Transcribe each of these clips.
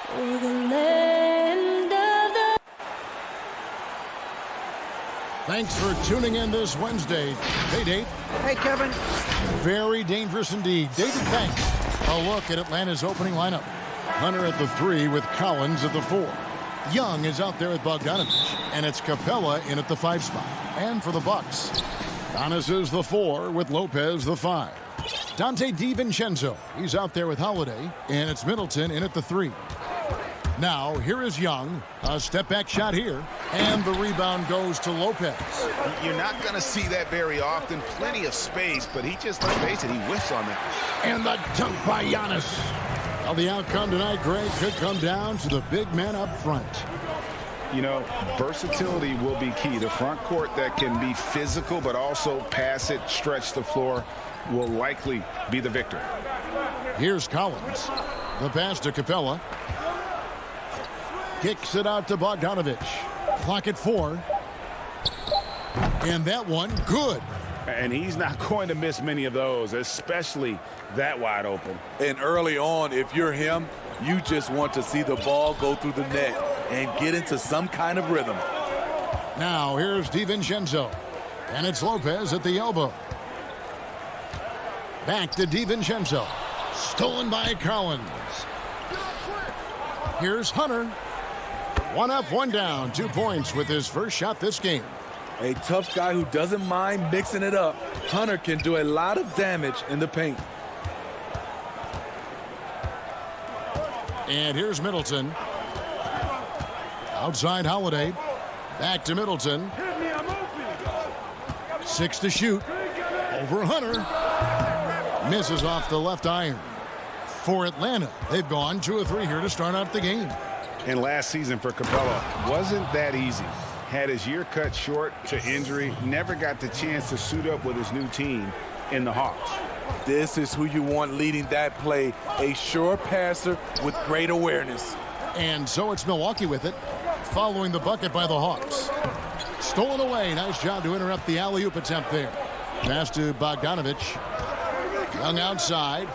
For the land of the... Thanks for tuning in this Wednesday. Hey, Dave. Hey, Kevin. Very dangerous indeed. David, thanks. A look at Atlanta's opening lineup. Hunter at the 3 with Collins at the 4. Young is out there at Bogdanovich, and it's Capella in at the 5 spot. And for the Bucks, Giannis is the 4 with Lopez the 5. Dante DiVincenzo, he's out there with Holiday, and it's Middleton in at the 3. Now, here is Young. A step-back shot here, and the rebound goes to Lopez. You're not going to see that very often. Plenty of space, but he just, let's face it, he whiffs on that. And the dunk by Giannis. Well, the outcome tonight, Greg, could come down to the big man up front. You know, versatility will be key. The front court that can be physical, but also pass it, stretch the floor, will likely be the victor. Here's Collins. The pass to Capella. Kicks it out to Bogdanovich. Clock at 4. And that one, good. And he's not going to miss many of those, especially that wide open. And early on, if you're him, you just want to see the ball go through the net and get into some kind of rhythm. Now, here's DiVincenzo. And it's Lopez at the elbow. Back to DiVincenzo. Stolen by Collins. Here's Hunter. 1 up, 1 down. 2 points with his first shot this game. A tough guy who doesn't mind mixing it up. Hunter can do a lot of damage in the paint. And here's Middleton. Outside Holiday. Back to Middleton. 6 to shoot. Over Hunter. Misses off the left iron. For Atlanta, they've gone 2 of 3 here to start out the game. And last season for Capella wasn't that easy. Had his year cut short to injury. Never got the chance to suit up with his new team in the Hawks. This is who you want leading that play. A sure passer with great awareness. And so it's Milwaukee with it, following the bucket by the Hawks. Stolen away. Nice job to interrupt the alley-oop attempt there. Pass to Bogdanovich. Young outside.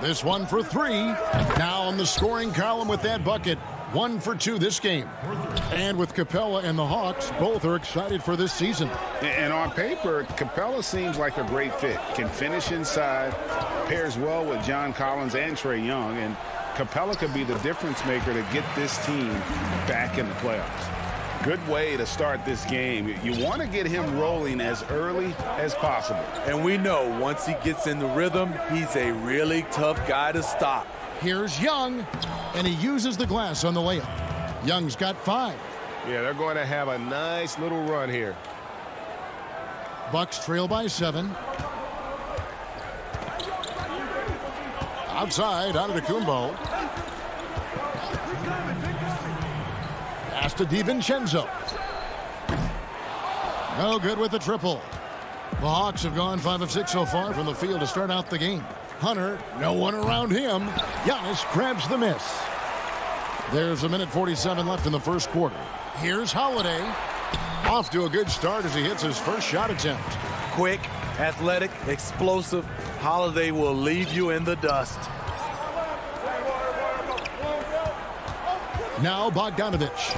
This one for 3. Now on the scoring column with that bucket. 1 for 2 this game. And with Capella and the Hawks, both are excited for this season. And on paper, Capella seems like a great fit. Can finish inside, pairs well with John Collins and Trae Young, and Capella could be the difference maker to get this team back in the playoffs. Good way to start this game. You want to get him rolling as early as possible. And we know once he gets in the rhythm, he's a really tough guy to stop. Here's Young, and he uses the glass on the layup. Young's got 5. Yeah, they're going to have a nice little run here. Bucks trail by 7. Outside, Antetokounmpo. Pass to DiVincenzo. No good with the triple. The Hawks have gone 5 of 6 so far from the field to start out the game. Hunter, no one around him. Giannis grabs the miss. There's 1:47 left in the first quarter. Here's Holiday. Off to a good start as he hits his first shot attempt. Quick, athletic, explosive. Holiday will leave you in the dust. Now Bogdanovich.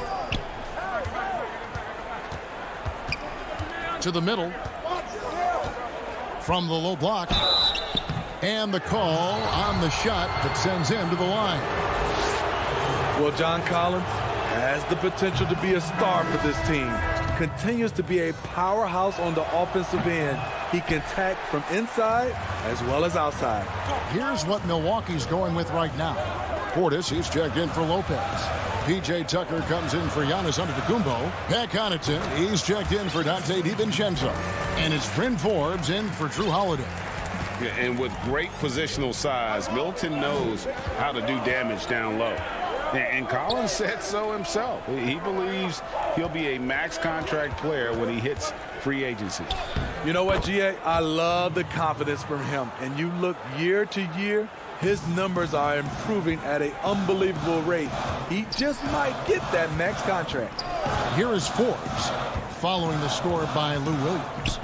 To the middle. From the low block. And the call on the shot that sends him to the line. Well, John Collins has the potential to be a star for this team. Continues to be a powerhouse on the offensive end. He can attack from inside as well as outside. Here's what Milwaukee's going with right now. Portis, he's checked in for Lopez. P.J. Tucker comes in for Giannis Antetokounmpo. Pat Connaughton, he's checked in for Dante DiVincenzo. And it's Bryn Forbes in for Drew Holiday. And with great positional size, Milton knows how to do damage down low. And Collins said so himself. He believes he'll be a max contract player when he hits free agency. You know what, G.A.? I love the confidence from him. And you look year to year, his numbers are improving at an unbelievable rate. He just might get that max contract. Here is Forbes. following the score by Lou Williams.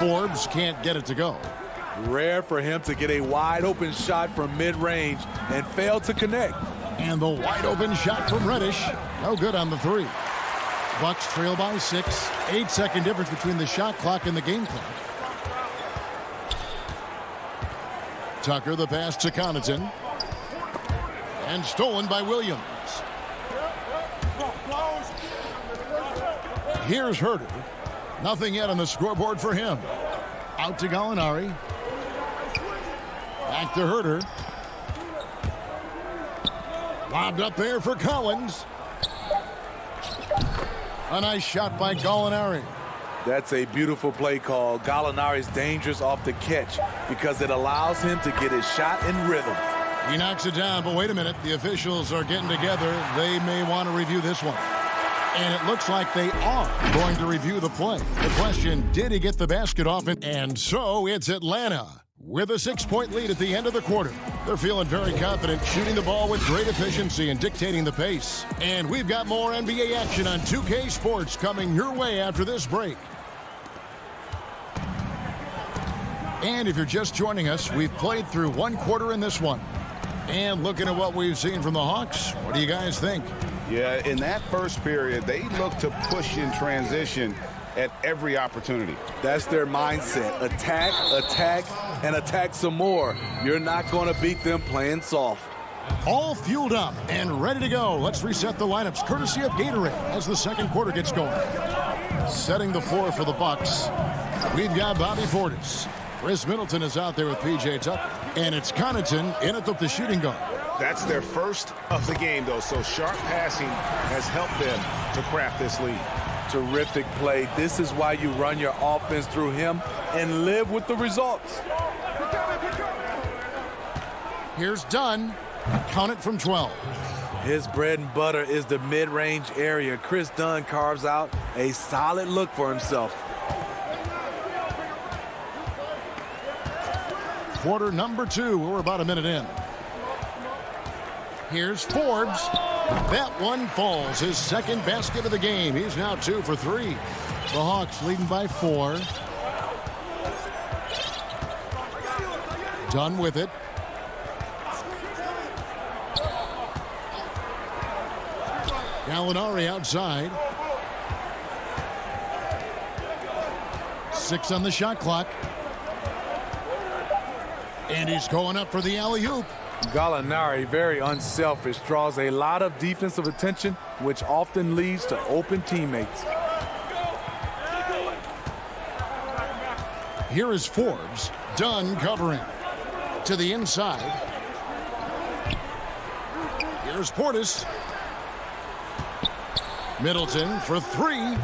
Forbes can't get it to go. Rare for him to get a wide open shot from mid-range and fail to connect. And the wide open shot from Reddish. No good on the three. Bucks trail by 6. 8-second difference between the shot clock and the game clock. Tucker the pass to Connaughton. And stolen by Williams. Here's Herter. Nothing yet on the scoreboard for him. Out to Gallinari. Back to Herter. Lobbed up there for Collins. A nice shot by Gallinari. That's a beautiful play call. Gallinari is dangerous off the catch because it allows him to get his shot in rhythm. He knocks it down, but wait a minute. The officials are getting together. They may want to review this one. And it looks like they are going to review the play. The question, did he get the basket off? And so it's Atlanta with a 6-point lead at the end of the quarter. They're feeling very confident, shooting the ball with great efficiency and dictating the pace. And we've got more NBA action on 2K Sports coming your way after this break. And if you're just joining us, we've played through one quarter in this one. And looking at what we've seen from the Hawks, what do you guys think? Yeah, in that first period, they looked to push in transition at every opportunity. That's their mindset. Attack, attack, and attack some more. You're not going to beat them playing soft. All fueled up and ready to go. Let's reset the lineups courtesy of Gatorade as the second quarter gets going. Setting the floor for the Bucks, we've got Bobby Portis. Chris Middleton is out there with P.J. Tucker. And it's Connaughton in at the shooting guard. That's their first of the game, though, so sharp passing has helped them to craft this lead. Terrific play. This is why you run your offense through him and live with the results. Here's Dunn. Count it from 12. His bread and butter is the mid-range area. Chris Dunn carves out a solid look for himself. Quarter number 2. We're about a minute in. Here's Forbes. That one falls. His second basket of the game. He's now 2 for 3. The Hawks leading by 4. Done with it. Gallinari outside. 6 on the shot clock. And he's going up for the alley-oop. Gallinari, very unselfish, draws a lot of defensive attention, which often leads to open teammates. Here is Forbes. Dunn covering. To the inside. Here's Portis. Middleton for 3.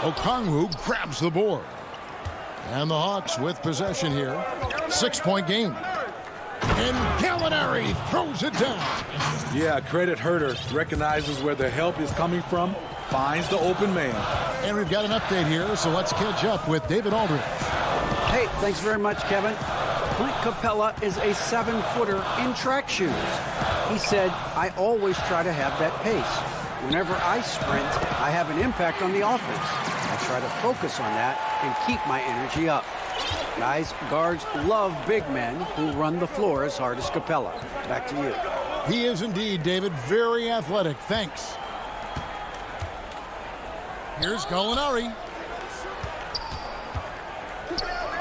Okongwu grabs the board. And the Hawks with possession here. 6-point game. And Gallinari throws it down. Yeah, credit Herter. Recognizes where the help is coming from. Finds the open man. And we've got an update here, so let's catch up with David Aldridge. Hey, thanks very much, Kevin. Clint Capella is a 7-footer in track shoes. He said, I always try to have that pace. Whenever I sprint, I have an impact on the offense. I try to focus on that and keep my energy up. Guys, guards love big men who run the floor as hard as Capella. Back to you. He is indeed, David, very athletic. Thanks. Here's Gallinari.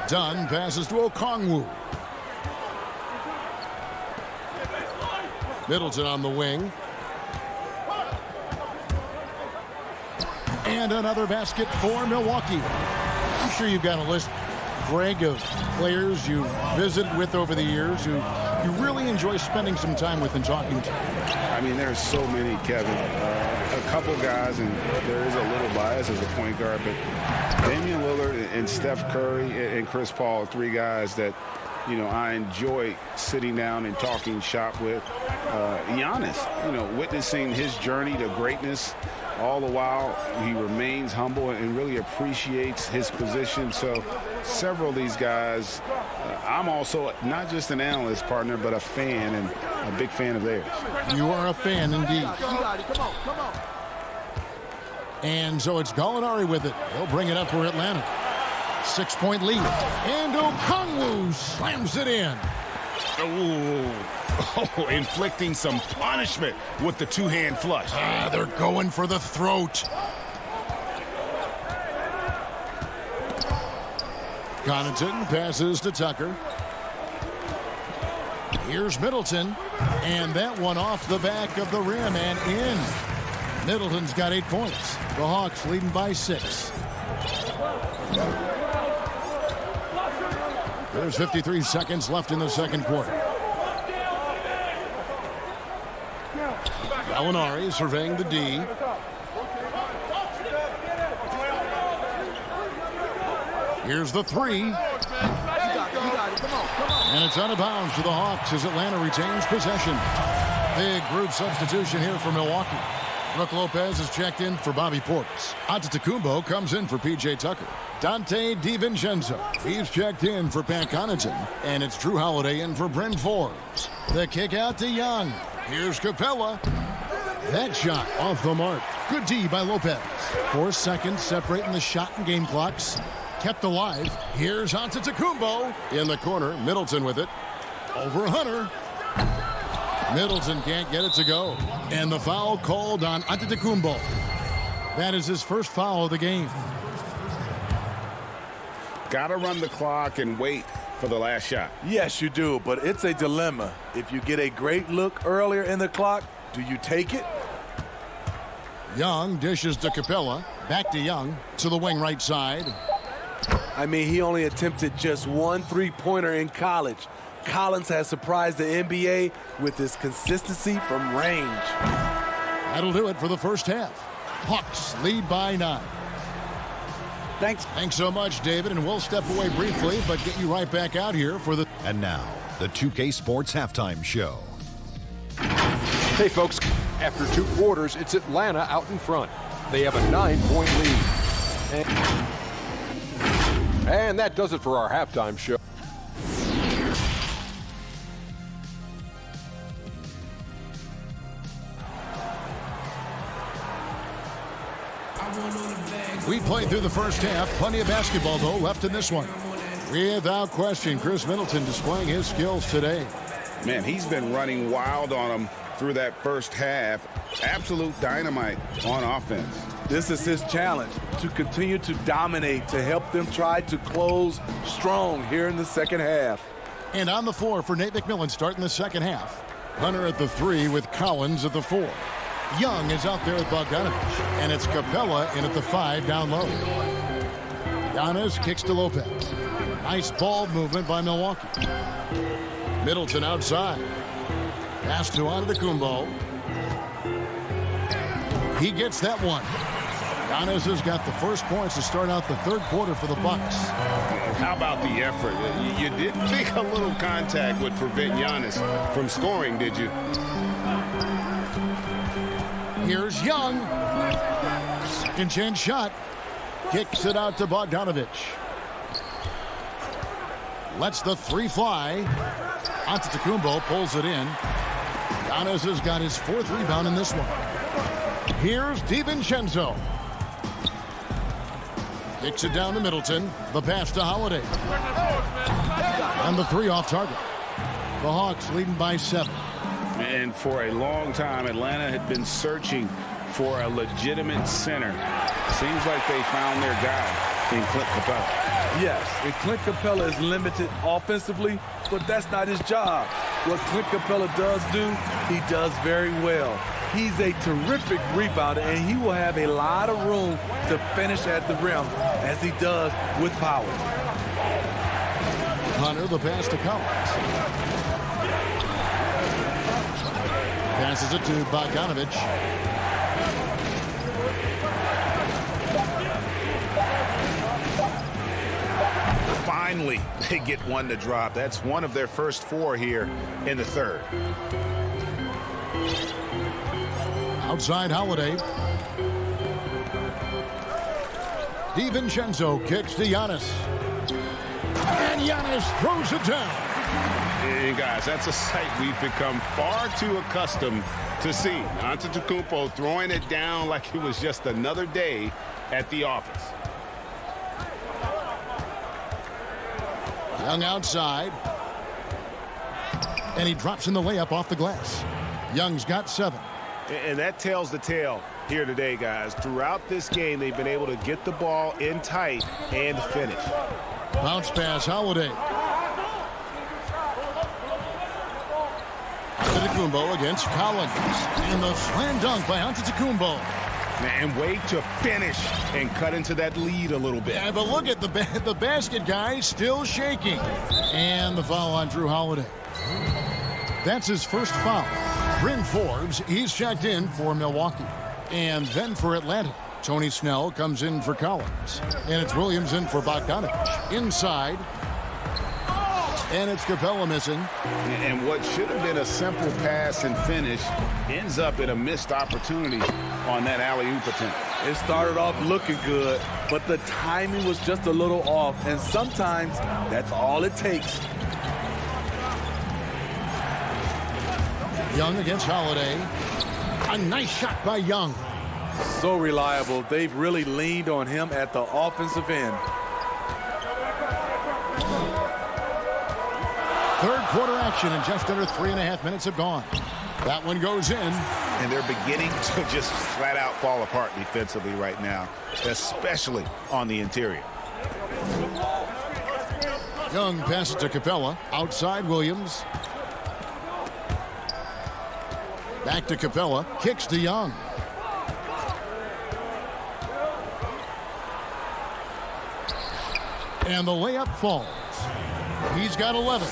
Dunn passes to Okongwu. Middleton on the wing. And another basket for Milwaukee. I'm sure you've got a list, Greg, of players you visited with over the years who you really enjoy spending some time with and talking to. I mean, there's so many, Kevin. A couple guys, and there is a little bias as a point guard, but Damian Lillard and Steph Curry and Chris Paul are 3 guys that, you know, I enjoy sitting down and talking shop with. Giannis, witnessing his journey to greatness. All the while, he remains humble and really appreciates his position. So several of these guys, I'm also not just an analyst partner, but a fan and a big fan of theirs. You are a fan indeed. And so it's Gallinari with it. He'll bring it up for Atlanta. 6-point lead. And Okongwu slams it in. Oh, inflicting some punishment with the two-hand flush. They're going for the throat. Connaughton passes to Tucker. Here's Middleton. And that one off the back of the rim and in. Middleton's got 8 points. The Hawks leading by 6. There's 53 seconds left in the second quarter. Gallinari surveying the D. Here's the three. And it's out of bounds to the Hawks as Atlanta retains possession. Big group substitution here for Milwaukee. Brook Lopez is checked in for Bobby Portis. Antetokounmpo comes in for P.J. Tucker. Dante DiVincenzo, he's checked in for Pat Connaughton. And it's Drew Holiday in for Bryn Forbes. The kick out to Young. Here's Capella. That shot off the mark. Good D by Lopez. 4 seconds separating the shot and game clocks. Kept alive. Here's Antetokounmpo in the corner. Middleton with it. Over Hunter. Middleton can't get it to go. And the foul called on Antetokounmpo. That is his first foul of the game. Got to run the clock and wait for the last shot. Yes, you do, but it's a dilemma. If you get a great look earlier in the clock, do you take it? Young dishes to Capella. Back to Young to the wing right side. I mean, he only attempted just 1 3-pointer in college. Collins has surprised the NBA with his consistency from range. That'll do it for the first half. Hawks lead by 9. Thanks so much, David, and we'll step away briefly, but get you right back out here for the... And now, the 2K Sports Halftime Show. Hey, folks, after 2 quarters, it's Atlanta out in front. They have a 9-point lead. And that does it for our halftime show. We played through the first half. Plenty of basketball, though, left in this one. Without question, Chris Middleton displaying his skills today. Man, he's been running wild on him through that first half. Absolute dynamite on offense. This is his challenge, to continue to dominate, to help them try to close strong here in the second half. And on the floor for Nate McMillan starting the second half. Hunter at the 3 with Collins at the 4. Young is out there with Bogdanovich, and it's Capella in at the 5 down low. Giannis kicks to Lopez. Nice ball movement by Milwaukee. Middleton outside. Pass to Antetokounmpo. He gets that one. Giannis has got the first points to start out the third quarter for the Bucks. How about the effort? You didn't think a little contact would prevent Giannis from scoring, did you? Here's Young. Second chance shot. Kicks it out to Bogdanovich. Lets the 3 fly. Antetokounmpo pulls it in. Giannis has got his 4th rebound in this one. Here's DiVincenzo. Kicks it down to Middleton. The pass to Holiday. And the 3 off target. The Hawks leading by 7. And for a long time, Atlanta had been searching for a legitimate center. Seems like they found their guy in Clint Capella. Yes, and Clint Capella is limited offensively, but that's not his job. What Clint Capella does do, he does very well. He's a terrific rebounder, and he will have a lot of room to finish at the rim, as he does with power. Hunter, the pass to Collins. Passes it to Bogdanovich. Finally, they get one to drop. That's one of their first 4 here in the third. Outside Holiday. DiVincenzo kicks to Giannis. And Giannis throws it down. And guys, that's a sight we've become far too accustomed to see. Antetokounmpo throwing it down like it was just another day at the office. Young outside. And he drops in the layup off the glass. Young's got 7. And that tells the tale here today, guys. Throughout this game, they've been able to get the ball in tight and finish. Bounce pass, Holiday. Antetokounmpo against Collins. And the slam dunk by Antetokounmpo. And wait to finish and cut into that lead a little bit. Yeah, but look at the basket, guys, still shaking. And the foul on Drew Holiday. That's his first foul. Bryn Forbes, he's checked in for Milwaukee. And then for Atlanta, Tony Snell comes in for Collins. And it's Williams in for Bogdanovich. Inside. And it's Capella missing. And what should have been a simple pass and finish ends up in a missed opportunity on that alley-oop attempt. It started off looking good, but the timing was just a little off. And sometimes that's all it takes. Young against Holiday. A nice shot by Young. So reliable. They've really leaned on him at the offensive end. Third quarter action, and just under 3.5 minutes have gone. That one goes in. And they're beginning to just flat out fall apart defensively right now, especially on the interior. Young passes to Capella. Outside Williams. Back to Capella. Kicks to Young. And the layup falls. He's got 11.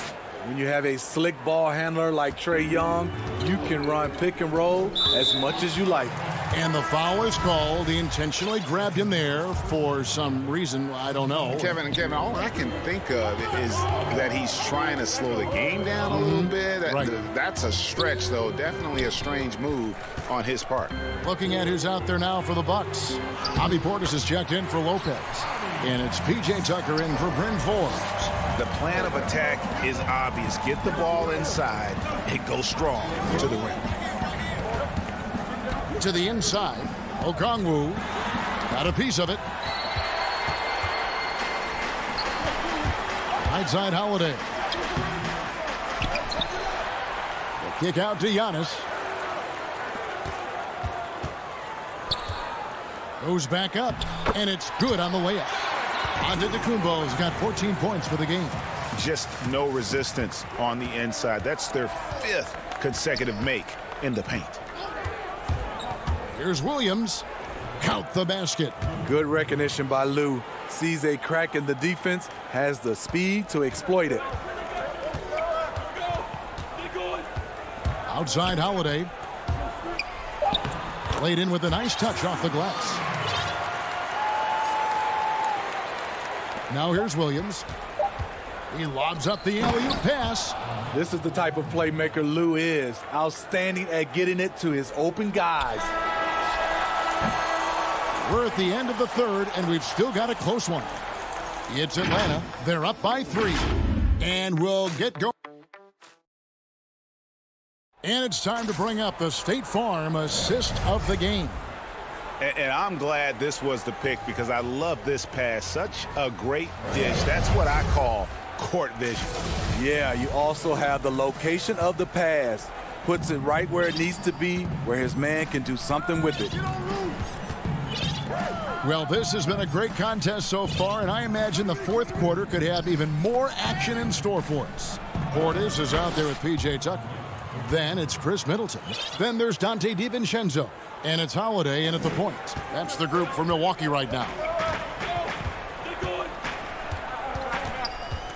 When you have a slick ball handler like Trae Young, you can run pick and roll as much as you like. And the foul is called. He intentionally grabbed him there for some reason. I don't know. Kevin, all I can think of is that he's trying to slow the game down a little bit. Right. That's a stretch, though. Definitely a strange move on his part. Looking at who's out there now for the Bucks. Javi Portis is checked in for Lopez. And it's P.J. Tucker in for Bryn Forbes. The plan of attack is obvious. Get the ball inside and go strong to the rim. To the inside. Okongwu got a piece of it. Right side Holiday. The kick out to Giannis. Goes back up, and it's good on the way up. Antetokounmpo's got 14 points for the game. Just no resistance on the inside. That's their 5th consecutive make in the paint. Here's Williams. Count the basket. Good recognition by Lou. Sees a crack in the defense, has the speed to exploit it. Outside Holiday. Played in with a nice touch off the glass. Now here's Williams. He lobs up the alley-oop pass. This is the type of playmaker Lou is. Outstanding at getting it to his open guys. We're at the end of the third, and we've still got a close one. It's Atlanta. They're up by 3. And we'll get going. And it's time to bring up the State Farm assist of the game. And I'm glad this was the pick because I love this pass. Such a great dish. That's what I call court vision. Yeah, you also have the location of the pass. Puts it right where it needs to be, where his man can do something with it. Well, this has been a great contest so far, and I imagine the fourth quarter could have even more action in store for us. Portis is out there with P.J. Tucker. Then it's Chris Middleton. Then there's Dante DiVincenzo. And it's Holiday in at the point. That's the group for Milwaukee right now.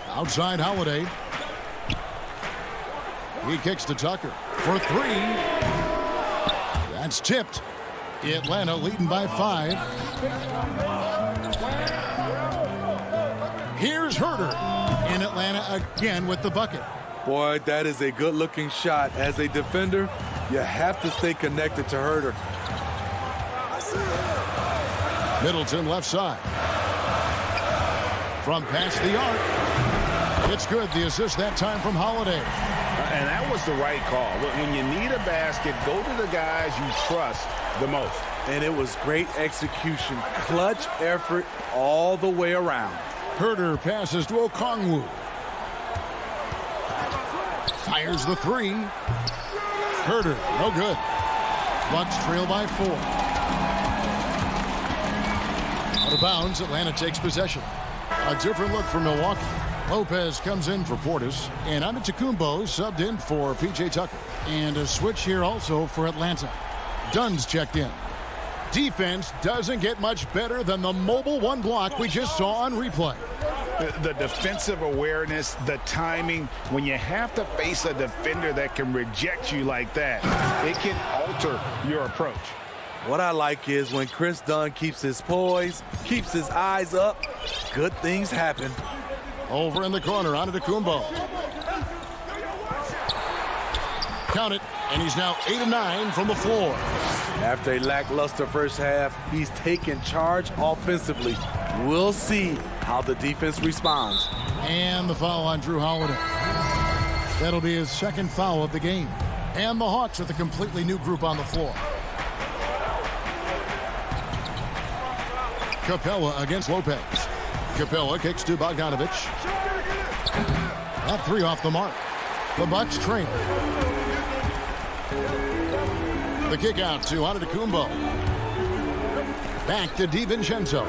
Outside Holiday. He kicks to Tucker for 3. That's tipped. Atlanta leading by 5. Here's Herter. And Atlanta again with the bucket. Boy, that is a good-looking shot. As a defender, you have to stay connected to Herter. Middleton left side. From past the arc. It's good. The assist that time from Holiday. And that was the right call. When you need a basket, go to the guys you trust the most. And it was great execution. Clutch effort all the way around. Herter passes to Okongwu. Fires the three. Herter, no good. Bucks trail by 4. Out of bounds, Atlanta takes possession. A different look for Milwaukee. Lopez comes in for Portis, and Antetokounmpo subbed in for P.J. Tucker. And a switch here also for Atlanta. Dunn's checked in. Defense doesn't get much better than the mobile one block we just saw on replay. The defensive awareness, the timing, when you have to face a defender that can reject you like that, it can alter your approach. What I like is when Chris Dunn keeps his poise, keeps his eyes up, good things happen. Over in the corner, Antetokounmpo. Count it, and he's now 8 of 9 from the floor. After a lackluster first half, he's taken charge offensively. We'll see how the defense responds. And the foul on Drew Holiday. That'll be his second foul of the game. And the Hawks with a completely new group on the floor. Capella against Lopez. Capella kicks to Bogdanovich. That three off the mark. The Bucks trail. The kick out to Antetokounmpo. Back to DiVincenzo.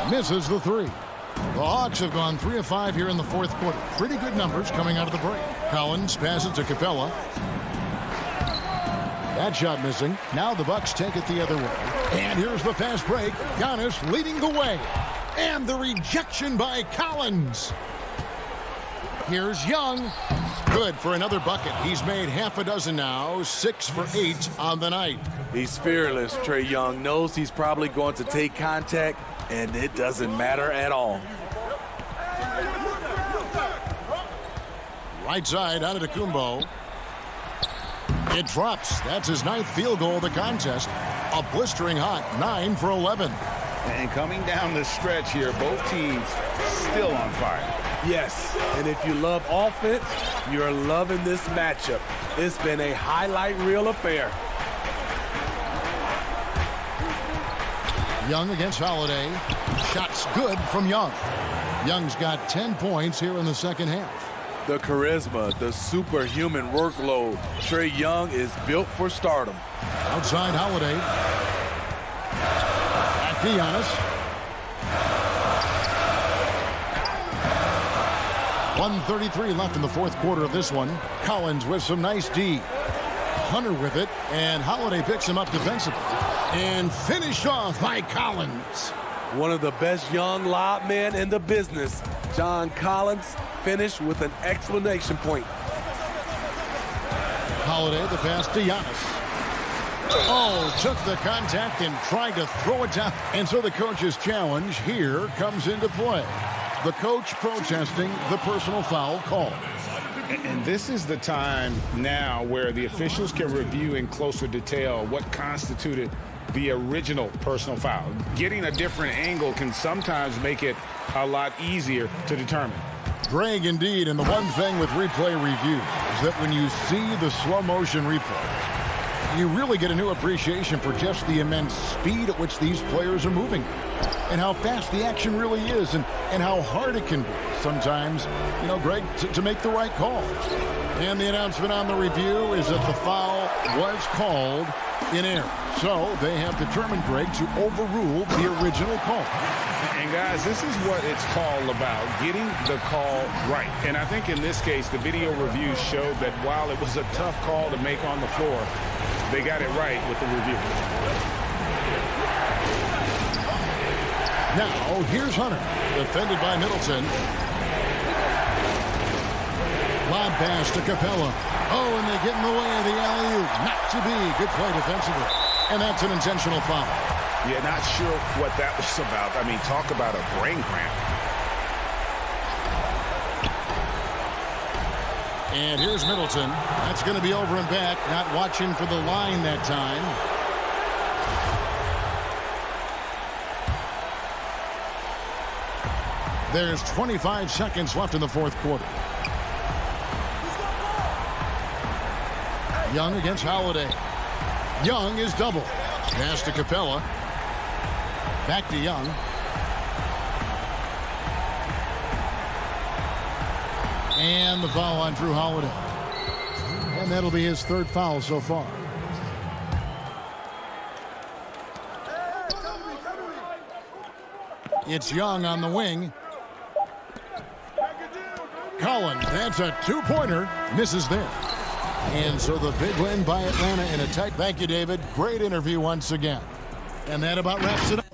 Misses the three. The Hawks have gone 3 of 5 here in the fourth quarter. Pretty good numbers coming out of the break. Collins passes to Capella. That shot missing. Now the Bucks take it the other way. And here's the fast break. Giannis leading the way. And the rejection by Collins. Here's Young. Good for another bucket. He's made half a dozen now. 6 for 8 on the night. He's fearless. Trae Young knows he's probably going to take contact, and it doesn't matter at all. Right side, Antetokounmpo. It drops. That's his 9th field goal of the contest. A blistering hot 9 for 11. And coming down the stretch here, both teams still on fire. Yes, and if you love offense, you're loving this matchup. It's been a highlight reel affair. Young against Holiday. Shots good from Young. Young's got 10 points here in the second half. The charisma, the superhuman workload. Trae Young is built for stardom. Outside Holiday. Back to Giannis. 1:33 left in the fourth quarter of this one. Collins with some nice D. Hunter with it, and Holiday picks him up defensively. And finished off by Collins. One of the best young lob men in the business. John Collins finished with an exclamation point. Holiday, the pass to Giannis. Oh, took the contact and tried to throw it down. And so the coach's challenge here comes into play. The coach protesting the personal foul call. And this is the time now where the officials can review in closer detail what constituted the original personal foul. Getting a different angle can sometimes make it a lot easier to determine. Greg, indeed, and the one thing with replay review is that when you see the slow motion replay, you really get a new appreciation for just the immense speed at which these players are moving and how fast the action really is and how hard it can be sometimes, you know, Greg, to make the right call. And the announcement on the review is that the foul was called in error. So they have determined, Greg, to overrule the original call. And guys, this is what it's called about, getting the call right. And I think in this case, the video review showed that while it was a tough call to make on the floor, they got it right with the review. Now, here's Hunter, defended by Middleton. Lob pass to Capella. Oh, and they get in the way of the alley-oop. Not to be. Good play defensively. And that's an intentional foul. Yeah, not sure what that was about. I mean, talk about a brain cramp. And here's Middleton. That's going to be over and back. Not watching for the line that time. There's 25 seconds left in the fourth quarter. Young against Holiday. Young is double. Pass to Capella. Back to Young. And the foul on Drew Holiday. And that'll be his third foul so far. It's Young on the wing. Collins, that's a two-pointer. Misses there. And so the big win by Atlanta in attack. Thank you, David. Great interview once again. And that about wraps it up.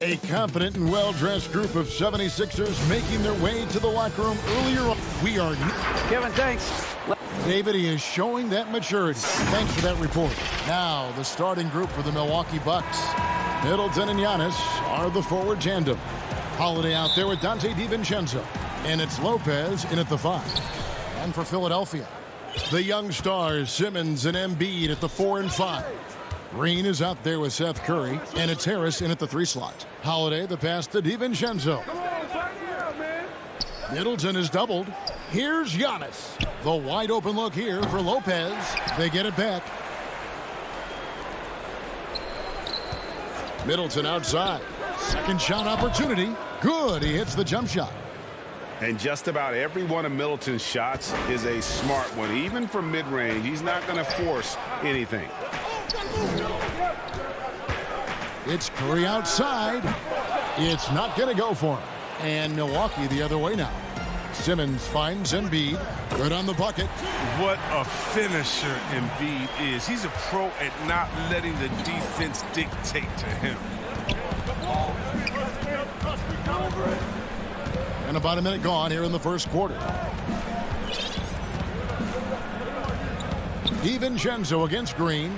A confident and well-dressed group of 76ers making their way to the locker room earlier on. We are... Kevin, thanks. David, he is showing that maturity. Thanks for that report. Now, the starting group for the Milwaukee Bucks. Middleton and Giannis are the forward tandem. Holiday out there with Dante DiVincenzo. And it's Lopez in at the 5. And for Philadelphia, the young stars Simmons and Embiid at the 4 and 5. Green is out there with Seth Curry, and it's Harris in at the 3 slot. Holiday, the pass to DiVincenzo. Middleton is doubled. Here's Giannis. The wide open look here for Lopez. They get it back. Middleton outside. Second shot opportunity. Good. He hits the jump shot. And just about every one of Middleton's shots is a smart one. Even from mid-range, he's not going to force anything. It's Curry outside. It's not going to go for him. And Milwaukee the other way now. Simmons finds Embiid. Good on the bucket. What a finisher Embiid is. He's a pro at not letting the defense dictate to him. And about a minute gone here in the first quarter. DiVincenzo against Green.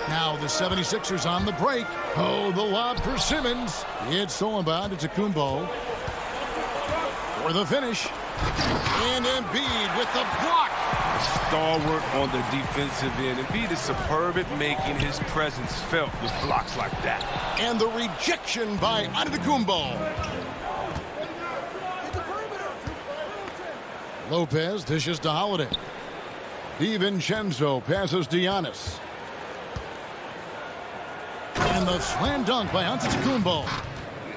Now the 76ers on the break. Oh, the lob for Simmons. It's stolen by Antetokounmpo. For the finish. And Embiid with the block. Stalwart on the defensive end. Embiid is superb at making his presence felt with blocks like that. And the rejection by Antetokounmpo. Lopez dishes to Holiday. DiVincenzo passes to Giannis. And the slam dunk by Antetokounmpo.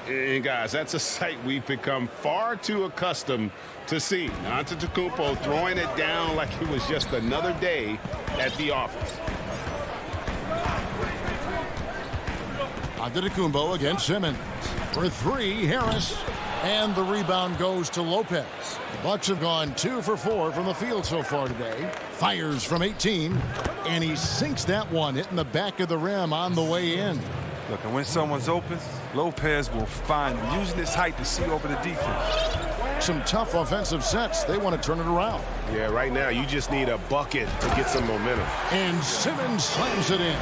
And guys, that's a sight we've become far too accustomed to seeing. Antetokounmpo throwing it down like it was just another day at the office. Antetokounmpo against Simmons. For 3, Harris. And the rebound goes to Lopez. The Bucks have gone 2 for 4 from the field so far today. Fires from 18. And he sinks that one, hitting the back of the rim on the way in. Look, and when someone's open, Lopez will find him, using his height to see over the defense. Some tough offensive sets. They want to turn it around. Yeah, right now you just need a bucket to get some momentum. And Simmons slams it in.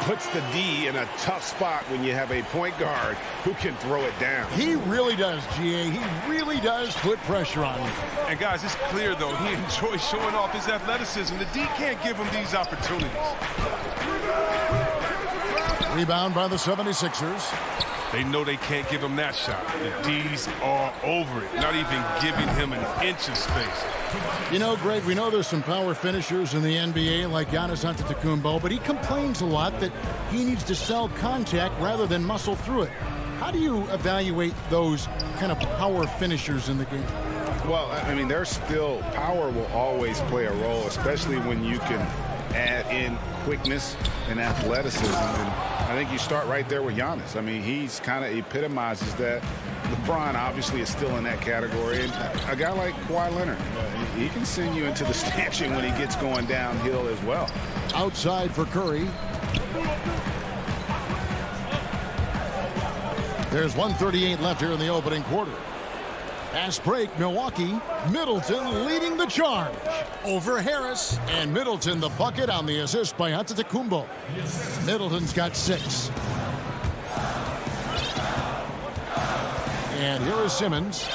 Puts the D in a tough spot when you have a point guard who can throw it down. He really does, GA. He really does put pressure on you. And guys, it's clear, though, he enjoys showing off his athleticism. The D can't give him these opportunities. Rebound by the 76ers. They know they can't give him that shot. The D's are over it, not even giving him an inch of space. You know, Greg, we know there's some power finishers in the NBA like Giannis Antetokounmpo, but he complains a lot that he needs to sell contact rather than muscle through it. How do you evaluate those kind of power finishers in the game? Well, I mean, there's still power will always play a role, especially when you can add in quickness and athleticism. And I think you start right there with Giannis. I mean, he's kind of epitomizes that. LeBron obviously is still in that category. And a guy like Kawhi Leonard, he can send you into the stanchion when he gets going downhill as well. Outside for Curry. There's 1:38 left here in the opening quarter. Fast break, Milwaukee. Middleton leading the charge over Harris. And Middleton the bucket on the assist by Antetokounmpo. Middleton's got 6. And here is Simmons.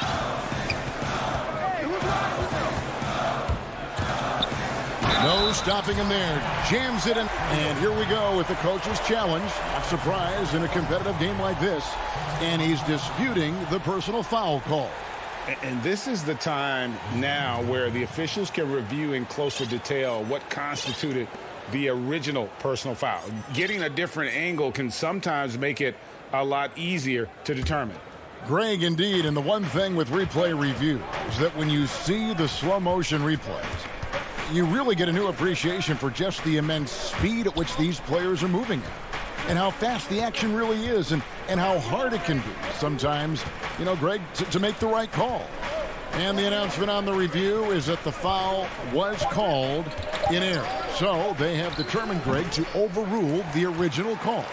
No stopping him there. Jams it in. And here we go with the coach's challenge. Not surprised in a competitive game like this. And he's disputing the personal foul call. And this is the time now where the officials can review in closer detail what constituted the original personal foul. Getting a different angle can sometimes make it a lot easier to determine. Greg, indeed, and the one thing with replay review is that when you see the slow motion replays, you really get a new appreciation for just the immense speed at which these players are moving at, and how fast the action really is, and how hard it can be sometimes, Greg, to make the right call. And the announcement on the review is that the foul was called in error. So they have determined, Greg, to overrule the original call.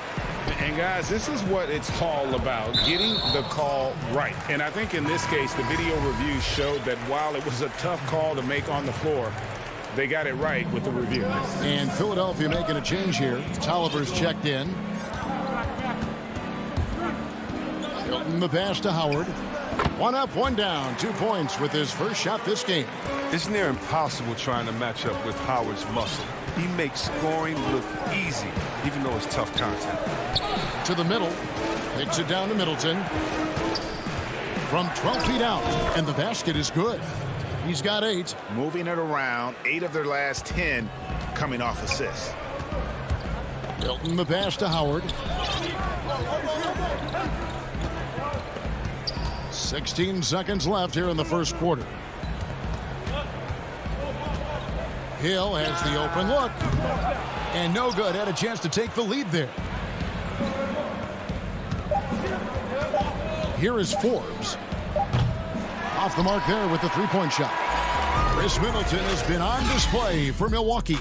And guys, this is what it's all about, getting the call right. And I think in this case, the video review showed that while it was a tough call to make on the floor, they got it right with the review. And Philadelphia making a change here. Tolliver's checked in. Hilton the pass to Howard. 1 up, 1 down, 2 points with his first shot this game. It's near impossible trying to match up with Howard's muscle. He makes scoring look easy, even though it's tough contact. To the middle. Takes it down to Middleton. From 12 feet out. And the basket is good. He's got 8. Moving it around, 8 of their last 10 coming off assists. Hilton the pass to Howard. 16 seconds left here in the first quarter. Hill has the open look. And no good. Had a chance to take the lead there. Here is Forbes. Off the mark there with the three-point shot. Chris Middleton has been on display for Milwaukee.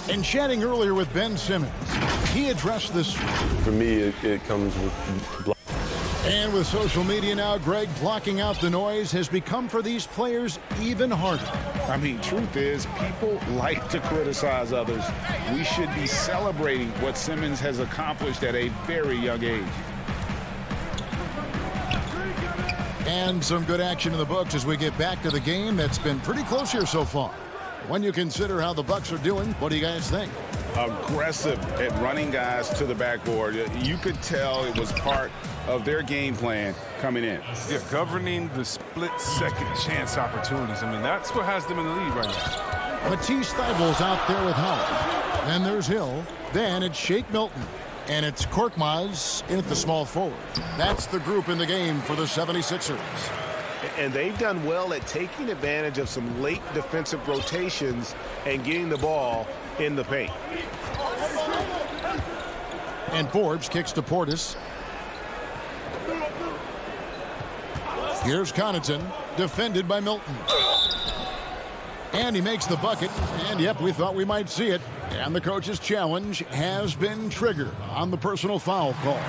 And chatting earlier with Ben Simmons, he addressed this. For me, it comes with. And with social media now, Greg, blocking out the noise has become for these players even harder. I mean, truth is, people like to criticize others. We should be celebrating what Simmons has accomplished at a very young age. And some good action in the books as we get back to the game that's been pretty close here so far. When you consider how the Bucks are doing, what do you guys think? Aggressive at running guys to the backboard. You could tell it was part of their game plan coming in. Yeah, governing the split-second chance opportunities. I mean, that's what has them in the lead right now. Matisse Thybulle's out there with Howard. Then there's Hill. Then it's Shake Milton. And it's Korkmaz in at the small forward. That's the group in the game for the 76ers. And they've done well at taking advantage of some late defensive rotations and getting the ball in the paint. And Forbes kicks to Portis. Here's Connaughton, defended by Milton. And he makes the bucket. And, yep, we thought we might see it. And the coach's challenge has been triggered on the personal foul call.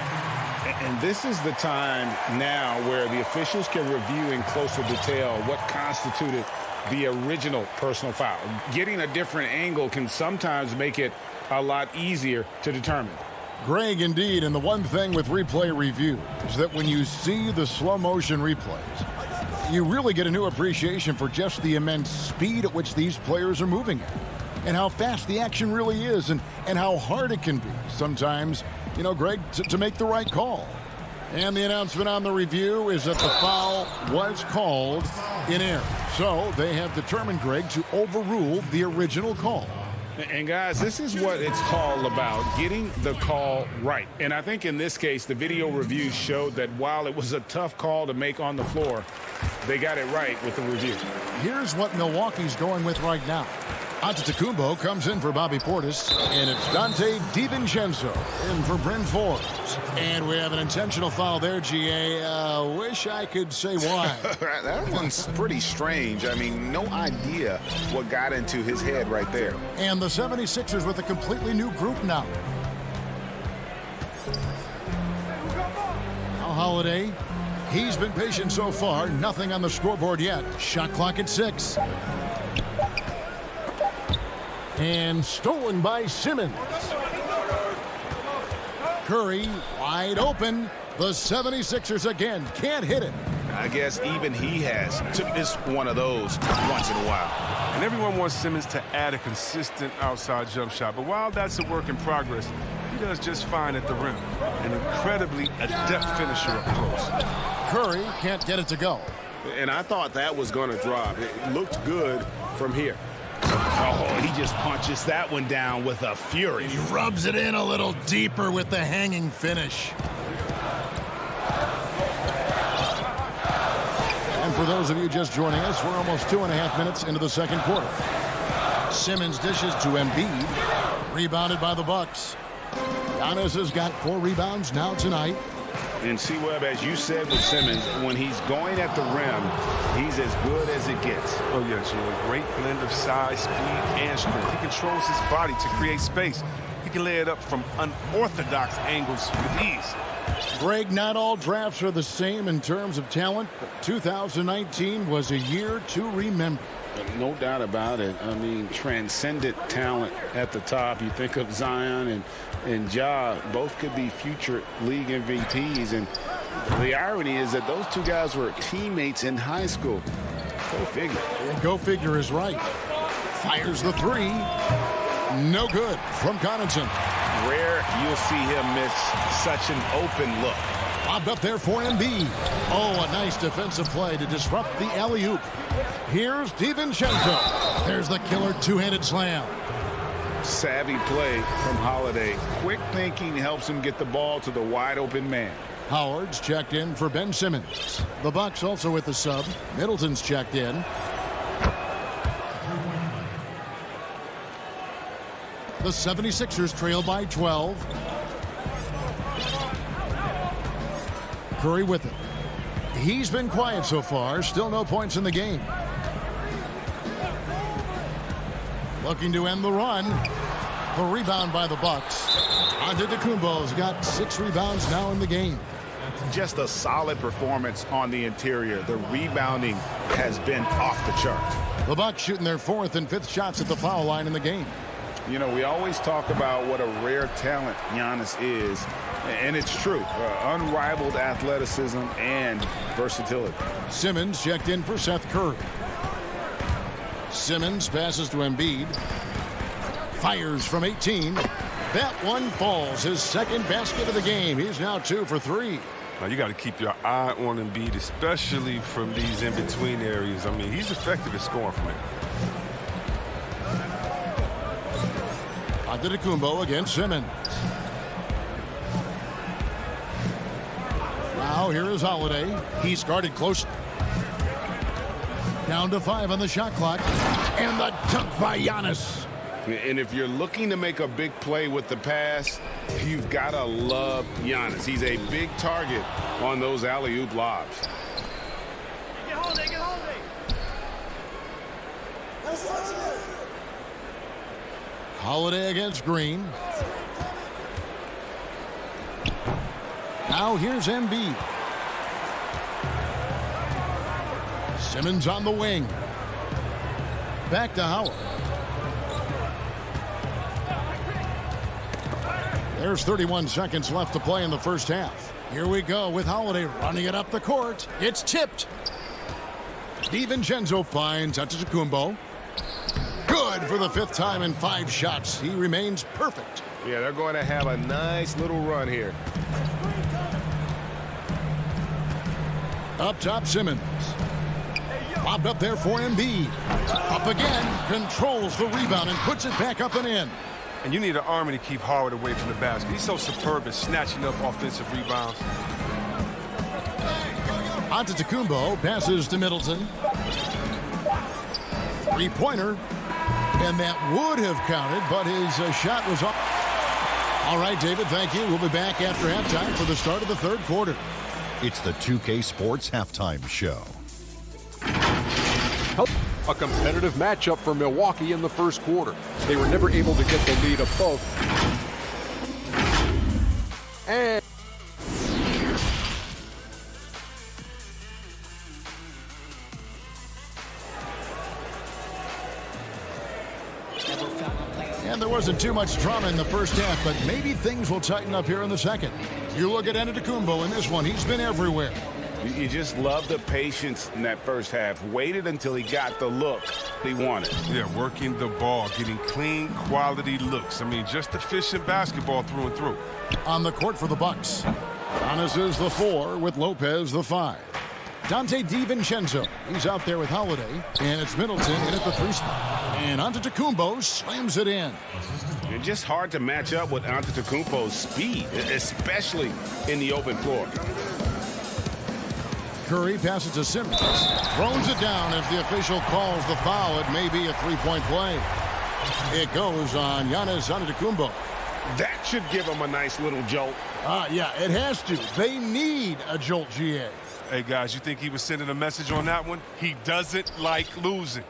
And this is the time now where the officials can review in closer detail what constituted the original personal foul. Getting a different angle can sometimes make it a lot easier to determine. Greg, indeed, and the one thing with replay review is that when you see the slow motion replays, you really get a new appreciation for just the immense speed at which these players are moving at, and how fast the action really is, and how hard it can be sometimes, Greg, to make the right call. And the announcement on the review is that the foul was called in error. So they have determined, Greg, to overrule the original call. And guys, this is what it's all about, getting the call right. And I think in this case, the video review showed that while it was a tough call to make on the floor, they got it right with the review. Here's what Milwaukee's going with right now. Antetokounmpo comes in for Bobby Portis, and it's Dante DiVincenzo in for Bryn Forbes. And we have an intentional foul there, GA. Wish I could say why. That one's pretty strange. I mean, no idea what got into his head right there. And the 76ers with a completely new group now. Now Holiday, he's been patient so far. Nothing on the scoreboard yet. Shot clock at 6. And stolen by Simmons. Curry wide open. The 76ers again can't hit it. I guess even he has missed one of those once in a while. And everyone wants Simmons to add a consistent outside jump shot. But while that's a work in progress, He does just fine at the rim. An incredibly adept finisher up close. Curry can't get it to go. And I thought that was going to drop. It looked good from here. Oh, he just punches that one down with a fury. He rubs it in a little deeper with the hanging finish. And for those of you just joining us, we're almost 2.5 minutes into the second quarter. Simmons dishes to Embiid. Rebounded by the Bucks. Giannis has got 4 rebounds now tonight. And C-Webb, as you said with Simmons, when he's going at the rim, he's as good as it gets. Oh, yes, a great blend of size, speed, and strength. He controls his body to create space. He can lay it up from unorthodox angles with ease. Greg, not all drafts are the same in terms of talent, but 2019 was a year to remember. No doubt about it. I mean, transcendent talent at the top. You think of Zion and Ja, both could be future league MVPs. And the irony is that those two guys were teammates in high school. Go figure. Go figure is right. Fires the 3. No good from Connaughton. Rare you'll see him miss such an open look. Lobbed up there for Embiid. Oh, a nice defensive play to disrupt the alley-oop. Here's DiVincenzo. There's the killer two-handed slam. Savvy play from Holiday. Quick thinking helps him get the ball to the wide-open man. Howard's checked in for Ben Simmons. The Bucks also with the sub. Middleton's checked in. The 76ers trail by 12. Curry with it. He's been quiet so far. Still no points in the game. Looking to end the run. The rebound by the Bucks. Antetokounmpo's got 6 rebounds now in the game. Just a solid performance on the interior. The rebounding has been off the charts. The Bucks shooting their 4th and 5th shots at the foul line in the game. You know, we always talk about what a rare talent Giannis is, and it's true. Unrivaled athleticism and versatility. Simmons checked in for Seth Curry. Simmons passes to Embiid. Fires from 18. That one falls. His second basket of the game. He's now 2 for 3. Now, you got to keep your eye on Embiid, especially from these in-between areas. I mean, he's effective at scoring from it. Antetokounmpo against Simmons. Now here is Holiday. He's guarded close. Down to 5 on the shot clock. And the dunk by Giannis. And if you're looking to make a big play with the pass, you've got to love Giannis. He's a big target on those alley-oop lobs. Get Holiday, get Holiday. Holiday against Green. Now here's Embiid. Simmons on the wing. Back to Howard. There's 31 seconds left to play in the first half. Here we go with Holiday running it up the court. It's tipped. DiVincenzo finds Antetokounmpo. Good for the 5th time in 5 shots. He remains perfect. Yeah, they're going to have a nice little run here. Up top, Simmons. Lobbed up there for Embiid. Up again. Controls the rebound and puts it back up and in. And you need an army to keep Howard away from the basket. He's so superb at snatching up offensive rebounds. Antetokounmpo passes to Middleton. 3-pointer. And that would have counted, but his shot was off. All right, David, thank you. We'll be back after halftime for the start of the 3rd quarter. It's the 2K Sports Halftime Show. A competitive matchup for Milwaukee in the first quarter. They were never able to get the lead above. And there wasn't too much drama in the first half, but maybe things will tighten up here in the second. You look at Antetokounmpo in this one. He's been everywhere. You just love the patience in that first half. Waited until he got the look he wanted. Yeah, working the ball, getting clean, quality looks. I mean, just efficient basketball through and through. On the court for the Bucks, Giannis is the 4 with Lopez the 5. Dante DiVincenzo, he's out there with Holiday, and it's Middleton in at the 3 spot. And Antetokounmpo slams it in. It's just hard to match up with Antetokounmpo's speed, especially in the open floor. Curry passes to Simmons, throws it down as the official calls the foul. It may be a 3-point play. It goes on Giannis Antetokounmpo. That should give him a nice little jolt. Yeah, it has to. They need a jolt, GA. Hey, guys, you think he was sending a message on that one? He doesn't like losing.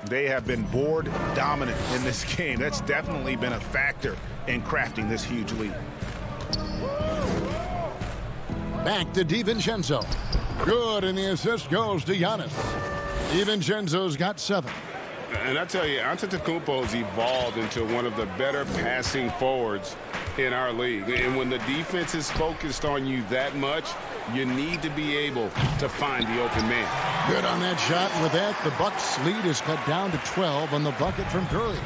They have been board dominant in this game. That's definitely been a factor in crafting this huge lead. Back to DiVincenzo. Good, and the assist goes to Giannis. DiVincenzo's got 7. And I tell you, Antetokounmpo's evolved into one of the better passing forwards in our league. And when the defense is focused on you that much, you need to be able to find the open man. Good on that shot. And with that, the Bucks' lead is cut down to 12 on the bucket from Curry.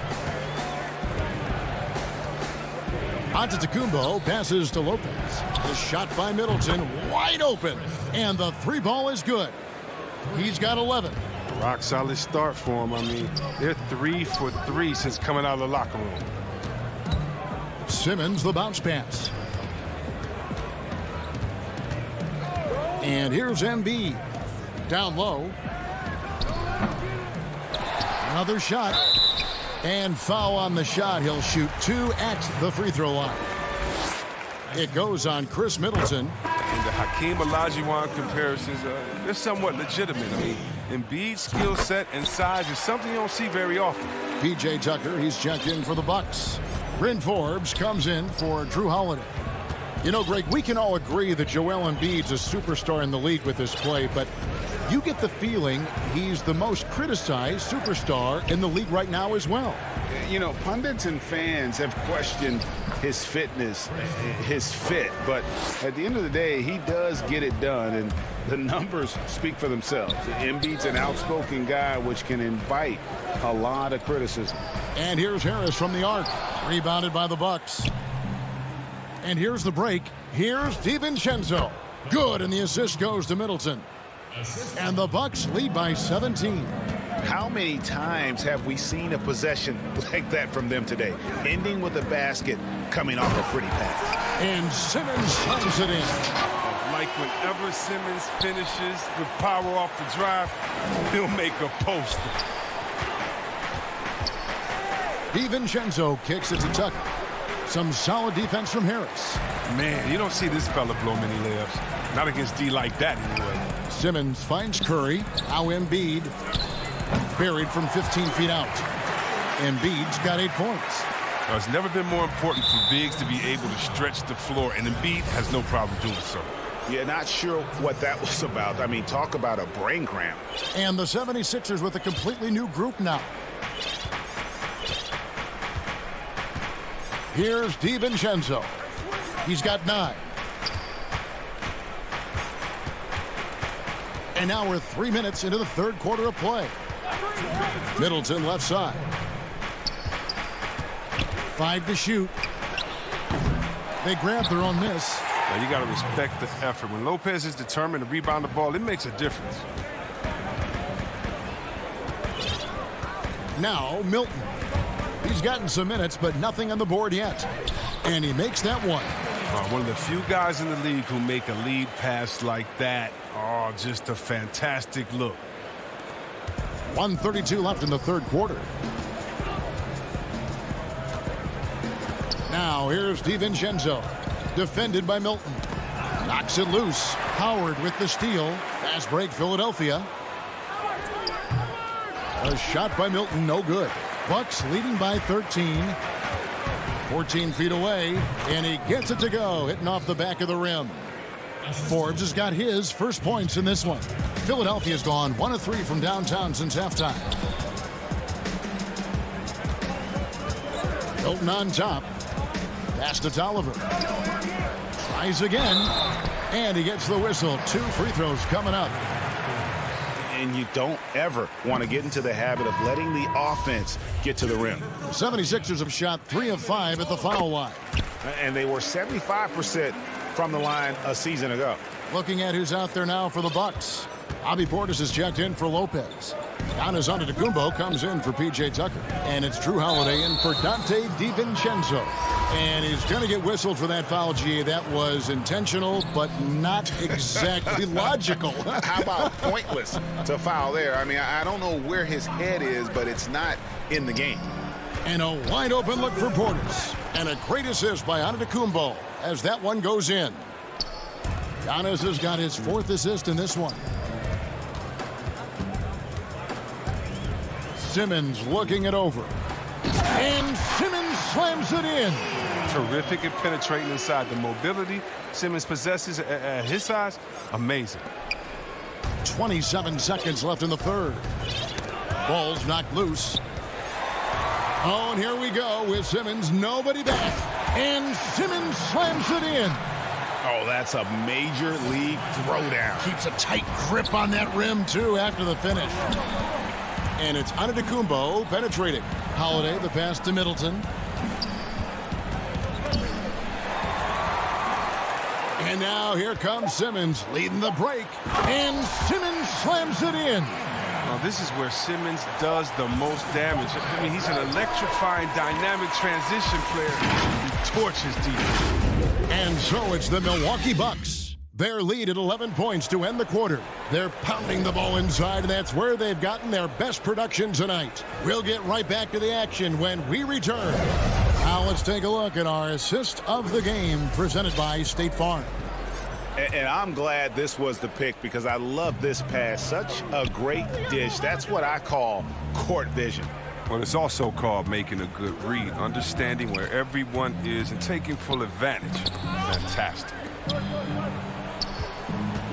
Antetokounmpo passes to Lopez. The shot by Middleton, wide open. And the 3-ball is good. He's got 11. Rock solid start for him. I mean, they're 3 for 3 since coming out of the locker room. Simmons, the bounce pass. And here's Embiid. Down low. Another shot. And foul on the shot. He'll shoot 2 at the free throw line. It goes on Chris Middleton. And the Hakeem Olajuwon comparisons, they're somewhat legitimate. I mean, Embiid's skill set and size is something you don't see very often. P.J. Tucker, he's checked in for the Bucks. Bryn Forbes comes in for Drew Holiday. You know, Greg, we can all agree that Joel Embiid's a superstar in the league with this play, but you get the feeling he's the most criticized superstar in the league right now as well. You know, pundits and fans have questioned his fitness, his fit, but at the end of the day, he does get it done, and the numbers speak for themselves. Embiid's an outspoken guy, which can invite a lot of criticism. And here's Harris from the arc, rebounded by the Bucks. And here's the break. Here's DiVincenzo. Good, and the assist goes to Middleton. And the Bucks lead by 17. How many times have we seen a possession like that from them today? Ending with a basket, coming off a pretty pass. And Simmons slams it in. Like whenever Simmons finishes with power off the drive, he'll make a post. DiVincenzo kicks it to Tucker. Some solid defense from Harris. Man, you don't see this fella blow many layups. Not against D like that, anyway. Simmons finds Curry. Now Embiid. Buried from 15 feet out. Embiid's got 8 points. Now, it's never been more important for bigs to be able to stretch the floor, and Embiid has no problem doing so. Yeah, not sure what that was about. I mean, talk about a brain cramp. And the 76ers with a completely new group now. Here's DiVincenzo. He's got 9. And now we're 3 minutes into the third quarter of play. Middleton left side. 5 to shoot. They grab their own miss. Now, you got to respect the effort. When Lopez is determined to rebound the ball, it makes a difference. Now Milton. He's gotten some minutes, but nothing on the board yet. And he makes that one. One of the few guys in the league who make a lead pass like that. Oh, just a fantastic look. 1:32 left in the third quarter. Now here's DiVincenzo. Defended by Milton. Knocks it loose. Howard with the steal. Fast break, Philadelphia. A shot by Milton, no good. Bucks leading by 13. 14 feet away, and he gets it to go, hitting off the back of the rim. Forbes has got his first points in this one. Philadelphia's gone 1 of 3 from downtown since halftime. Milton on top. Pass to Tolliver. Tries again. And he gets the whistle. 2 free throws coming up. And you don't ever want to get into the habit of letting the offense get to the rim. 76ers have shot 3 of 5 at the foul line. And they were 75% from the line a season ago. Looking at who's out there now for the Bucks. Bobby Portis is checked in for Lopez. Giannis Antetokounmpo comes in for P.J. Tucker. And it's Drew Holiday in for Dante DiVincenzo. And he's going to get whistled for that foul, G. That was intentional, but not exactly logical. How about pointless to foul there? I mean, I don't know where his head is, but it's not in the game. And a wide open look for Portis. And a great assist by Antetokounmpo as that one goes in. Giannis has got his 4th assist in this one. Simmons looking it over. And Simmons slams it in. Terrific at penetrating inside. The mobility Simmons possesses at his size, amazing. 27 seconds left in the third. Ball's knocked loose. Oh, and here we go with Simmons. Nobody back. And Simmons slams it in. Oh, that's a major league throwdown. Keeps a tight grip on that rim, too, after the finish. And it's Antetokounmpo penetrating. Holiday, the pass to Middleton. And now here comes Simmons leading the break. And Simmons slams it in. Well, this is where Simmons does the most damage. I mean, he's an electrifying, dynamic transition player. He torches defense. And so it's the Milwaukee Bucks. Their lead at 11 points to end the quarter. They're pounding the ball inside, and that's where they've gotten their best production tonight. We'll get right back to the action when we return. Now let's take a look at our assist of the game presented by State Farm. And I'm glad this was the pick because I love this pass. Such a great dish. That's what I call court vision. Well, it's also called making a good read, understanding where everyone is and taking full advantage. Fantastic.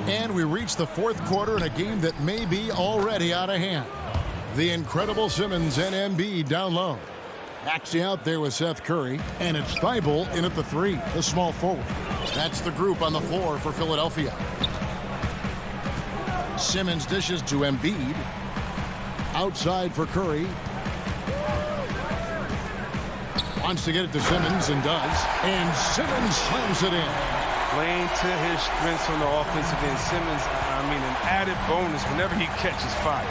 And we reach the 4th quarter in a game that may be already out of hand. The incredible Simmons and Embiid down low. Maxey out there with Seth Curry. And it's Thibault in at the 3, the small forward. That's the group on the floor for Philadelphia. Simmons dishes to Embiid. Outside for Curry. Wants to get it to Simmons and does. And Simmons slams it in. Playing to his strengths on the offensive end. Simmons, I mean, an added bonus whenever he catches fire.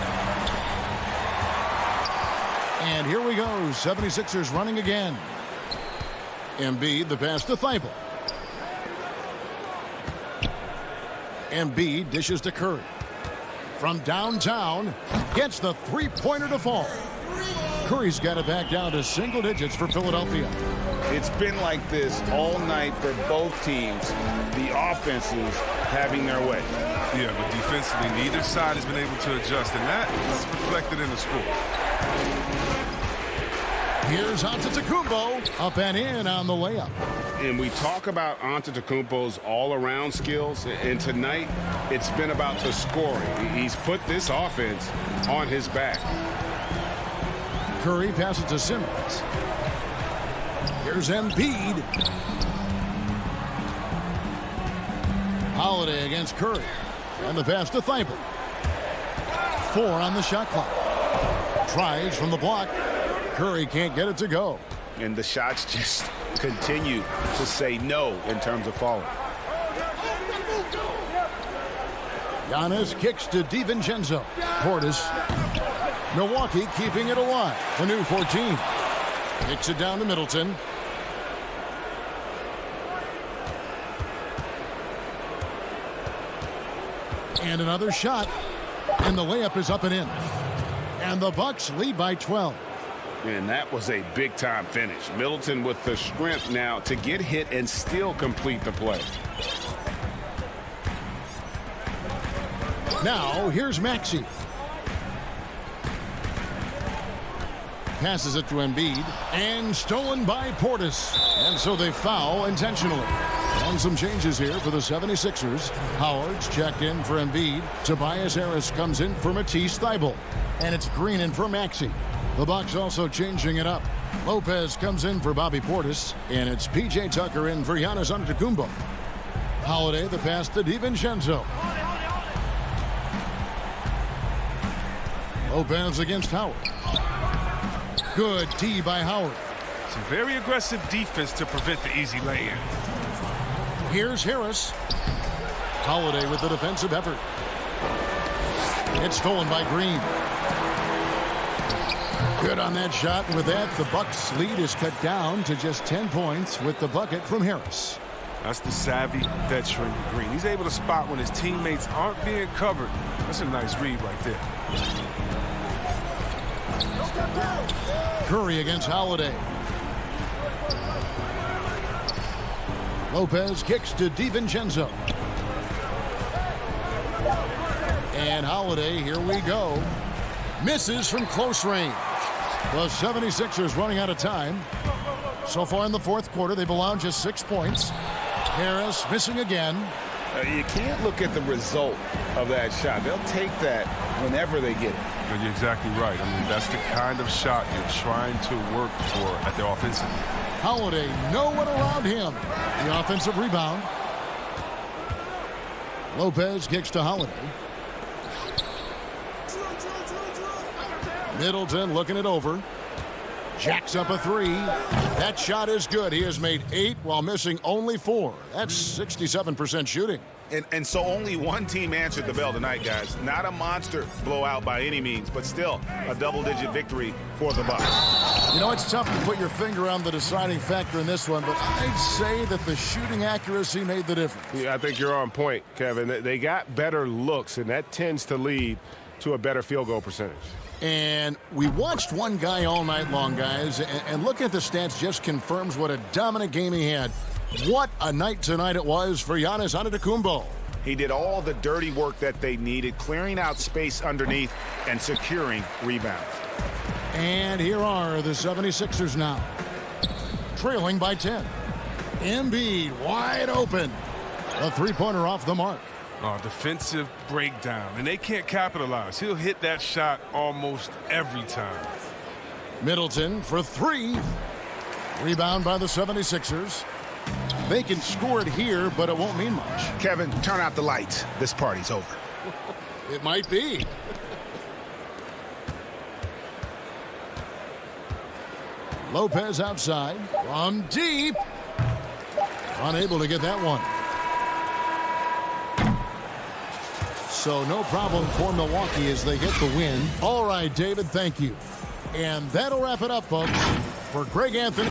And here we go. 76ers running again. Embiid, the pass to Thibault. Embiid dishes to Curry. From downtown, gets the three-pointer to fall. Curry's got it back down to single digits for Philadelphia. It's been like this all night for both teams. The offenses having their way. Yeah, but defensively, neither side has been able to adjust, and that is reflected in the score. Here's Antetokounmpo, up and in on the layup. And we talk about Antetokounmpo's all-around skills, and tonight it's been about the scoring. He's put this offense on his back. Curry passes to Simmons. Here's Embiid. Holiday against Curry. And the pass to Thibault. 4 on the shot clock. Tries from the block. Curry can't get it to go. And the shots just continue to say no in terms of falling. Giannis kicks to DiVincenzo. Portis. Milwaukee keeping it alive. The new 14. Kicks it down to Middleton. And another shot. And the layup is up and in. And the Bucks lead by 12. And that was a big-time finish. Middleton with the strength now to get hit and still complete the play. Now, here's Maxey. Passes it to Embiid. And stolen by Portis. And so they foul intentionally. And some changes here for the 76ers. Howard's checked in for Embiid. Tobias Harris comes in for Matisse Thybulle. And it's Green in for Maxey. The Bucks also changing it up. Lopez comes in for Bobby Portis. And it's P.J. Tucker in for Giannis Antetokounmpo. Holiday, the pass to DiVincenzo. Lopez against Howard. Good D by Howard. Some very aggressive defense to prevent the easy lay-in. Here's Harris. Holiday with the defensive effort. It's stolen by Green. Good on that shot. And with that, the Bucks' lead is cut down to just 10 points with the bucket from Harris. That's the savvy veteran Green. He's able to spot when his teammates aren't being covered. That's a nice read right there. Curry against Holiday. Lopez kicks to DiVincenzo. And Holiday, here we go. Misses from close range. The 76ers running out of time. So far in the fourth quarter, they've allowed just 6 points. Harris missing again. You can't look at the result of that shot. They'll take that whenever they get it. And you're exactly right. I mean, that's the kind of shot you're trying to work for at the offensive. Holiday, no one around him. The offensive rebound. Lopez kicks to Holiday. Middleton looking it over. Jacks up a three. That shot is good. He has made 8 while missing only 4. That's 67% shooting. And so only one team answered the bell tonight, guys. Not a monster blowout by any means, but still a double-digit victory for the Bucks. You know, it's tough to put your finger on the deciding factor in this one, but I'd say that the shooting accuracy made the difference. Yeah, I think you're on point, Kevin. They got better looks, and that tends to lead to a better field goal percentage. And we watched one guy all night long, guys, and looking at the stats just confirms what a dominant game he had. What a night tonight it was for Giannis Antetokounmpo. He did all the dirty work that they needed, clearing out space underneath and securing rebounds. And here are the 76ers now, trailing by 10. Embiid wide open. A three-pointer off the mark. Defensive breakdown, and they can't capitalize. He'll hit that shot almost every time. Middleton for 3. Rebound by the 76ers. They can score it here, but it won't mean much. Kevin, turn out the lights. This party's over. It might be. Lopez outside from deep. Unable to get that one. So no problem for Milwaukee as they get the win. All right, David, thank you. And that'll wrap it up, folks. For Greg Anthony.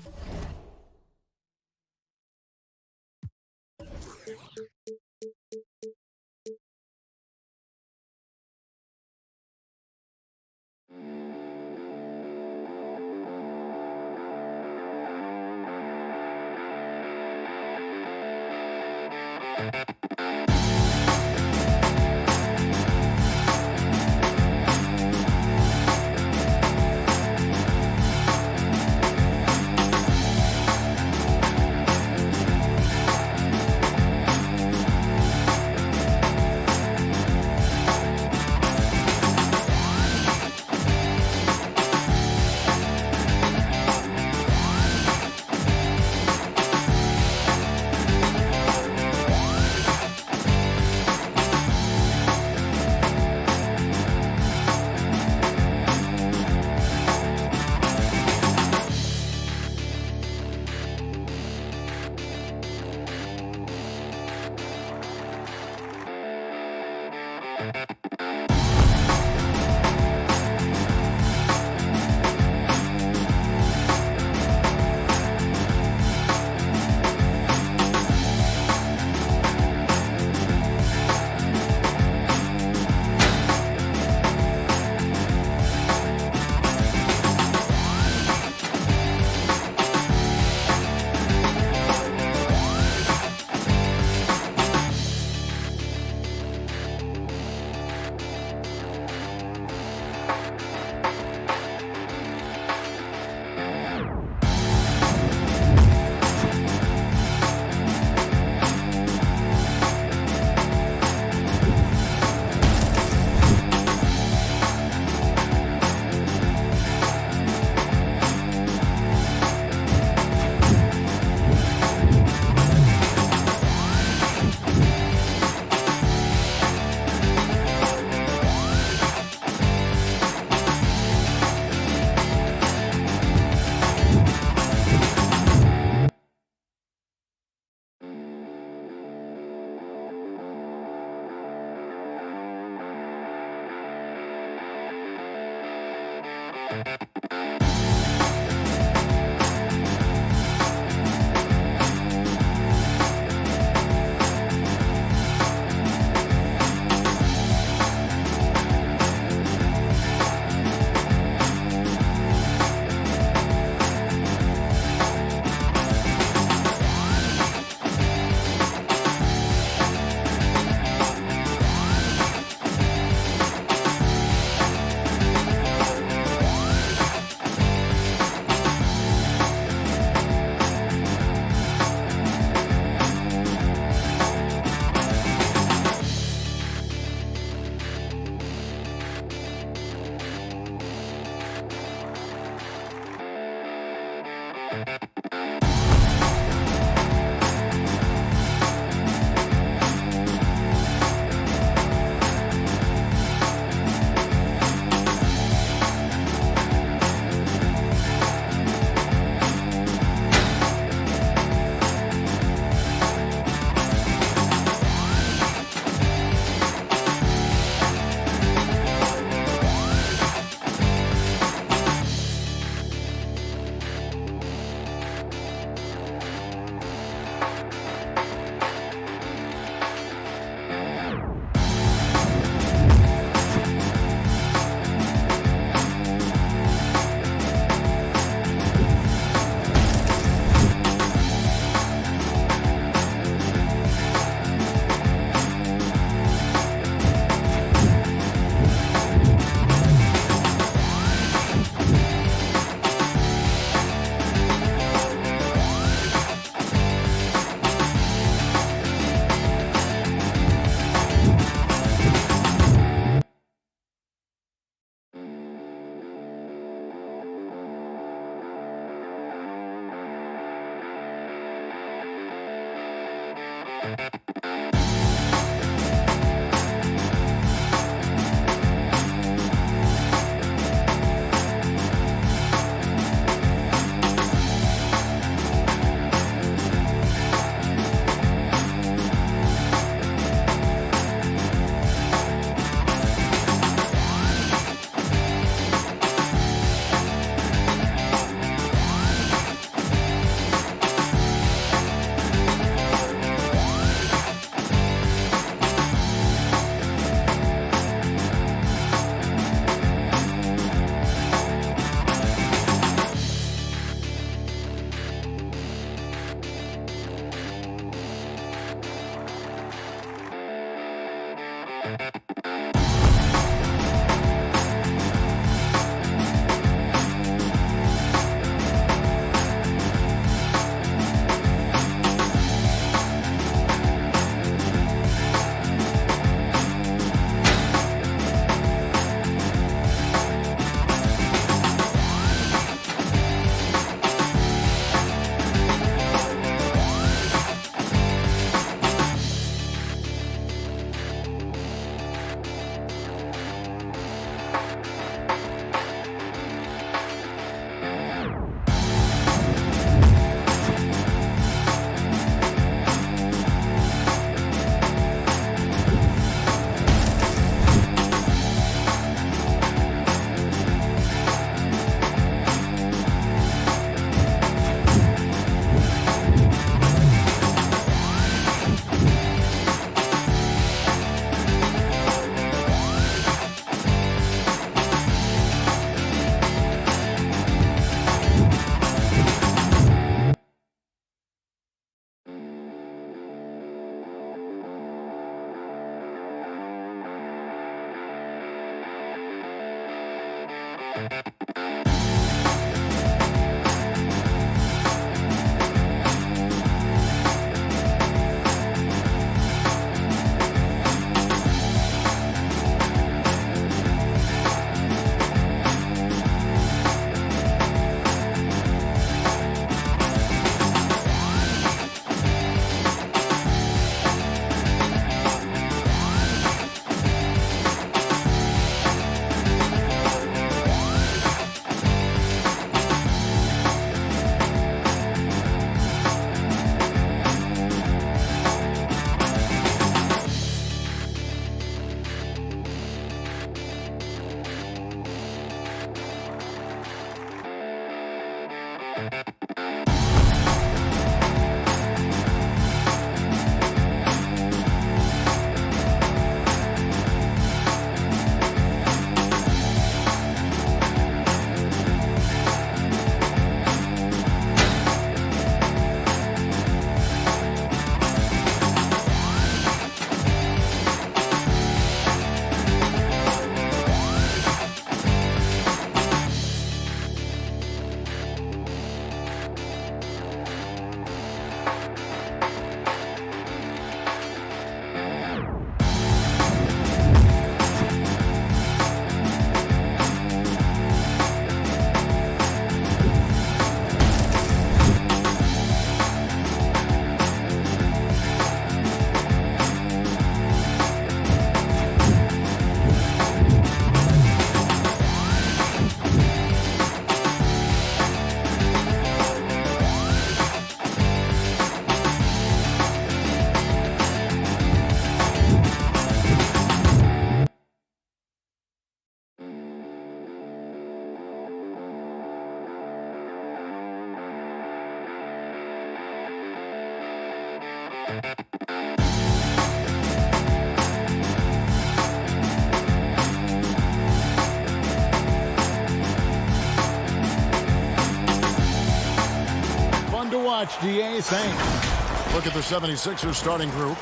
much, DA. Thanks. Look at the 76ers starting group.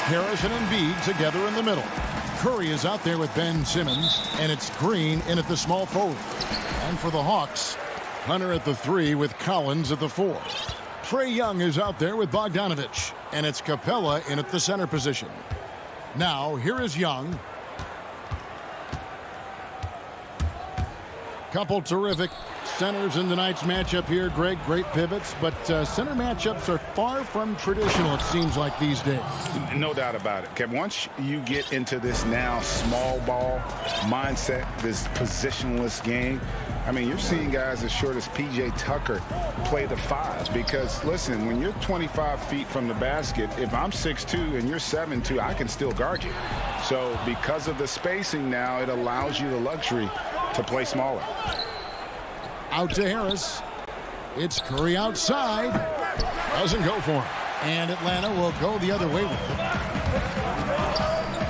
Harris and Embiid together in the middle. Curry is out there with Ben Simmons, and it's Green in at the small forward. And for the Hawks, Hunter at the 3 with Collins at the 4. Trae Young is out there with Bogdanovich, and it's Capella in at the center position. Now, here is Young. Couple terrific centers in tonight's matchup here, Greg. Great pivots, but center matchups are far from traditional, it seems like, these days. No doubt about it, Kevin. Once you get into this now small ball mindset, this positionless game, I mean, you're seeing guys as short as P.J. Tucker play the 5 because, listen, when you're 25 feet from the basket, if I'm 6'2" and you're 7'2", I can still guard you. So because of the spacing now, it allows you the luxury to play smaller. Out to Harris. It's Curry outside. Doesn't go for him. And Atlanta will go the other way with it.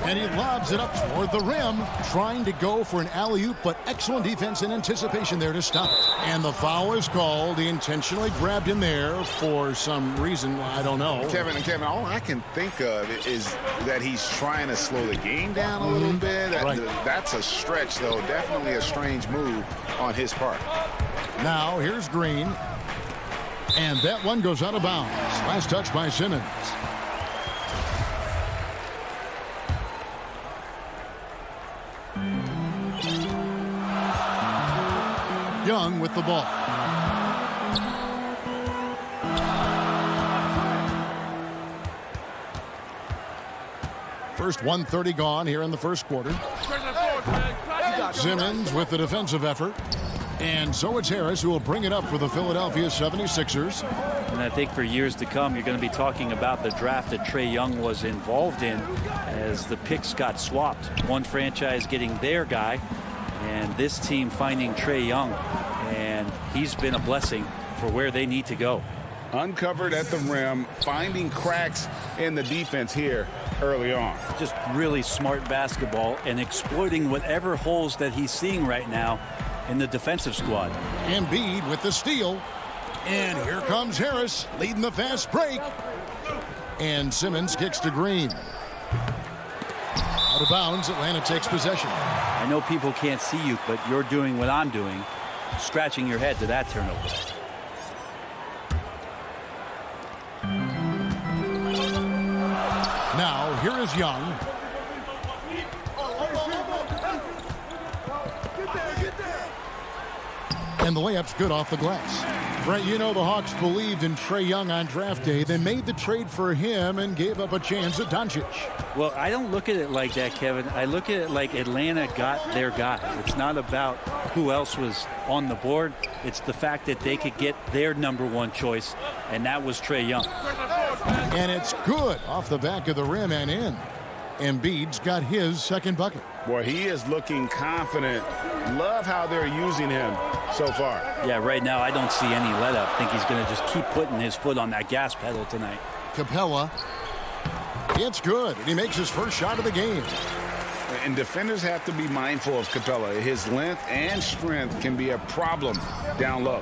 And he lobs it up toward the rim, trying to go for an alley-oop, but excellent defense and anticipation there to stop it. And the foul is called. He intentionally grabbed him there for some reason, I don't know. Kevin, all I can think of is that he's trying to slow the game down a little bit. Right. That's a stretch, though. Definitely a strange move on his part. Now, here's Green. And that one goes out of bounds. Last touch by Simmons. Young with the ball. First 1:30 gone here in the first quarter. Simmons with the defensive effort. And so it's Harris who will bring it up for the Philadelphia 76ers. And I think for years to come, you're going to be talking about the draft that Trae Young was involved in as the picks got swapped. One franchise getting their guy, and this team finding Trae Young. And he's been a blessing for where they need to go. Uncovered at the rim, finding cracks in the defense here early on. Just really smart basketball and exploiting whatever holes that he's seeing right now in the defensive squad. Embiid with the steal. And here comes Harris leading the fast break. And Simmons kicks to Green. Out of bounds, Atlanta takes possession. I know people can't see you, but you're doing what I'm doing, scratching your head to that turnover. Now, here is Young. And the layup's good off the glass. Brent, you know the Hawks believed in Trae Young on draft day. They made the trade for him and gave up a chance at Doncic. Well, I don't look at it like that, Kevin. I look at it like Atlanta got their guy. It's not about who else was on the board. It's the fact that they could get their #1 choice, and that was Trae Young. And it's good off the back of the rim and in. Embiid's got his second bucket. Boy, he is looking confident. Love how they're using him so far. Yeah, right now I don't see any let up. I think he's going to just keep putting his foot on that gas pedal tonight. Capella. It's good, and he makes his first shot of the game. And defenders have to be mindful of Capella. His length and strength can be a problem down low.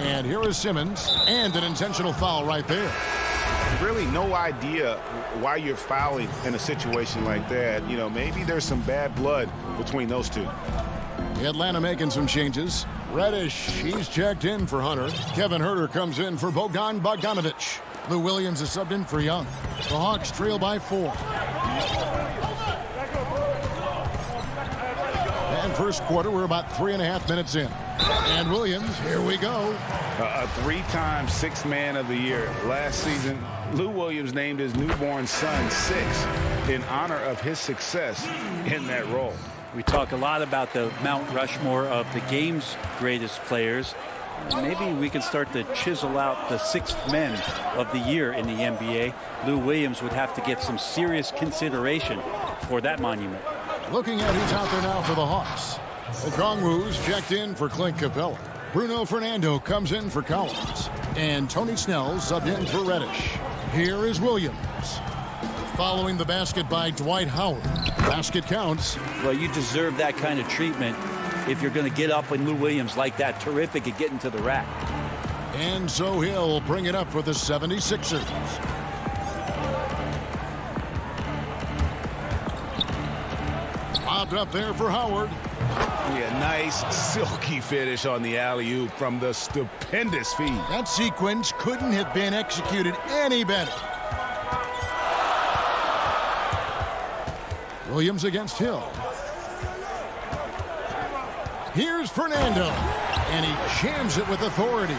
And here is Simmons, and an intentional foul right there. Really no idea why you're fouling in a situation like that. You know, maybe there's some bad blood between those two. Atlanta making some changes. Reddish, he's checked in for Hunter. Kevin Huerter comes in for Bogdanovich. Lou Williams is subbed in for Young. The Hawks trail by 4. And first quarter, we're about 3.5 minutes in. And Williams, here we go. A 3-time Sixth Man of the Year. Last season, Lou Williams named his newborn son 6 in honor of his success in that role. We talk a lot about the Mount Rushmore of the game's greatest players. Maybe we can start to chisel out the 6th men of the year in the NBA. Lou Williams would have to get some serious consideration for that monument. Looking at who's out there now for the Hawks. Okongwu's checked in for Clint Capella. Bruno Fernando comes in for Collins. And Tony Snell subbed in for Reddish. Here is Williams. Following the basket by Dwight Howard. Basket counts. Well, you deserve that kind of treatment if you're going to get up in Lou Williams like that. Terrific at getting to the rack. And so he'll bring it up for the 76ers. Popped up there for Howard. Yeah, nice silky finish on the alley-oop from the stupendous feed. That sequence couldn't have been executed any better. Williams against Hill. Here's Fernando, and he jams it with authority.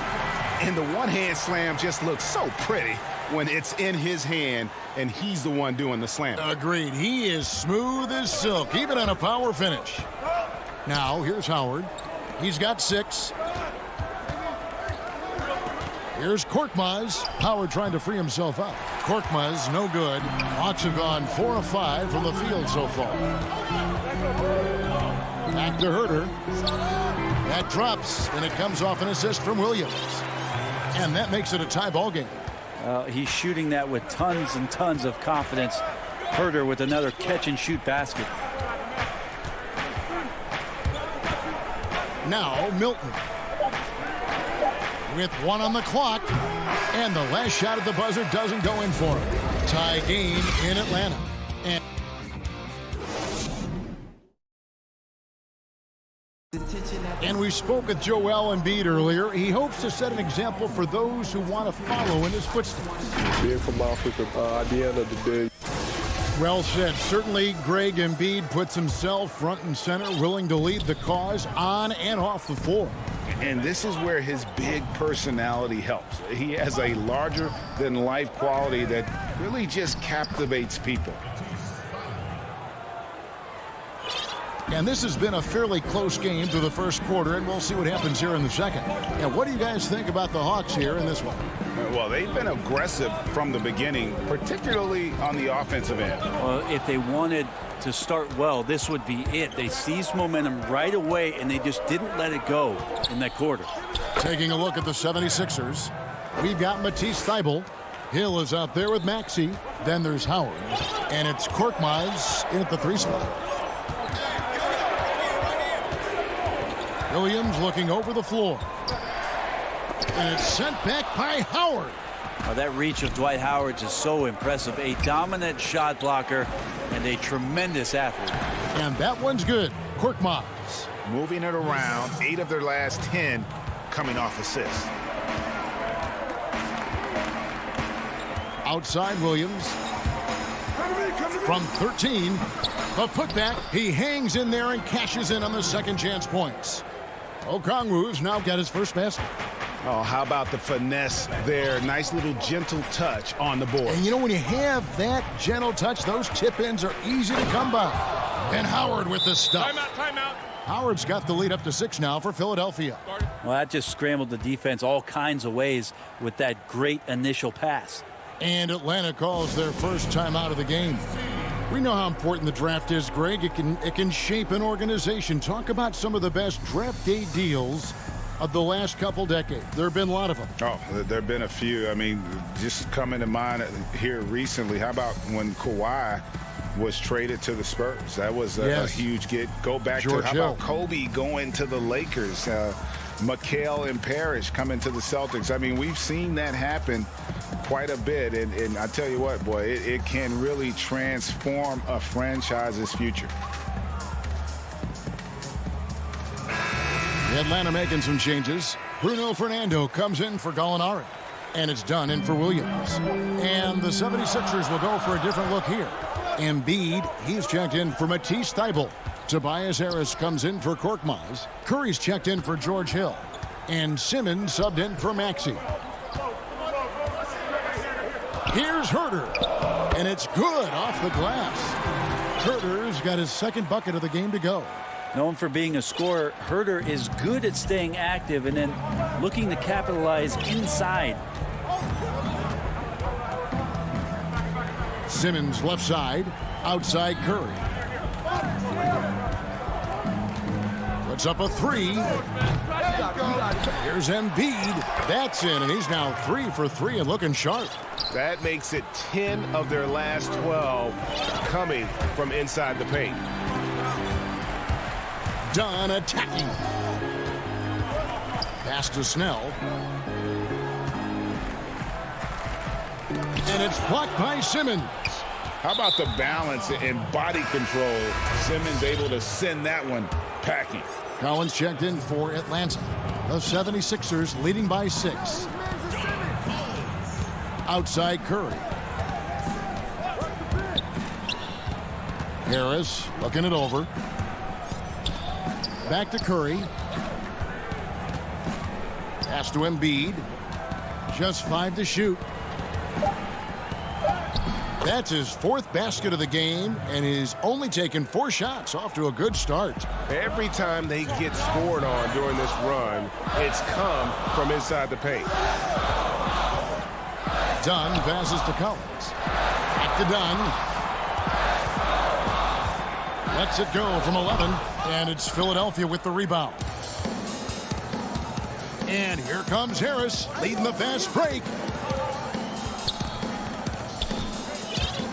And the one-hand slam just looks so pretty when it's in his hand and he's the one doing the slam. Agreed. He is smooth as silk, even on a power finish. Now, here's Howard. He's got 6. Here's Korkmaz. Howard trying to free himself up. Korkmaz, no good. Hawks have gone 4 of 5 from the field so far. Back to Herter. That drops, and it comes off an assist from Williams. And that makes it a tie ball game. He's shooting that with tons and tons of confidence. Herter with another catch-and-shoot basket. Now Milton. With 1 on the clock. And the last shot at the buzzer doesn't go in for him. Tie game in Atlanta. And we spoke with Joel Embiid earlier. He hopes to set an example for those who want to follow in his footsteps. Being from Africa, at the end of the day. Well said. Certainly, Greg Embiid puts himself front and center, willing to lead the cause on and off the floor. And this is where his big personality helps. He has a larger-than-life quality that really just captivates people. And this has been a fairly close game through the first quarter, and we'll see what happens here in the second. And what do you guys think about the Hawks here in this one? Well, they've been aggressive from the beginning, particularly on the offensive end. Well, if they wanted to start well, this would be it. They seized momentum right away, and they just didn't let it go in that quarter. Taking a look at the 76ers, we've got Matisse Thybulle. Hill is out there with Maxey. Then there's Howard. And it's Korkmaz in at the 3 spot. Williams looking over the floor. And it's sent back by Howard. Oh, that reach of Dwight Howard is so impressive. A dominant shot blocker and a tremendous athlete. And that one's good. Korkmaz. Moving it around, 8 of their last 10 coming off assists. Outside Williams. From 13, the putback. He hangs in there and cashes in on the second chance points. Okongwu's now got his first basket. Oh, how about the finesse there? Nice little gentle touch on the board. And you know, when you have that gentle touch, those tip-ins are easy to come by. And Howard with the stuff. Timeout. Howard's got the lead up to 6 now for Philadelphia. Well, that just scrambled the defense all kinds of ways with that great initial pass. And Atlanta calls their first timeout of the game. We know how important the draft is, Greg. It can shape an organization. Talk about some of the best draft day deals of the last couple decades. There have been a lot of them. Oh, there have been a few. I mean, just coming to mind here recently, how about when Kawhi was traded to the Spurs? That was a huge get. Go back George to how Hill. about Kobe going to the Lakers? McHale and Parrish coming to the Celtics. I mean, we've seen that happen quite a bit, and I tell you what, boy, it can really transform a franchise's future. Atlanta making some changes. Bruno Fernando comes in for Gallinari, and it's done in for Williams. And the 76ers will go for a different look here. Embiid, he's checked in for Matisse Thybulle. Tobias Harris comes in for Korkmaz. Curry's checked in for George Hill. And Simmons subbed in for Maxey. Here's Herter. And it's good off the glass. Herter's got his second bucket of the game to go. Known for being a scorer, Herter is good at staying active and then looking to capitalize inside. Simmons left side, outside Curry. Puts up a 3. Here's Embiid. That's in, and he's now 3 for 3 and looking sharp. That makes it 10 of their last 12 coming from inside the paint. Dunn attacking. Pass to Snell. And it's blocked by Simmons. How about the balance and body control? Simmons able to send that one packing. Collins checked in for Atlanta. The 76ers leading by 6. Outside Curry. Harris looking it over. Back to Curry. Pass to Embiid. Just 5 to shoot. That's his 4th basket of the game, and he's only taken 4 shots. Off to a good start. Every time they get scored on during this run, it's come from inside the paint. Dunn passes to Collins. Back to Dunn. Lets it go from 11, and it's Philadelphia with the rebound. And here comes Harris, leading the fast break.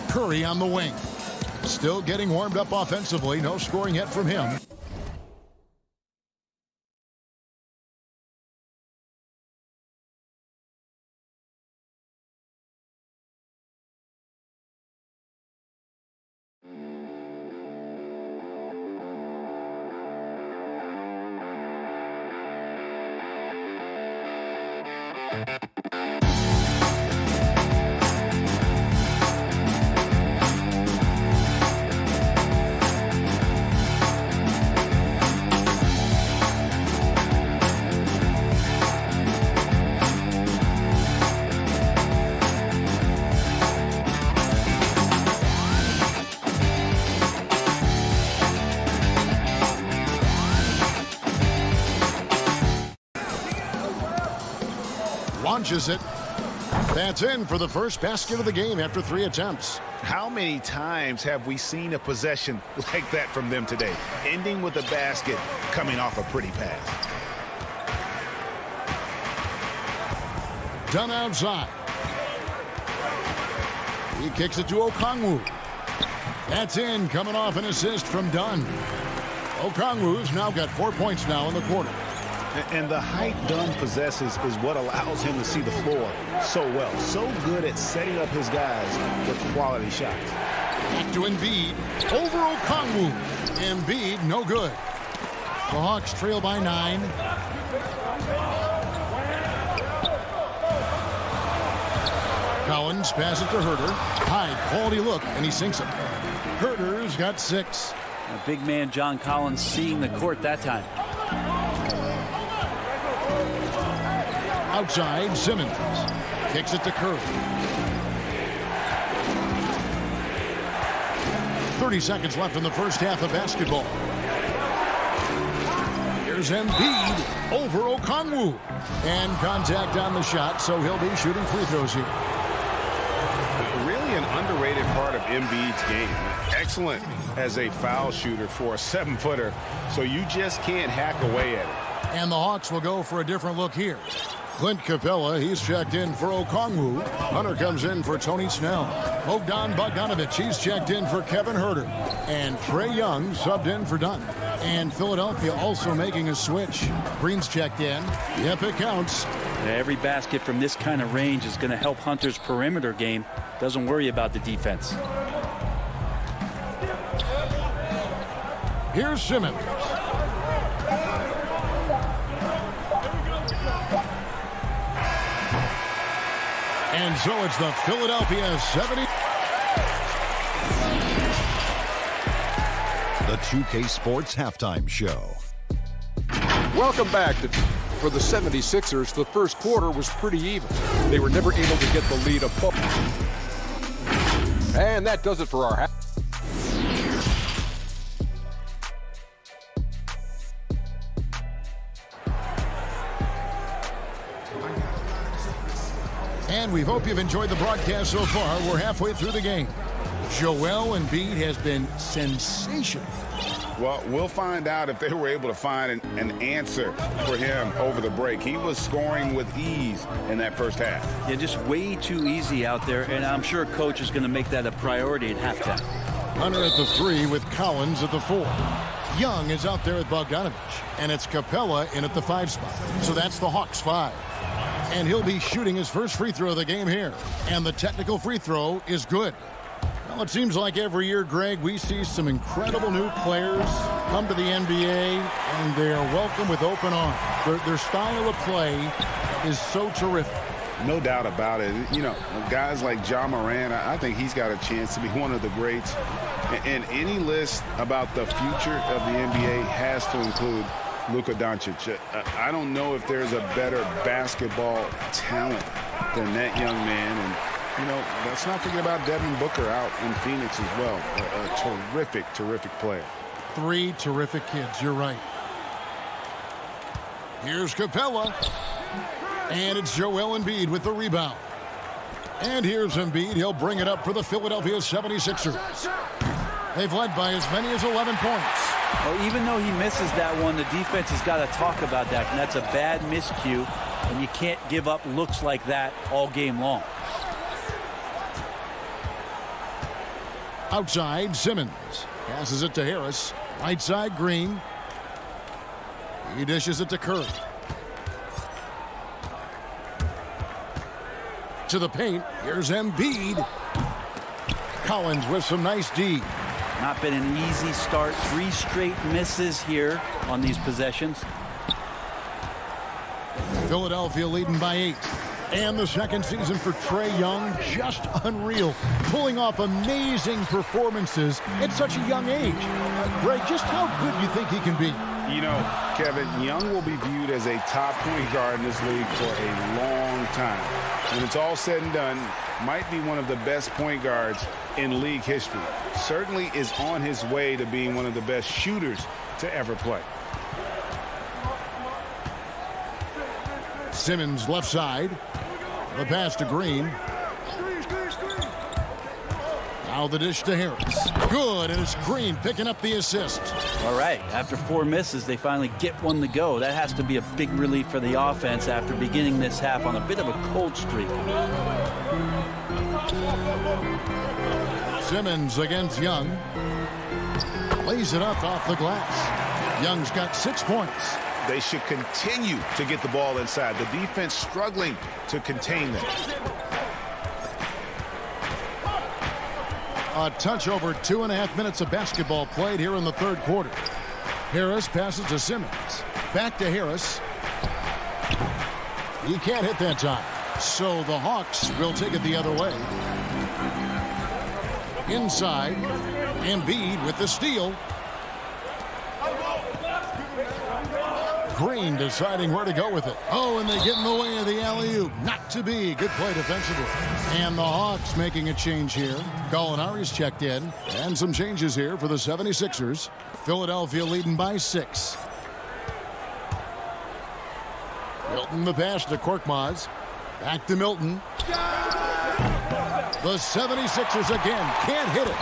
Curry on the wing. Still getting warmed up offensively. No scoring yet from him. Launches it. That's in for the first basket of the game after 3 attempts. How many times have we seen a possession like that from them today? Ending with a basket, coming off a pretty pass. Dunn outside. He kicks it to Okongwu. That's in, coming off an assist from Dunn. Okongwu's now got 4 points now in the quarter. And the height Dunn possesses is what allows him to see the floor so well. So good at setting up his guys for quality shots. Back to Embiid. Over Okongwu. Embiid, no good. The Hawks trail by 9. Collins passes to Herter. High quality look, and he sinks it. Herter's got 6. A big man John Collins seeing the court that time. Outside, Simmons kicks it to Curry. 30 seconds left in the first half of basketball. Here's Embiid over Okongwu. And contact on the shot, so he'll be shooting free throws here. Really an underrated part of Embiid's game. Excellent as a foul shooter for a 7-footer, so you just can't hack away at it. And the Hawks will go for a different look here. Clint Capella, he's checked in for Okongwu. Hunter comes in for Tony Snell. Bogdan Bogdanovic, he's checked in for Kevin Herter. And Trae Young subbed in for Dunn. And Philadelphia also making a switch. Green's checked in. Yep, it counts. Every basket from this kind of range is going to help Hunter's perimeter game. Doesn't worry about the defense. Here's Simmons. And so it's the Philadelphia 70. The 2K Sports Halftime Show. Welcome back. For the 76ers, the first quarter was pretty even. They were never able to get the lead above. And that does it for our half. And we hope you've enjoyed the broadcast so far. We're halfway through the game. Joel Embiid has been sensational. Well, we'll find out if they were able to find an answer for him over the break. He was scoring with ease in that first half. Yeah, just way too easy out there, and I'm sure coach is going to make that a priority at halftime. Hunter at the 3 with Collins at the 4. Young is out there with Bogdanovich, and it's Capella in at the 5 spot. So that's the Hawks 5. And he'll be shooting his first free throw of the game here. And the technical free throw is good. Well, it seems like every year, Greg, we see some incredible new players come to the NBA, and they are welcome with open arms. Their style of play is so terrific. No doubt about it. You know, guys like Ja Morant, I think he's got a chance to be one of the greats. And any list about the future of the NBA has to include Luka Doncic. I don't know if there's a better basketball talent than that young man. And, you know, let's not forget about Devin Booker out in Phoenix as well. A terrific, terrific player. 3 terrific kids. You're right. Here's Capella. And it's Joel Embiid with the rebound. And here's Embiid. He'll bring it up for the Philadelphia 76ers. They've led by as many as 11 points. Well, even though he misses that one, the defense has got to talk about that. And that's a bad miscue. And you can't give up looks like that all game long. Outside, Simmons passes it to Harris. Right side, Green. He dishes it to Curry. To the paint. Here's Embiid. Collins with some nice D. Not been an easy start. 3 straight misses here on these possessions. Philadelphia leading by 8. And the second season for Trae Young, just unreal. Pulling off amazing performances at such a young age. Greg, just how good do you think he can be? You know, Kevin, Young will be viewed as a top point guard in this league for a long time. When it's all said and done, might be one of the best point guards in league history. Certainly is on his way to being one of the best shooters to ever play. Simmons left side. The pass to Green. Now the dish to Harris. Good, and it's Green picking up the assist. All right, after 4 misses, they finally get one to go. That has to be a big relief for the offense after beginning this half on a bit of a cold streak. Simmons against Young. Lays it up off the glass. Young's got 6 points. They should continue to get the ball inside. The defense struggling to contain them. A touch over 2.5 minutes of basketball played here in the third quarter. Harris passes to Simmons. Back to Harris. He can't hit that time. So the Hawks will take it the other way. Inside. Embiid with the steal. Green deciding where to go with it. Oh, and they get in the way of the alley-oop. Not to be. Good play defensively. And the Hawks making a change here. Gallinari's checked in. And some changes here for the 76ers. Philadelphia leading by 6. Milton the pass to Korkmaz. Back to Milton. The 76ers again can't hit it.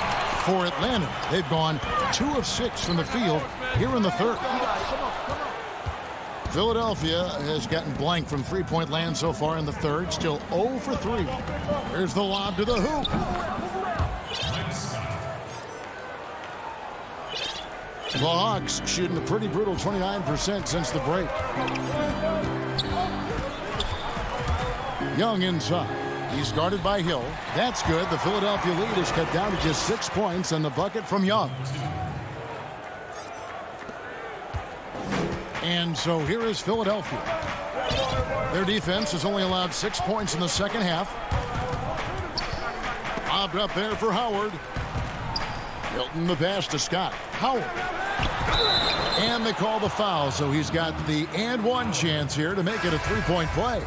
For Atlanta, they've gone 2 of 6 from the field here in the third. Philadelphia has gotten blank from three-point land so far in the third. Still 0 for 3. Here's the lob to the hoop. The Hawks shooting a pretty brutal 29% since the break. Young inside. He's guarded by Hill. That's good. The Philadelphia lead is cut down to just 6 points and the bucket from Young. And so here is Philadelphia. Their defense has only allowed 6 points in the second half. Lobbed up there for Howard. Milton the pass to Scott. Howard. And they call the foul, so he's got the and one chance here to make it a 3-point play.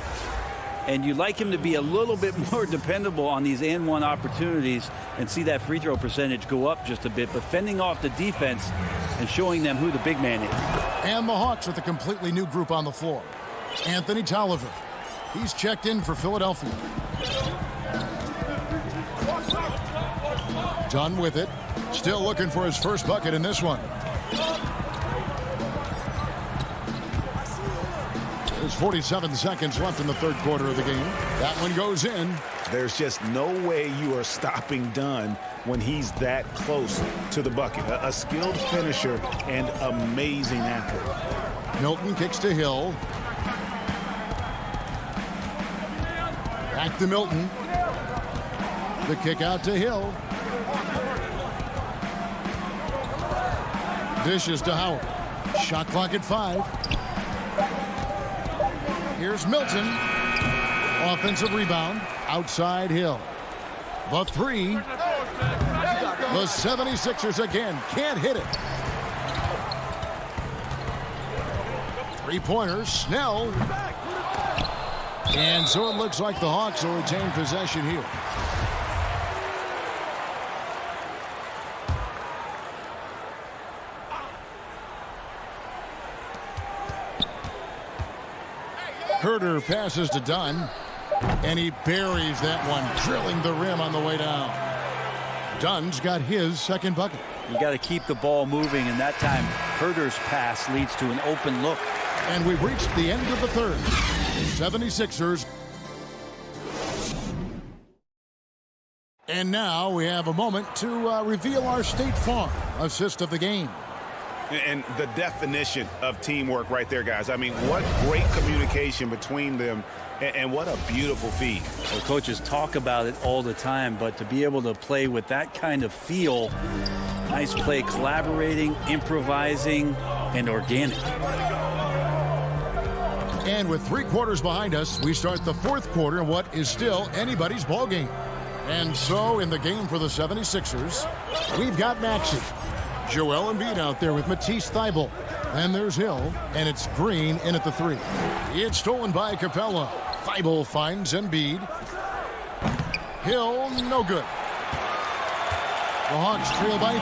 And you'd like him to be a little bit more dependable on these and one opportunities and see that free throw percentage go up just a bit, but fending off the defense and showing them who the big man is. And the Hawks with a completely new group on the floor. Anthony Tolliver. He's checked in for Philadelphia. Done with it. Still looking for his first bucket in this one. There's 47 seconds left in the third quarter of the game. That one goes in. There's just no way you are stopping Dunn when he's that close to the bucket. A skilled finisher and amazing athlete. Milton kicks to Hill. Back to Milton. The kick out to Hill. Dishes to Howard. Shot clock at 5. Here's Milton. Offensive rebound. Outside Hill. The 3. The 76ers again can't hit it. Three-pointer. Snell. And so it looks like the Hawks will retain possession here. Herter passes to Dunn, and he buries that one, drilling the rim on the way down. Dunn's got his second bucket. You got to keep the ball moving, and that time Herter's pass leads to an open look. And we've reached the end of the third. 76ers. And now we have a moment to reveal our State Farm assist of the game. And the definition of teamwork right there, guys. I mean, what great communication between them, and what a beautiful feed. Well, coaches talk about it all the time, but to be able to play with that kind of feel, nice play, collaborating, improvising, and organic. And with 3 quarters behind us, we start the fourth quarter in what is still anybody's ball game. And so in the game for the 76ers, we've got Maxey. Joel Embiid out there with Matisse Thybulle. Then there's Hill, and it's Green in at the 3. It's stolen by Capella. Thybulle finds Embiid. Hill, no good. The Hawks trail by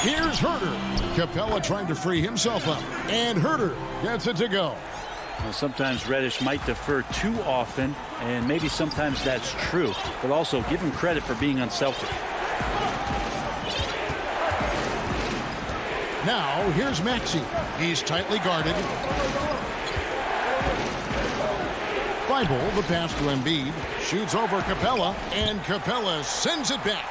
3. Here's Herter. Capella trying to free himself up. And Herter gets it to go. Well, sometimes Reddish might defer too often, and maybe sometimes that's true. But also give him credit for being unselfish. Now, here's Maxey. He's tightly guarded. Thybulle, the pass to Embiid. Shoots over Capella, and Capella sends it back.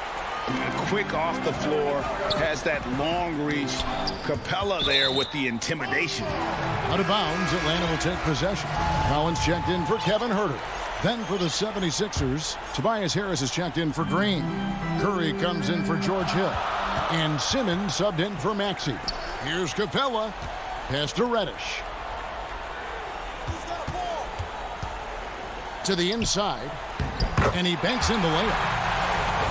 Quick off the floor, has that long reach. Capella there with the intimidation. Out of bounds, Atlanta will take possession. Collins checked in for Kevin Herter. Then for the 76ers, Tobias Harris is checked in for Green. Curry comes in for George Hill. And Simmons subbed in for Maxey. Here's Capella. Pass to Reddish. To the inside. And he banks in the layup.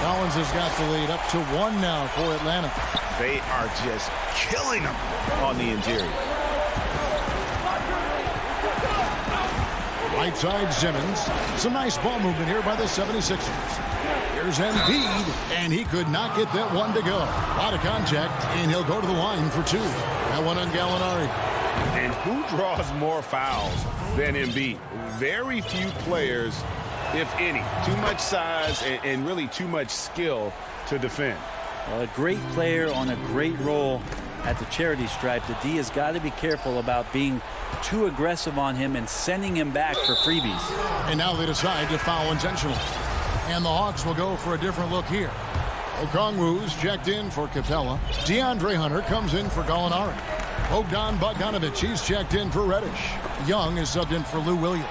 Collins has got the lead up to 1 now for Atlanta. They are just killing them on the interior. Right side Simmons. Some nice ball movement here by the 76ers. Here's Embiid, and he could not get that one to go. A lot of contact, and he'll go to the line for 2. That one on Gallinari. And who draws more fouls than Embiid? Very few players, if any. Too much size and really too much skill to defend. Well, a great player on a great role at the charity stripe. The D has got to be careful about being too aggressive on him and sending him back for freebies. And now they decide to foul intentionally. And the Hawks will go for a different look here. Okongwu's checked in for Capella. DeAndre Hunter comes in for Gallinari. Bogdan Bogdanovic, he's checked in for Reddish. Young is subbed in for Lou Williams.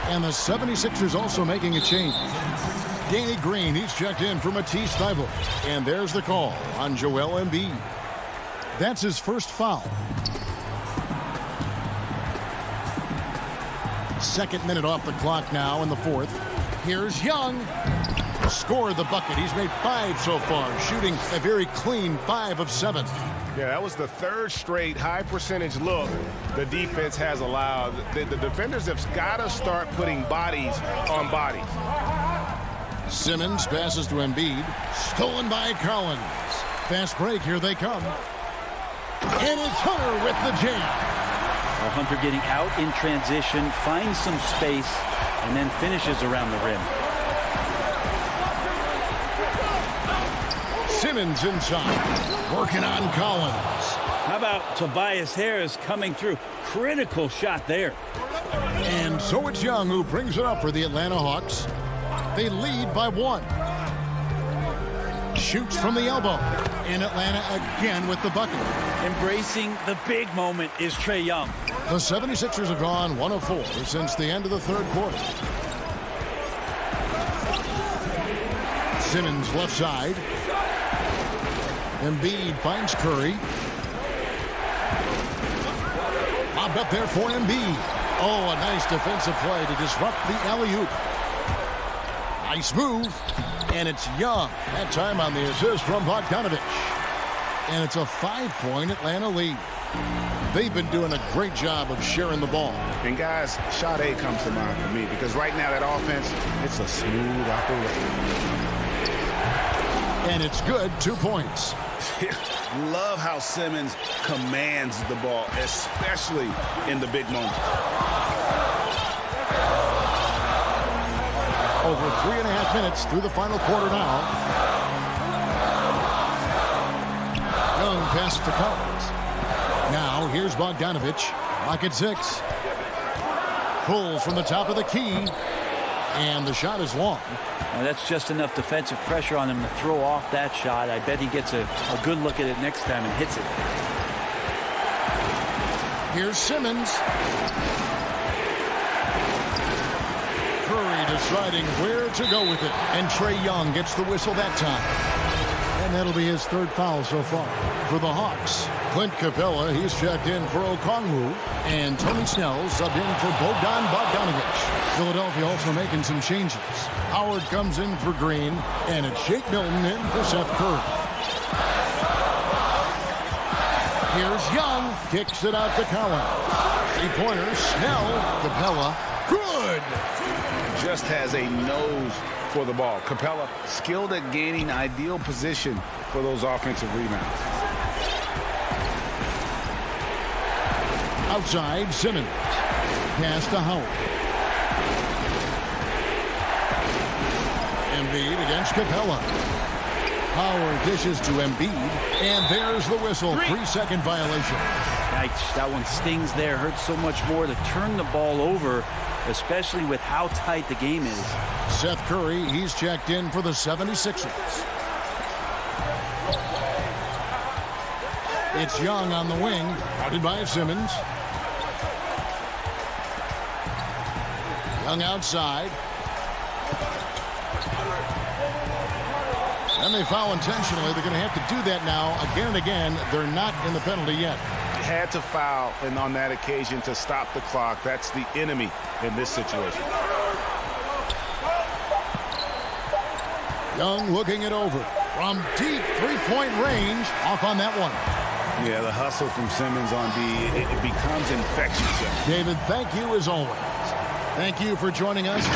And the 76ers also making a change. Danny Green, he's checked in for Matisse Thybulle. And there's the call on Joel Embiid. That's his first foul. Second minute off the clock now in the fourth. Here's Young. Scored the bucket. He's made 5 so far, shooting a very clean 5 of 7. Yeah, that was the 3rd straight high percentage look the defense has allowed. The defenders have got to start putting bodies on bodies. Simmons passes to Embiid. Stolen by Collins. Fast break. Here they come. And it's Hunter with the jam. Well, Hunter getting out in transition, finds some space, and then finishes around the rim. Simmons inside. Working on Collins. How about Tobias Harris coming through? Critical shot there. And so it's Young who brings it up for the Atlanta Hawks. They lead by 1. Shoots from the elbow. And Atlanta again with the bucket. Embracing the big moment is Trae Young. The 76ers have gone 1 of 4 since the end of the third quarter. Simmons left side. Embiid finds Curry. Lobbed up there for Embiid. Oh, a nice defensive play to disrupt the alley-oop. Nice move. And it's Young. That time on the assist from Bogdanovich. And it's a 5-point Atlanta lead. They've been doing a great job of sharing the ball. And guys, shot A comes to mind for me because right now that offense, it's a smooth operation. And it's good. 2 points. Love how Simmons commands the ball, especially in the big moments. Over 3.5 minutes through the final quarter now. Young passes to Collins. Now here's Bogdanovich. Lock at 6. Pulls from the top of the key. And the shot is long. Now that's just enough defensive pressure on him to throw off that shot. I bet he gets a good look at it next time and hits it. Here's Simmons. Curry deciding where to go with it. And Trae Young gets the whistle that time. And that'll be his 3rd foul so far. For the Hawks, Clint Capella, he's checked in for Okongwu. And Tony Snell subbed in for Bogdan Bogdanovich. Philadelphia also making some changes. Howard comes in for Green. And it's Shake Milton in for Seth Curry. Here's Young. Kicks it out to Collins. 3-pointer. Snell. Capella. Good. Just has a nose for the ball. Capella skilled at gaining ideal position for those offensive rebounds. Outside, Simmons. Pass to Howard. Embiid against Capella. Howard dishes to Embiid. And there's the whistle. 3-second violation. Yikes, that one stings there. Hurts so much more to turn the ball over, especially with how tight the game is. Seth Curry, he's checked in for the 76ers. It's Young on the wing, guarded by Simmons. Young outside. And they foul intentionally. They're going to have to do that now again and again. They're not in the penalty yet. Had to foul, and on that occasion to stop the clock. That's the enemy in this situation. Young looking it over from deep 3-point range. Off on that one. Yeah, the hustle from Simmons on D, it becomes infectious. David, thank you as always. Thank you for joining us.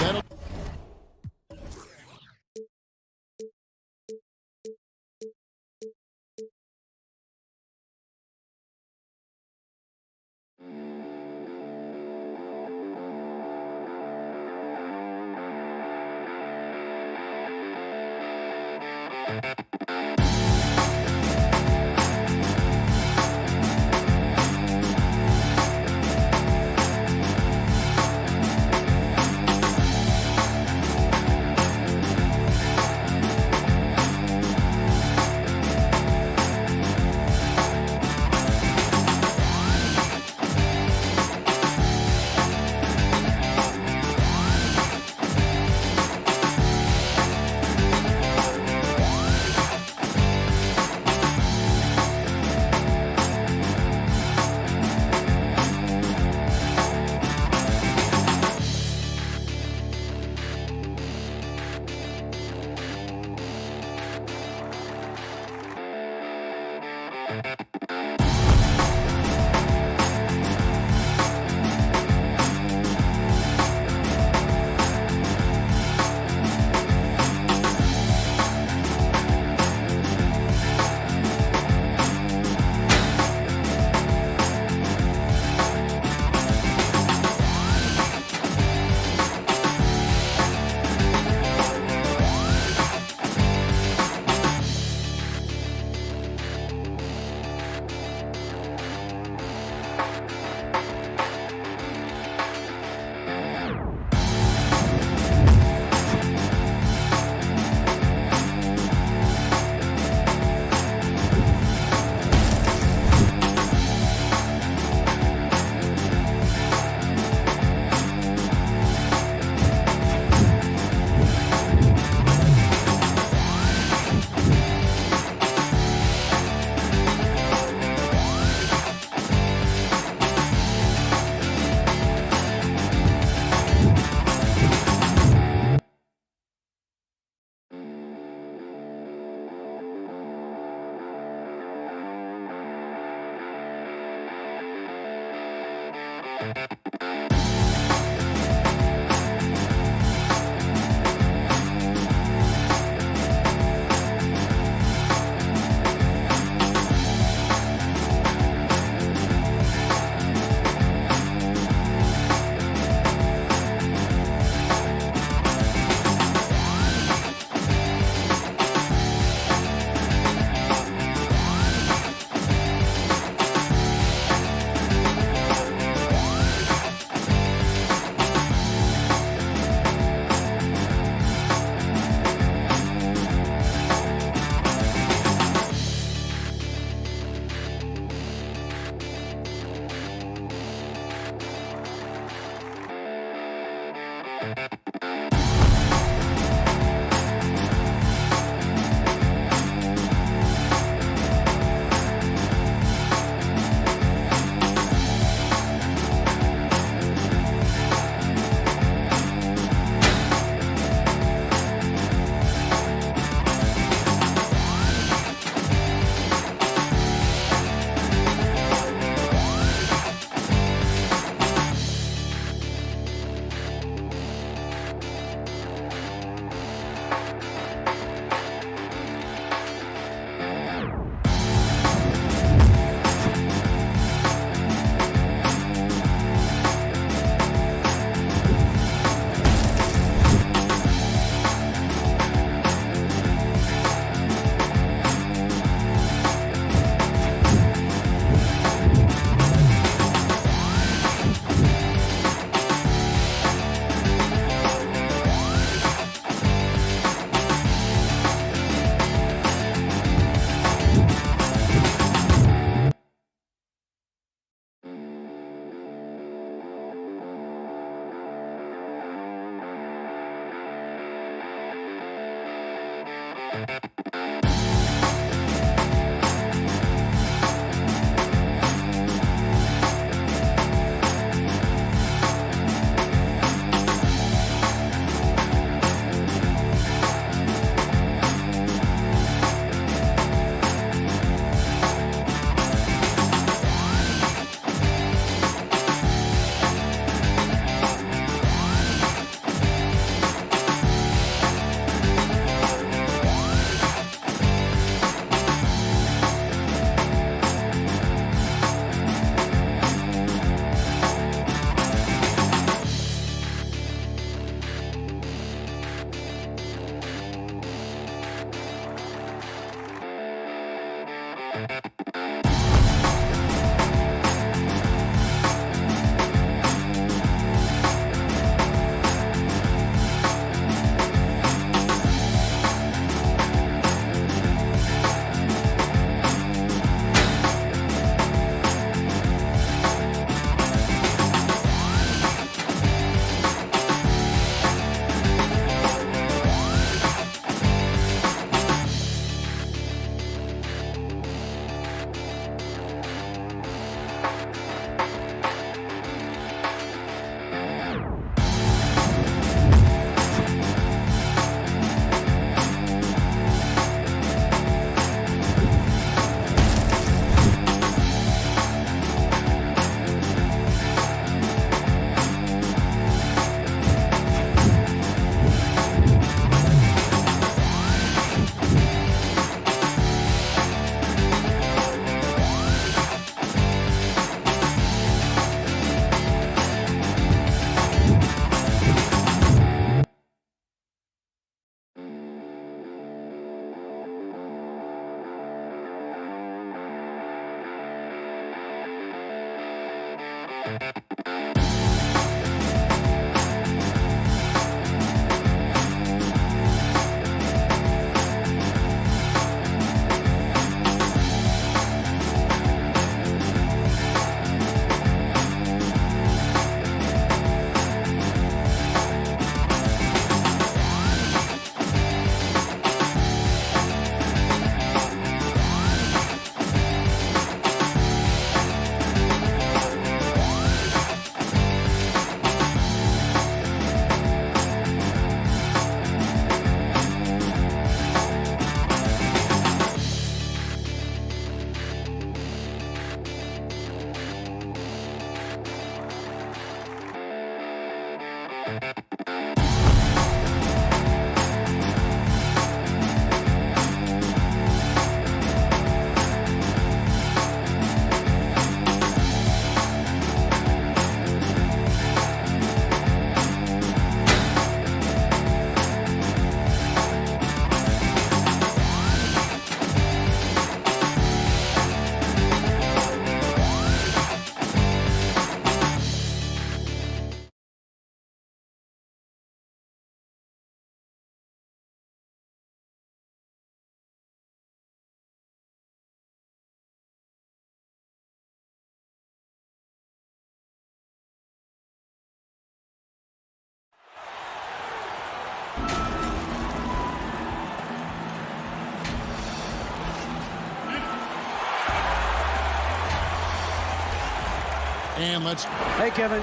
And let's... Hey, Kevin.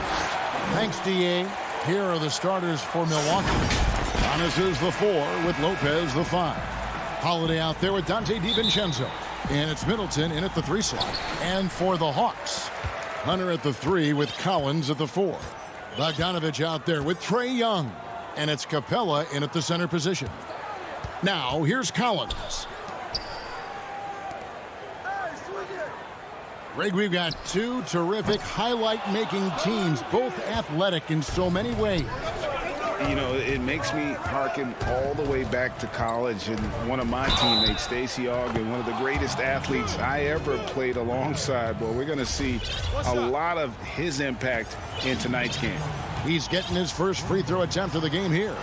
Thanks, D.A. Here are the starters for Milwaukee. Giannis is the 4 with Lopez the 5. Holiday out there with Dante DiVincenzo. And it's Middleton in at the 3 slot. And for the Hawks, Hunter at the 3 with Collins at the 4. Bogdanovich out there with Trae Young. And it's Capella in at the center position. Now, here's Collins. Greg, we've got two terrific highlight-making teams, both athletic in so many ways. You know, it makes me hearken all the way back to college, and one of my teammates, Stacey Ogden, one of the greatest athletes I ever played alongside. Well, we're going to see a lot of his impact in tonight's game. He's getting his first free throw attempt of the game here.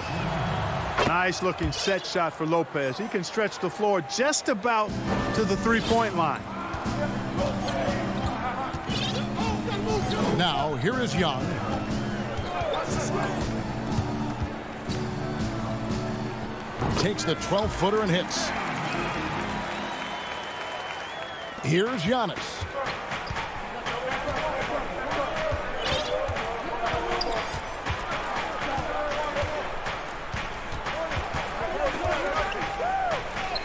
Nice looking set shot for Lopez. He can stretch the floor just about to the three-point line. Now, here is Young. Takes the 12-footer and hits. Here's Giannis.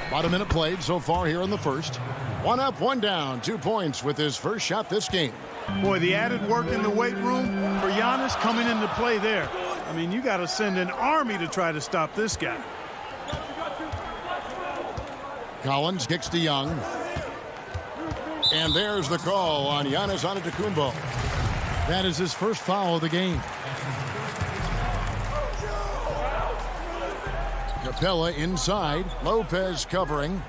About a minute played so far here in the first. 1 up, 1 down, 2 points with his first shot this game. Boy, the added work in the weight room for Giannis coming into play there. I mean, you got to send an army to try to stop this guy. Collins kicks to Young. And there's the call on Giannis Antetokounmpo. That is his first foul of the game. Capella inside. Lopez covering.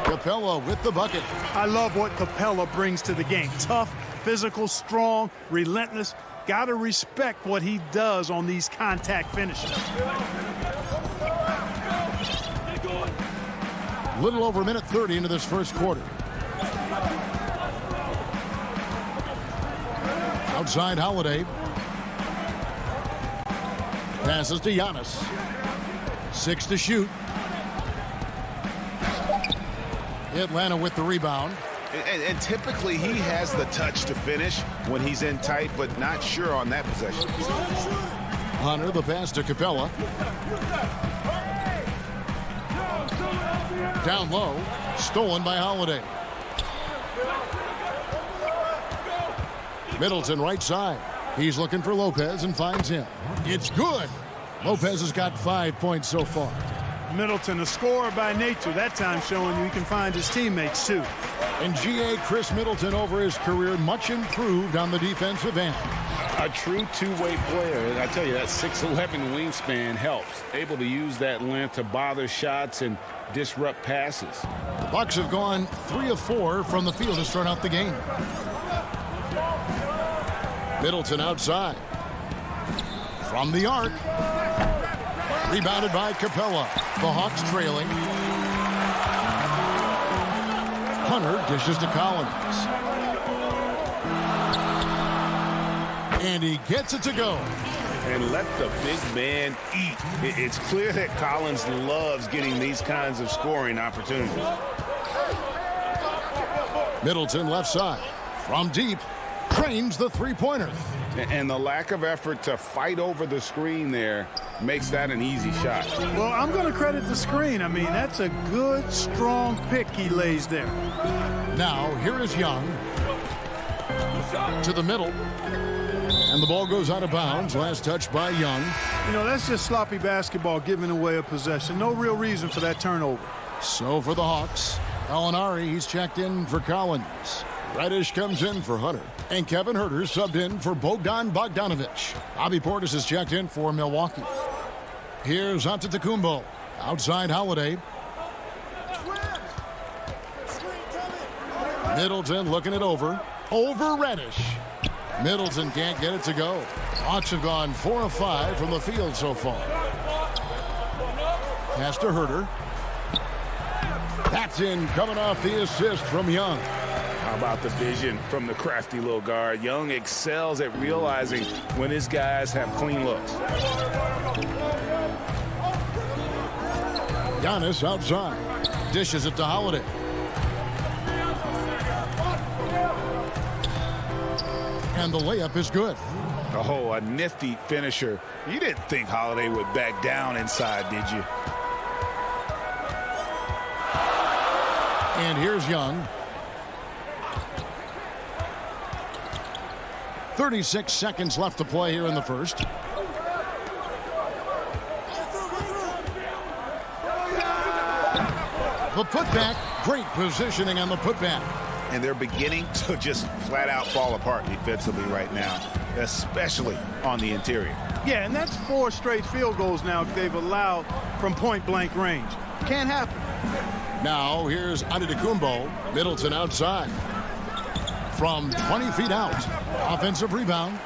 Capella with the bucket. I love what Capella brings to the game. Tough, physical, strong, relentless. Got to respect what he does on these contact finishes. Little over a minute 30 into this first quarter. Outside Holiday. Passes to Giannis. 6 to shoot. Atlanta with the rebound. And typically he has the touch to finish when he's in tight, but not sure on that possession. Hunter, the pass to Capella. Down low, stolen by Holiday. Middleton right side. He's looking for Lopez and finds him. It's good. Lopez has got 5 points so far. Middleton, a scorer by nature, that time showing you he can find his teammates too. And G.A. Chris Middleton over his career much improved on the defensive end. A true two-way player. And I tell you, that 6'11" wingspan helps. Able to use that length to bother shots and disrupt passes. The Bucks have gone 3 of 4 from the field to start out the game. Middleton outside. From the arc. Rebounded by Capella. The Hawks trailing. Hunter dishes to Collins. And he gets it to go. And let the big man eat. It's clear that Collins loves getting these kinds of scoring opportunities. Middleton left side. From deep. Trains the three-pointer. And the lack of effort to fight over the screen there makes that an easy shot. Well, I'm going to credit the screen. I mean, that's a good, strong pick he lays there. Now, here is Young. To the middle. And the ball goes out of bounds. Last touch by Young. You know, that's just sloppy basketball giving away a possession. No real reason for that turnover. So for the Hawks, Alinari, he's checked in for Collins. Reddish comes in for Hunter. And Kevin Huerter subbed in for Bogdan Bogdanovich. Bobby Portis is checked in for Milwaukee. Here's Antetokounmpo. Outside Holiday. Middleton looking it over. Over Reddish. Middleton can't get it to go. Hawks have gone 4 of 5 from the field so far. Pass to Huerter. That's in, coming off the assist from Young. How about the vision from the crafty little guard? Young excels at realizing when his guys have clean looks. Giannis outside. Dishes it to Holiday. And the layup is good. Oh, a nifty finisher. You didn't think Holiday would back down inside, did you? And here's Young. 36 seconds left to play here in the first. The putback, great positioning on the putback. And they're beginning to just flat out fall apart defensively right now, especially on the interior. Yeah, and that's 4 straight field goals now they've allowed from point-blank range. Can't happen. Now here's Antetokounmpo. Middleton outside. From 20 feet out. Offensive rebound.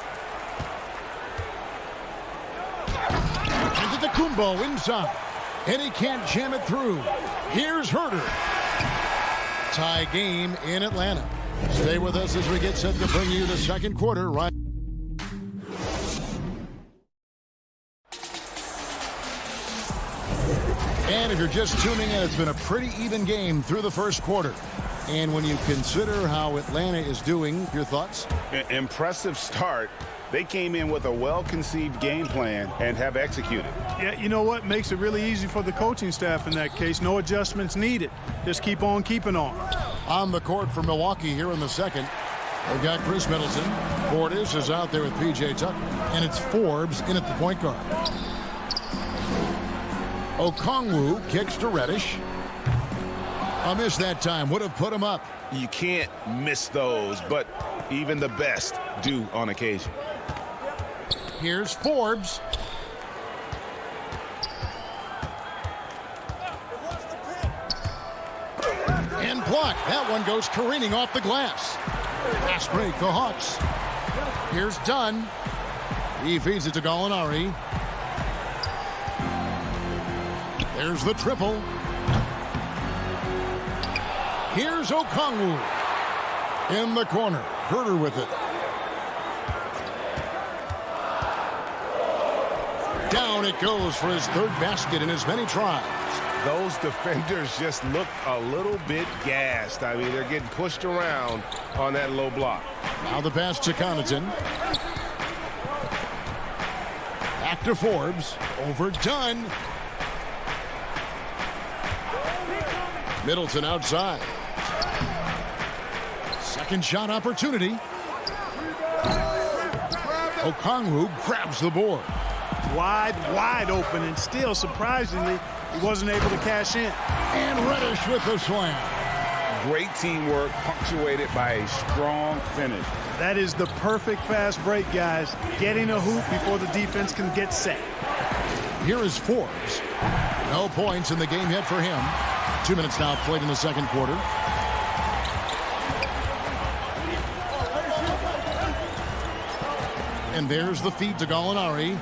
Antetokounmpo inside. And he can't jam it through. Here's Herter. Tie game in Atlanta. Stay with us as we get set to bring you the second quarter right. And if you're just tuning in, it's been a pretty even game through the first quarter. And when you consider how Atlanta is doing, your thoughts? Impressive start. They came in with a well-conceived game plan and have executed. Yeah, you know what? Makes it really easy for the coaching staff in that case. No adjustments needed. Just keep on keeping on. On the court for Milwaukee here in the second. They've got Chris Middleton. Portis is out there with P.J. Tucker. And it's Forbes in at the point guard. Okongwu kicks to Reddish. A miss that time. Would have put him up. You can't miss those, but even the best do on occasion. Here's Forbes. And blocked. That one goes careening off the glass. Fast break, the Hawks. Here's Dunn. He feeds it to Gallinari. There's the triple. Here's Okongwu. In the corner. Herter with it. Down it goes for his third basket in as many tries. Those defenders just look a little bit gassed. I mean, they're getting pushed around on that low block. Now the pass to Connaughton. Back to Forbes. Overdone. Middleton outside. Second shot opportunity. Okongwu grabs the board. Wide open, and still, surprisingly, he wasn't able to cash in. And Reddish with the slam. Great teamwork punctuated by a strong finish. That is the perfect fast break, guys. Getting a hoop before the defense can get set. Here is Forbes. No points in the game yet for him. 2 minutes now played in the second quarter. And there's the feed to Gallinari.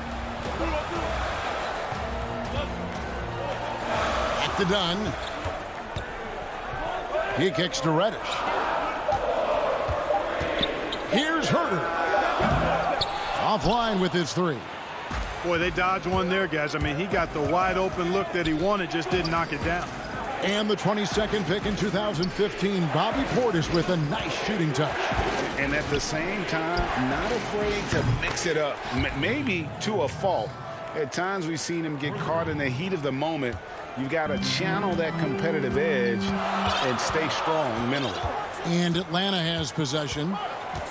Back to Dunn. He kicks to Reddish. Here's Herter. Offline with his three. Boy, they dodged one there, guys. I mean, he got the wide open look that he wanted, just didn't knock it down. And the 22nd pick in 2015, Bobby Portis with a nice shooting touch. And at the same time, not afraid to mix it up, maybe to a fault. At times we've seen him get caught in the heat of the moment. You've got to channel that competitive edge and stay strong mentally. And Atlanta has possession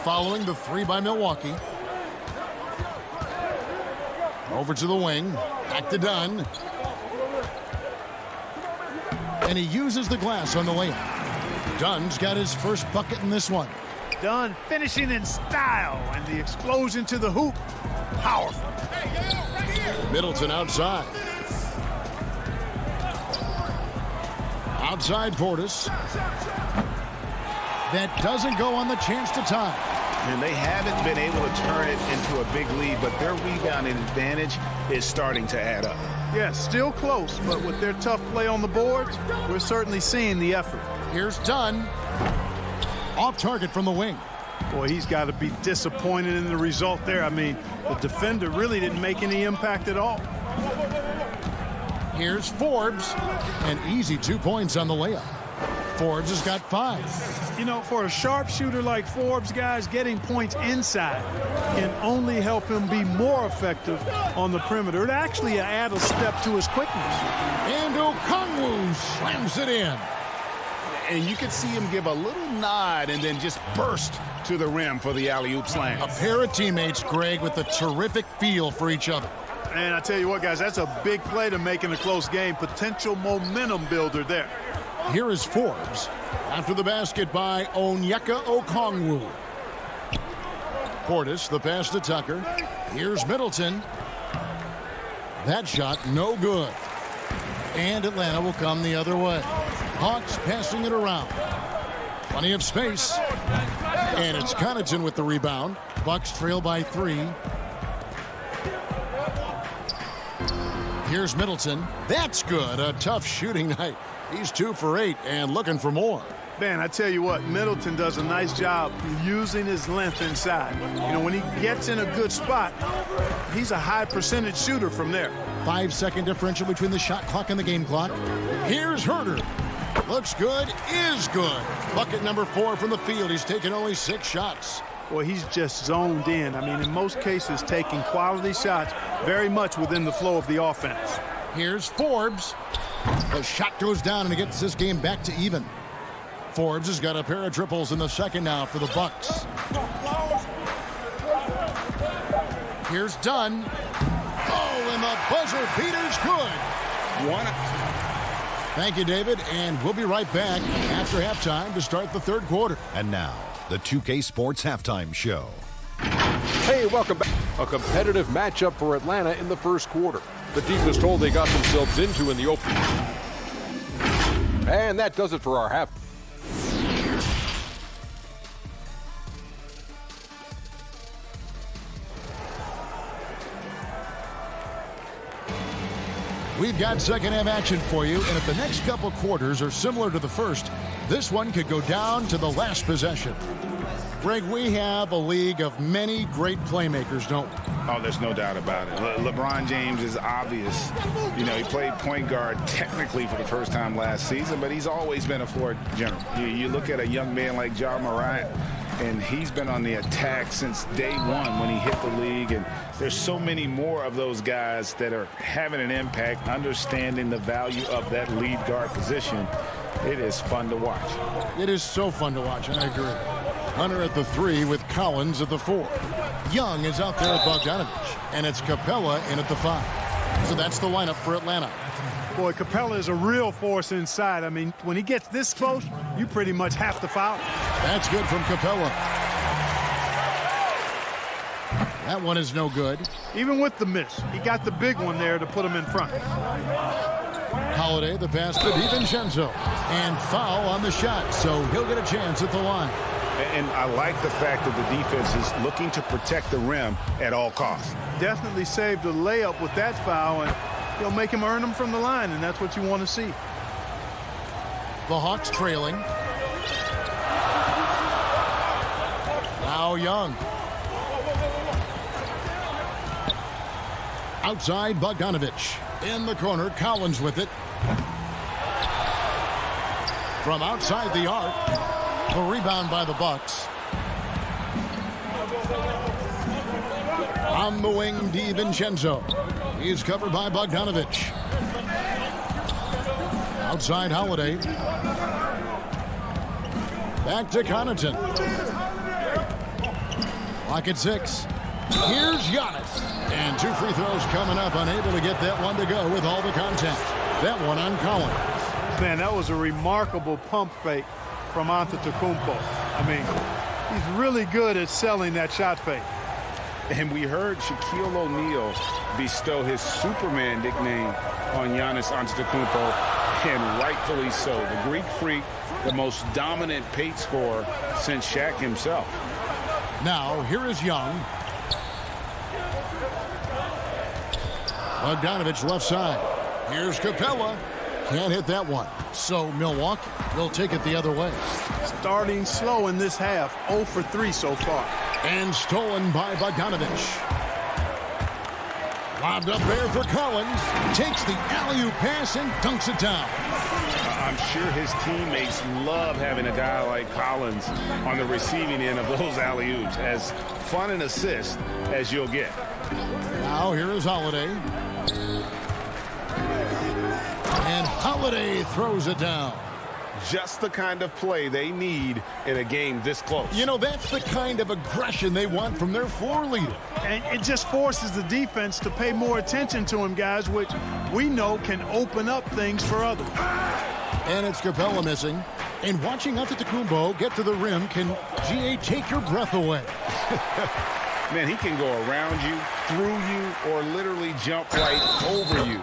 following the three by Milwaukee. Over to the wing. Back to Dunn. And he uses the glass on the layup. Dunn's got his first bucket in this one. Dunn finishing in style, and the explosion to the hoop. Powerful. Middleton outside. Outside Portis. That doesn't go on the chance to tie. And they haven't been able to turn it into a big lead, but their rebounding advantage is starting to add up. Yeah, still close, but with their tough play on the boards, we're certainly seeing the effort. Here's Dunn. Off target from the wing. Boy, he's got to be disappointed in the result there. I mean, the defender really didn't make any impact at all. Here's Forbes. An easy 2 points on the layup. Forbes has got 5. You know, for a sharpshooter like Forbes, guys, getting points inside can only help him be more effective on the perimeter. It actually add a step to his quickness. And Okongwu slams it in. And you could see him give a little nod and then just burst to the rim for the alley-oop slam. A pair of teammates, Greg, with a terrific feel for each other. And I tell you what, guys, that's a big play to make in a close game. Potential momentum builder there. Here is Forbes after the basket by Onyeka Okongwu. Portis, the pass to Tucker. Here's Middleton. That shot no good. And Atlanta will come the other way. Hawks passing it around. Plenty of space. And it's Connaughton with the rebound. Bucks trail by 3. Here's Middleton. That's good. A tough shooting night. He's 2 for 8 and looking for more. Man, I tell you what, Middleton does a nice job using his length inside. You know, when he gets in a good spot, he's a high percentage shooter from there. 5-second differential between the shot clock and the game clock. Here's Herter. Looks good, is good. Bucket number 4 from the field. He's taken only 6 shots. Well, he's just zoned in. I mean, in most cases, taking quality shots very much within the flow of the offense. Here's Forbes. The shot goes down and it gets this game back to even. Forbes has got a pair of triples in the second now for the Bucks. Here's Dunn. Oh, and the buzzer beater's good. One. Thank you, David, and we'll be right back after halftime to start the third quarter. And now, the 2K Sports Halftime Show. Hey, welcome back. A competitive matchup for Atlanta in the first quarter. The defense told they got themselves into in the open. And that does it for our half. We've got second half action for you, and if the next couple quarters are similar to the first, this one could go down to the last possession. Greg, we have a league of many great playmakers, don't we? Oh, there's no doubt about it. LeBron James is obvious. You know, he played point guard technically for the first time last season, but he's always been a floor general. You look at a young man like Ja Morant, and he's been on the attack since day one when he hit the league. And there's so many more of those guys that are having an impact, understanding the value of that lead guard position. It is fun to watch. It is so fun to watch, I agree. Hunter at the 3 with Collins at the 4. Young is out there at Bogdanovich, and it's Capella in at the 5. So that's the lineup for Atlanta. Boy, Capella is a real force inside. I mean, when he gets this close, you pretty much have to foul. That's good from Capella. That one is no good. Even with the miss, he got the big one there to put him in front. Holiday, the pass to DiVincenzo. And foul on the shot, so he'll get a chance at the line. And I like the fact that the defense is looking to protect the rim at all costs. Definitely saved a layup with that foul, and he'll make him earn them from the line, and that's what you want to see. The Hawks trailing. Now Young. Outside Bogdanovich. In the corner, Collins with it. From outside the arc. The rebound by the Bucks. On the wing, DiVincenzo. He's covered by Bogdanovich. Outside Holiday. Back to Connaughton. Clock at 6. Here's Giannis. And 2 free throws coming up. Unable to get that one to go with all the contact. That one on Collins. Man, that was a remarkable pump fake from Antetokounmpo. I mean, he's really good at selling that shot fake. And we heard Shaquille O'Neal bestow his Superman nickname on Giannis Antetokounmpo, and rightfully so. The Greek Freak, the most dominant paint scorer since Shaq himself. Now, here is Young. Bogdanovich left side. Here's Capella. Can't hit that one. So Milwaukee will take it the other way. Starting slow in this half. 0 for 3 so far. And stolen by Bogdanovich. Lobbed up there for Collins. Takes the alley-oop pass and dunks it down. I'm sure his teammates love having a guy like Collins on the receiving end of those alley-oops. As fun an assist as you'll get. Now here is Holiday. And Holiday throws it down. Just the kind of play they need in a game this close. You know, that's the kind of aggression they want from their floor leader. And it just forces the defense to pay more attention to him, guys, which we know can open up things for others. And it's Capella missing. And watching Antetokounmpo get to the rim can, GA, take your breath away. Man, he can go around you, through you, or literally jump right over you.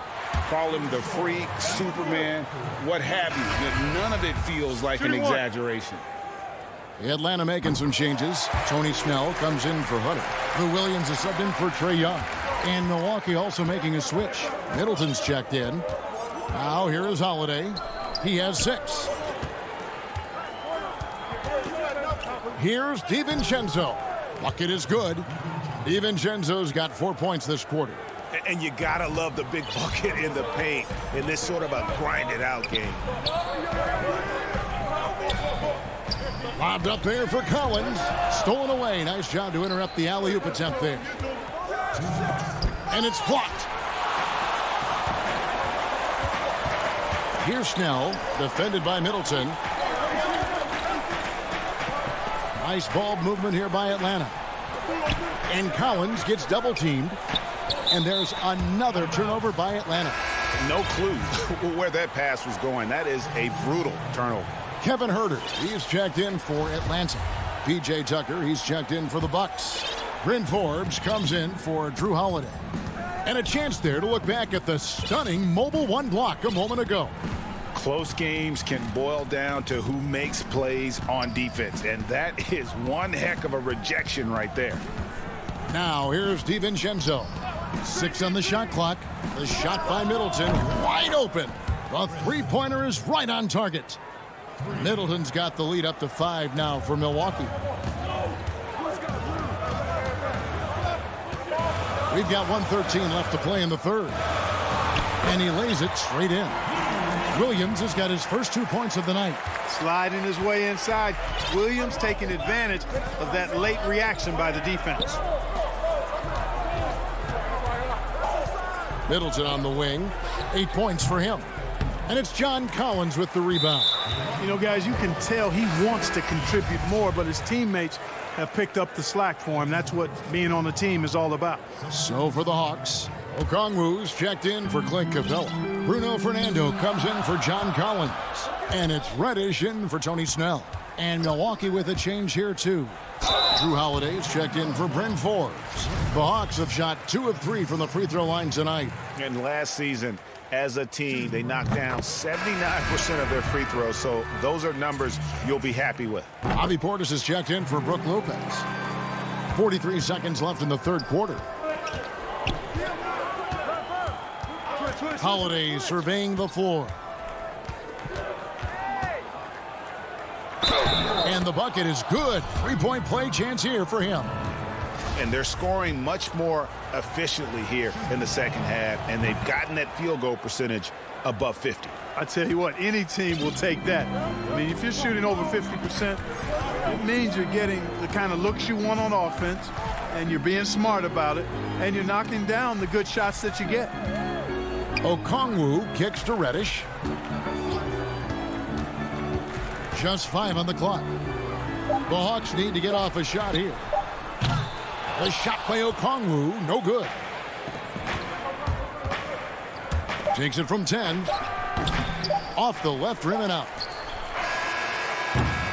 Call him the freak, Superman, what have you. None of it feels like an exaggeration. Atlanta making some changes. Tony Snell comes in for Hunter. Lou Williams is subbed in for Trae Young. And Milwaukee also making a switch. Middleton's checked in. Now here is Holiday. He has 6. Here's DiVincenzo. Bucket is good. DiVincenzo's got 4 points this quarter. And you gotta love the big bucket in the paint in this sort of a grinded-out game. Lobbed up there for Collins. Stolen away. Nice job to interrupt the alley-oop attempt there. And it's blocked. Here's Snell, defended by Middleton. Nice ball movement here by Atlanta. And Collins gets double-teamed. And there's another turnover by Atlanta. No clue where that pass was going. That is a brutal turnover. Kevin Huerter, he's checked in for Atlanta. PJ Tucker, he's checked in for the Bucks. Bryn Forbes comes in for Drew Holiday. And a chance there to look back at the stunning mobile one block a moment ago. Close games can boil down to who makes plays on defense. And that is one heck of a rejection right there. Now here's DiVincenzo. 6 on the shot clock. The shot by Middleton, wide open. The three-pointer is right on target. Middleton's got the lead up to 5 now for Milwaukee. We've got 1:13 left to play in the third. And he lays it straight in. Williams has got his first 2 points of the night. Sliding his way inside. Williams taking advantage of that late reaction by the defense. Middleton on the wing. 8 points for him. And it's John Collins with the rebound. You know, guys, you can tell he wants to contribute more, but his teammates have picked up the slack for him. That's what being on the team is all about. So for the Hawks, Okongwu's checked in for Clint Capella. Bruno Fernando comes in for John Collins. And it's Reddish in for Tony Snell. And Milwaukee with a change here, too. Drew Holiday's checked in for Bryn Forbes. The Hawks have shot 2 of 3 from the free throw line tonight. And last season, as a team, they knocked down 79% of their free throws. So those are numbers you'll be happy with. Bobby Portis is checked in for Brook Lopez. 43 seconds left in the third quarter. Holiday surveying the floor. And the bucket is good. 3-point play chance here for him. And they're scoring much more efficiently here in the second half, and they've gotten that field goal percentage above 50. I tell you what, any team will take that. I mean, if you're shooting over 50%, it means you're getting the kind of looks you want on offense, and you're being smart about it, and you're knocking down the good shots that you get. Okongwu kicks to Reddish. Just 5 on the clock. The Hawks need to get off a shot here. The shot by Okongwu, no good. Takes it from 10. Off the left rim and out.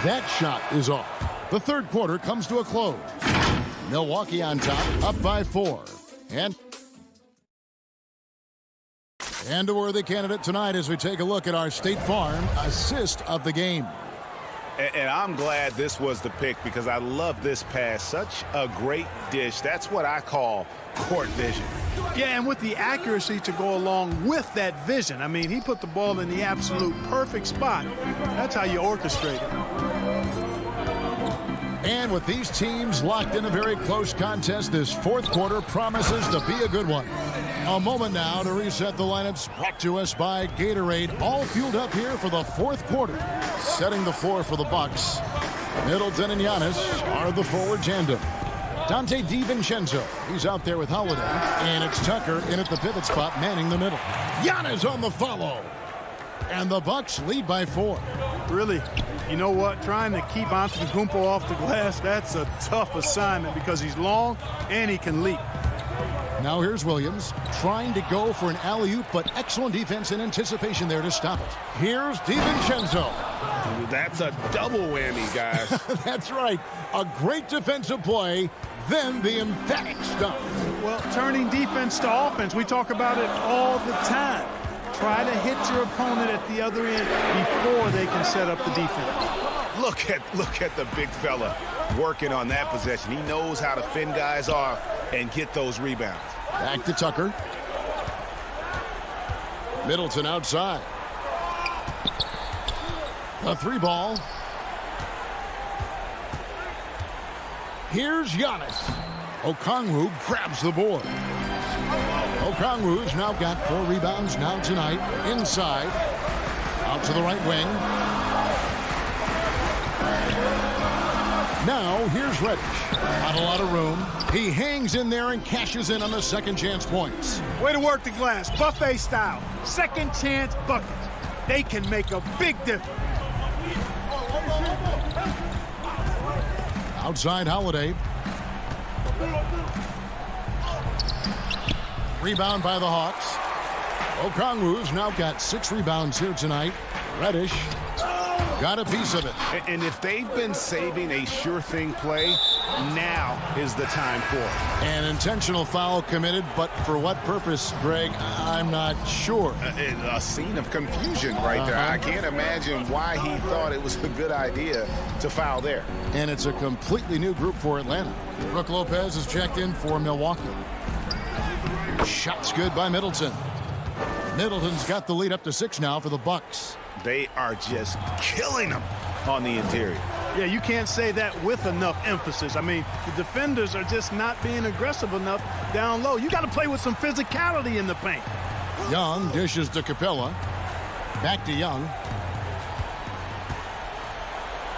That shot is off. The third quarter comes to a close. Milwaukee on top, up by 4. And a worthy candidate tonight as we take a look at our State Farm assist of the game. And I'm glad this was the pick because I love this pass. Such a great dish. That's what I call court vision. Yeah, and with the accuracy to go along with that vision. I mean, he put the ball in the absolute perfect spot. That's how you orchestrate it. And with these teams locked in a very close contest, this fourth quarter promises to be a good one. A moment now to reset the lineups, brought to us by Gatorade. All fueled up here for the fourth quarter. Setting the floor for the Bucks. Middleton and Giannis are the forward tandem. Dante DiVincenzo, he's out there with Holiday. And it's Tucker in at the pivot spot, manning the middle. Giannis on the follow. And the Bucks lead by 4. Really, you know what? Trying to keep Antetokounmpo off the glass, that's a tough assignment because he's long and he can leap. Now here's Williams trying to go for an alley-oop, but excellent defense and anticipation there to stop it. Here's DiVincenzo. That's a double whammy, guys. That's right. A great defensive play, then the emphatic stuff. Well, turning defense to offense, we talk about it all the time. Try to hit your opponent at the other end before they can set up the defense. Look at the big fella working on that possession. He knows how to fend guys off and get those rebounds. Back to Tucker. Middleton outside. A 3-ball. Here's Giannis. Okongwu grabs the board. Okongwu's now got 4 rebounds now tonight. Inside. Out to the right wing. Now here's Reddish. Not a lot of room. He hangs in there and cashes in on the second chance points. Way to work the glass, buffet style. Second chance buckets. They can make a big difference. Outside Holiday. Rebound by the Hawks. Okongwu's now got 6 rebounds here tonight. Reddish got a piece of it. And if they've been saving a sure thing play, now is the time for it. An intentional foul committed, but for what purpose, Greg? I'm not sure. A scene of confusion right there. I can't imagine why he thought it was a good idea to foul there. And it's a completely new group for Atlanta. Brook Lopez is checked in for Milwaukee. Shot's good by Middleton. Middleton's got the lead up to 6 now for the Bucks. They are just killing them on the interior. Yeah, you can't say that with enough emphasis. I mean, the defenders are just not being aggressive enough down low. You got to play with some physicality in the paint. Young dishes to Capella. Back to Young.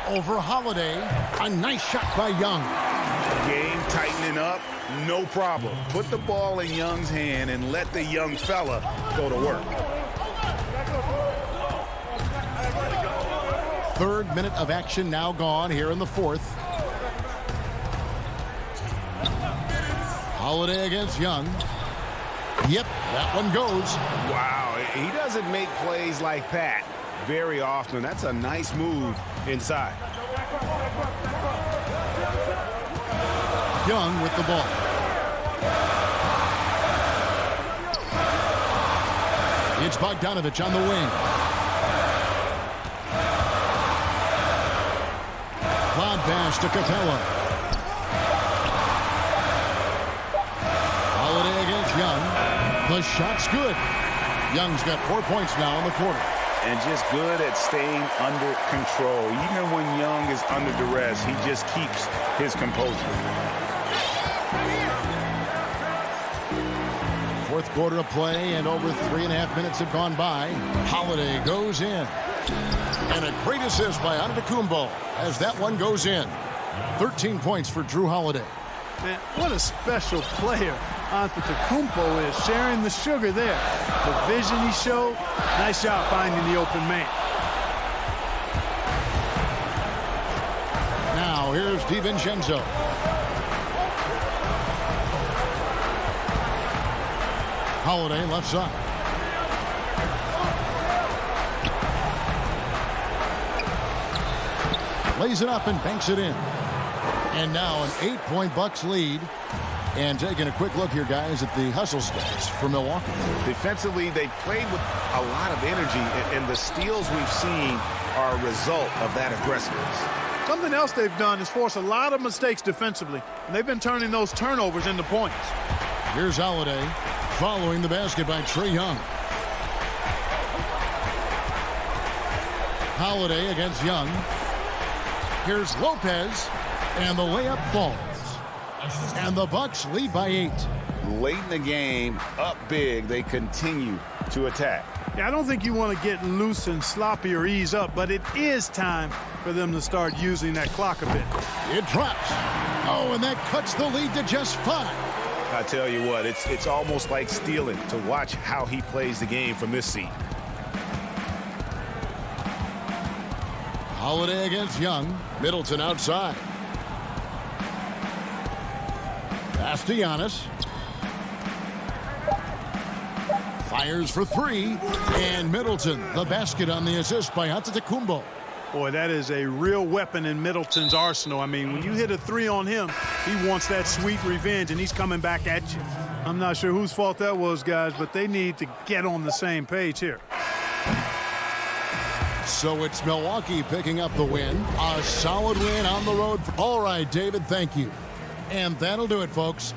Over Holiday. A nice shot by Young. Game tightening up, no problem. Put the ball in Young's hand and let the young fella go to work. 3rd minute of action now gone here in the 4th. Holiday against Young. Yep, that one goes. Wow, he doesn't make plays like that very often. That's a nice move inside. Young with the ball. It's Bogdanovich on the wing. Lob pass to Capella. Holiday against Young. The shot's good. Young's got 4 points now in the quarter. And just good at staying under control. Even when Young is under duress, he just keeps his composure. 4th quarter of play, and over 3.5 minutes have gone by. Holiday goes in. And a great assist by Antetokounmpo as that one goes in. 13 points for Drew Holiday. Man, what a special player Antetokounmpo is, sharing the sugar there. The vision he showed, nice job finding the open man. Now here's DiVincenzo. Holiday left side. Lays it up and banks it in. And now an 8-point Bucks lead. And taking a quick look here, guys, at the hustle stats for Milwaukee. Defensively, they played with a lot of energy, and the steals we've seen are a result of that aggressiveness. Something else they've done is force a lot of mistakes defensively, and they've been turning those turnovers into points. Here's Holiday following the basket by Trae Young. Holiday against Young. Here's Lopez, and the layup falls. And the Bucks lead by 8. late in the game, up big, they continue to attack. Yeah, I don't think you want to get loose and sloppy or ease up, but it is time for them to start using that clock a bit. It drops. Oh, and that cuts the lead to just 5. I tell you what, it's almost like stealing to watch how he plays the game from this seat. Holiday against Young. Middleton outside. Pass to Giannis. Fires for 3. And Middleton, the basket on the assist by Antetokounmpo. Boy, that is a real weapon in Middleton's arsenal. I mean, when you hit a 3 on him, he wants that sweet revenge, and he's coming back at you. I'm not sure whose fault that was, guys, but they need to get on the same page here. So it's Milwaukee picking up the win. A solid win on the road. All right, David, thank you. And that'll do it, folks.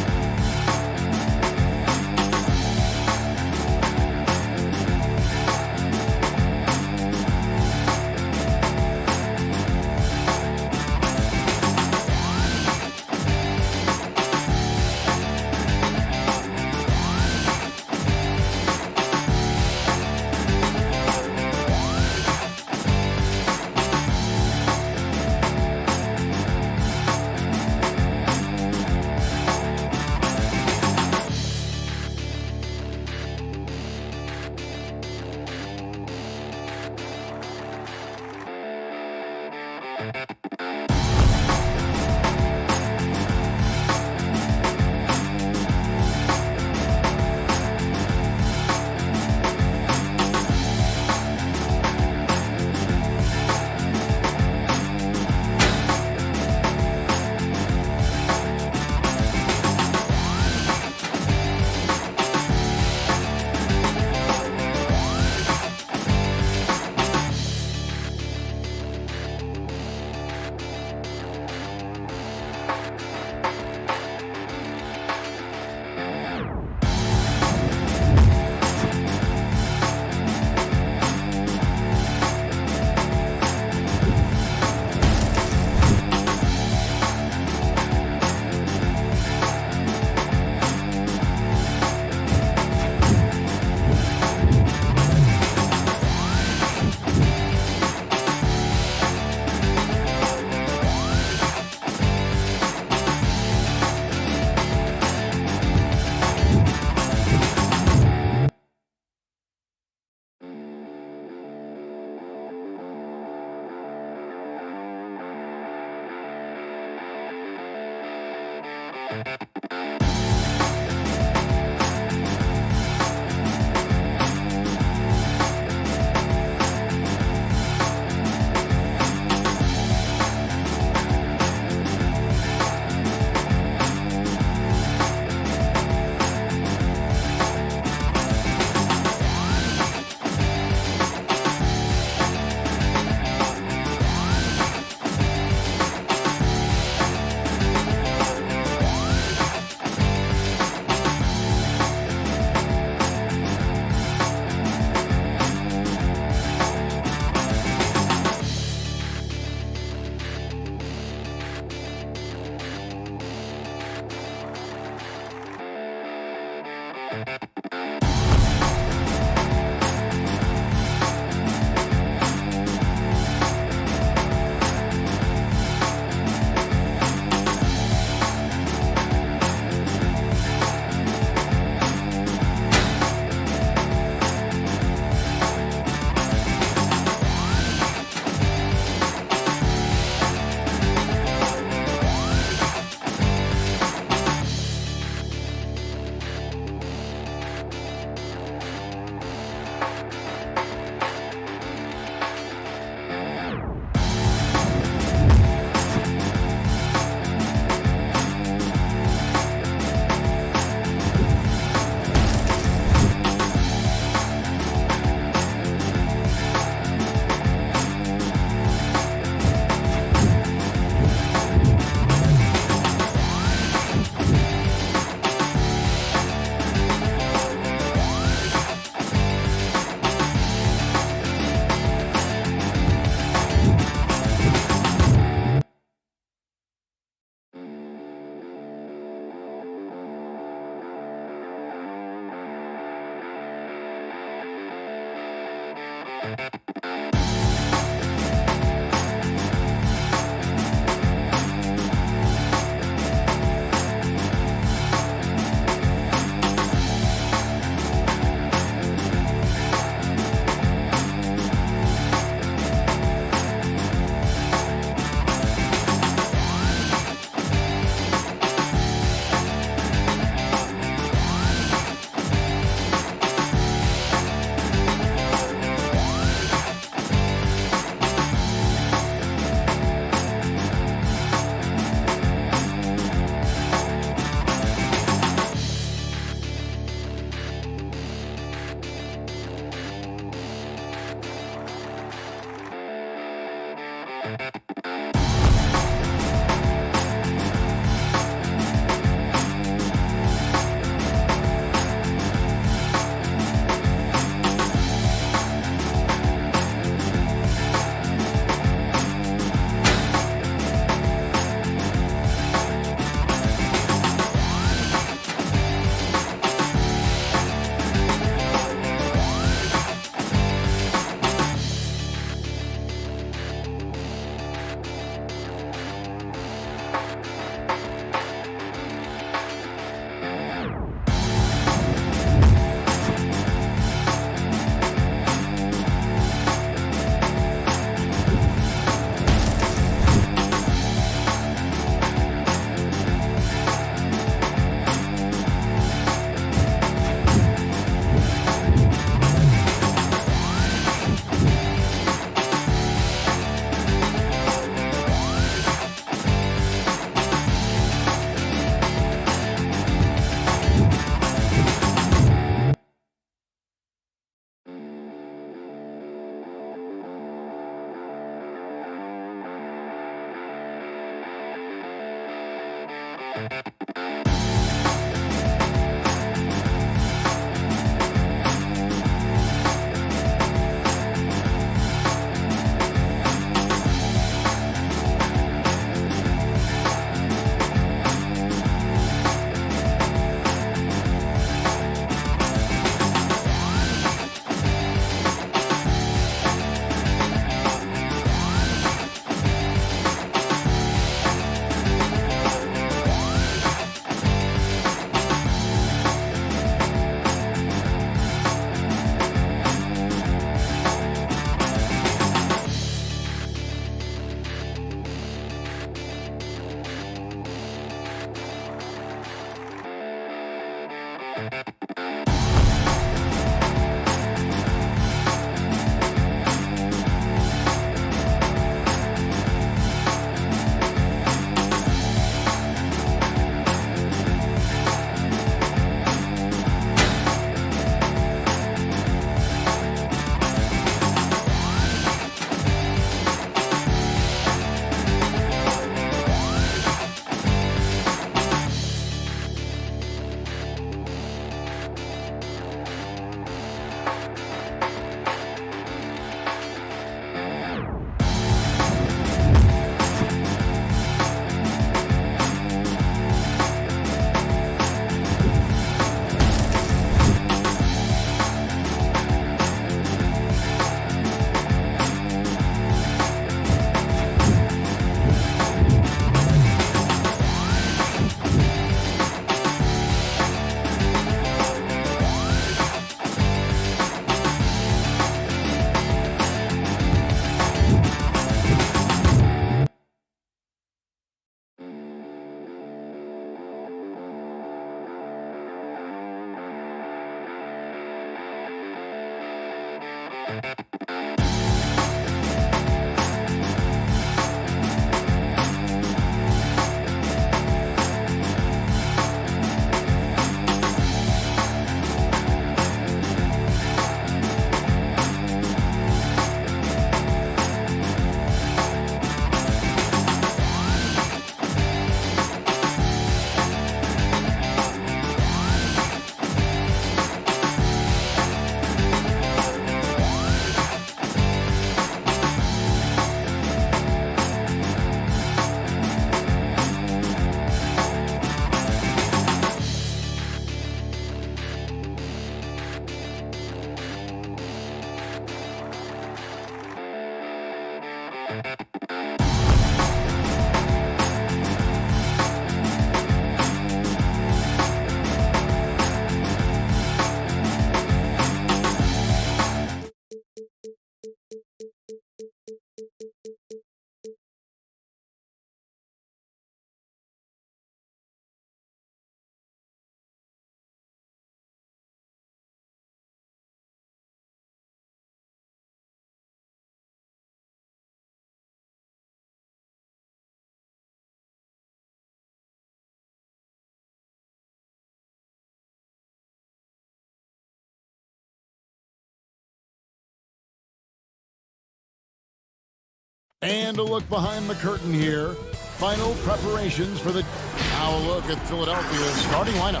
And a look behind the curtain here. Final preparations for the... Now a look at Philadelphia's starting lineup.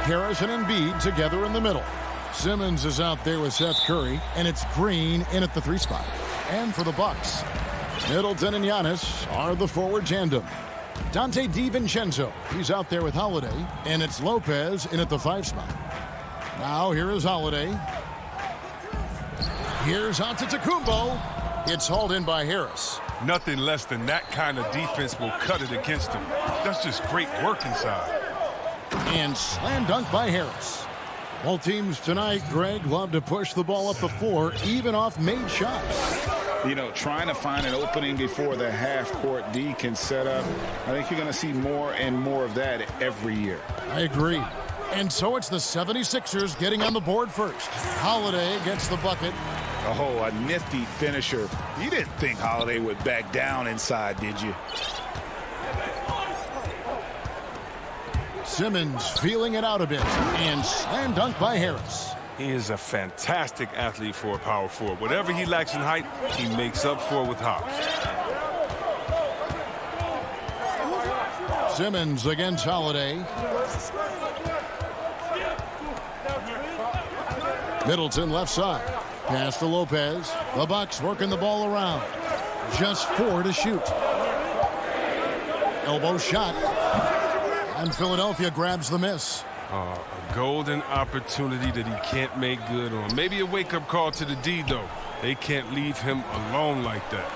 Harris and Embiid together in the middle. Simmons is out there with Seth Curry, and it's Green in at the 3 spot. And for the Bucks, Middleton and Giannis are the forward tandem. Dante DiVincenzo, he's out there with Holiday, and it's Lopez in at the 5 spot. Now here is Holiday. Here's Antetokounmpo. It's hauled in by Harris. Nothing less than that kind of defense will cut it against him. That's just great work inside. And slam dunk by Harris. Both teams tonight, Greg, love to push the ball up the floor, even off made shots. You know, trying to find an opening before the half-court D can set up. I think you're going to see more and more of that every year. I agree. And so it's the 76ers getting on the board first. Holiday gets the bucket. Oh, a nifty finisher. You didn't think Holiday would back down inside, did you? Simmons feeling it out a bit. And slam dunk by Harris. He is a fantastic athlete for a power forward. Whatever he lacks in height, he makes up for with hops. Simmons against Holiday. Middleton left side. Pass to Lopez. The Bucks working the ball around. Just 4 to shoot. Elbow shot. And Philadelphia grabs the miss. A golden opportunity that he can't make good on. Maybe a wake-up call to the D, though. They can't leave him alone like that.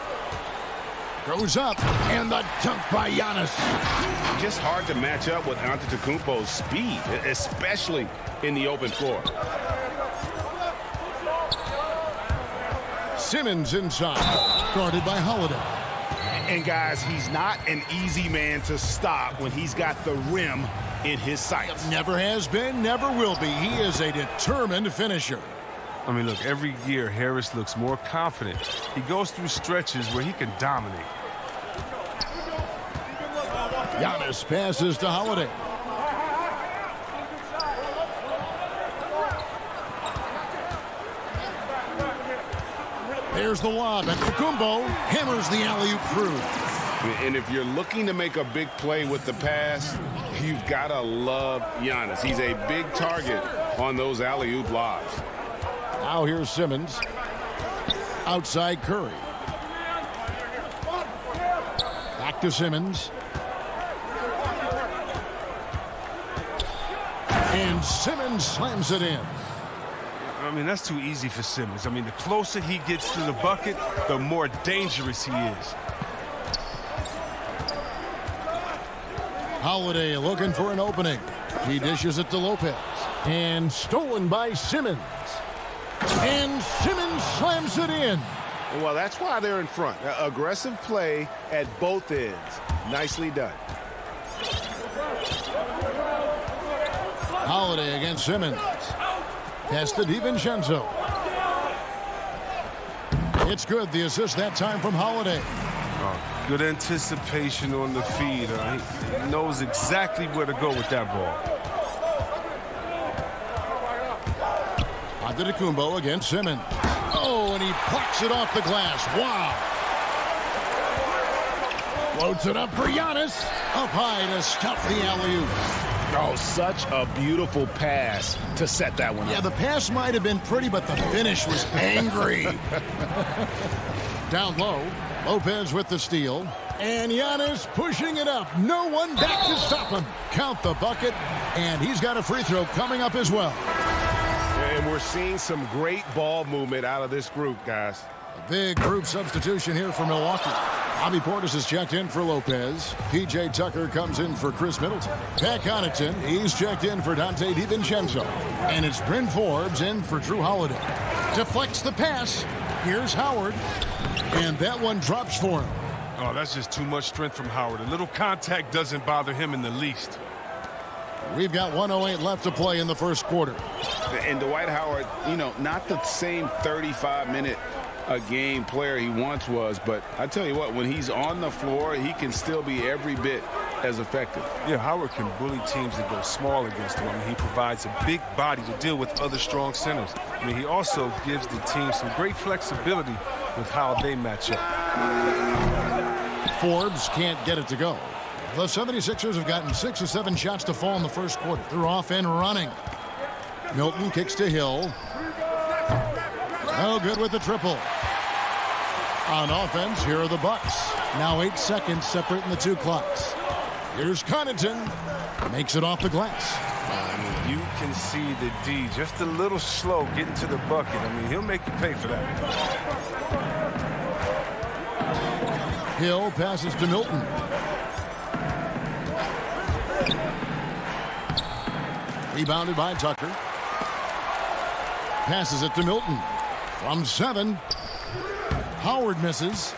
Goes up, and the dunk by Giannis. Just hard to match up with Antetokounmpo's speed, especially in the open floor. Simmons inside, guarded by Holiday. And guys, he's not an easy man to stop when he's got the rim in his sights. Never has been, never will be. He is a determined finisher. I mean, look, every year Harris looks more confident. He goes through stretches where he can dominate. Giannis passes to Holiday. There's the lob, and Antetokounmpo hammers the alley-oop through. And if you're looking to make a big play with the pass, you've got to love Giannis. He's a big target on those alley-oop lobs. Now here's Simmons. Outside Curry. Back to Simmons. And Simmons slams it in. I mean, that's too easy for Simmons. I mean, the closer he gets to the bucket, the more dangerous he is. Holiday looking for an opening. He dishes it to Lopez. And stolen by Simmons. And Simmons slams it in. Well, that's why they're in front. Aggressive play at both ends. Nicely done. Holiday against Simmons. Pass to DiVincenzo. It's good. The assist that time from Holiday. Good anticipation on the feed. He knows exactly where to go with that ball. Antetokounmpo against Simmons. Oh, and he plucks it off the glass. Wow. Floats it up for Giannis. Up high to stuff the alley-oop. Oh, such a beautiful pass to set that one up. Yeah, the pass might have been pretty, but the finish was angry. Down low, Lopez with the steal. And Giannis pushing it up. No one back to stop him. Count the bucket, and he's got a free throw coming up as well. And we're seeing some great ball movement out of this group, guys. A big group substitution here for Milwaukee. Bobby Portis has checked in for Lopez. P.J. Tucker comes in for Chris Middleton. Pat Connaughton, he's checked in for Dante DiVincenzo. And it's Bryn Forbes in for Drew Holiday. Deflects the pass. Here's Howard. And that one drops for him. Oh, that's just too much strength from Howard. A little contact doesn't bother him in the least. We've got 1:08 left to play in the first quarter. And Dwight Howard, you know, not the same 35-minute a game player he once was, but I tell you what, when he's on the floor, he can still be every bit as effective. Yeah, Howard can bully teams that go small against him. I mean, he provides a big body to deal with other strong centers. I mean, he also gives the team some great flexibility with how they match up. Forbes can't get it to go. The 76ers have gotten 6 or 7 shots to fall in the first quarter. They're off and running. Milton kicks to Hill. No good with the triple. On offense, here are the Bucks. Now 8 seconds separating the two clocks. Here's Connaughton. Makes it off the glass. I mean, you can see the D just a little slow getting to the bucket. I mean, he'll make you pay for that. Hill passes to Milton. Rebounded by Tucker. Passes it to Milton. From 7. Howard misses.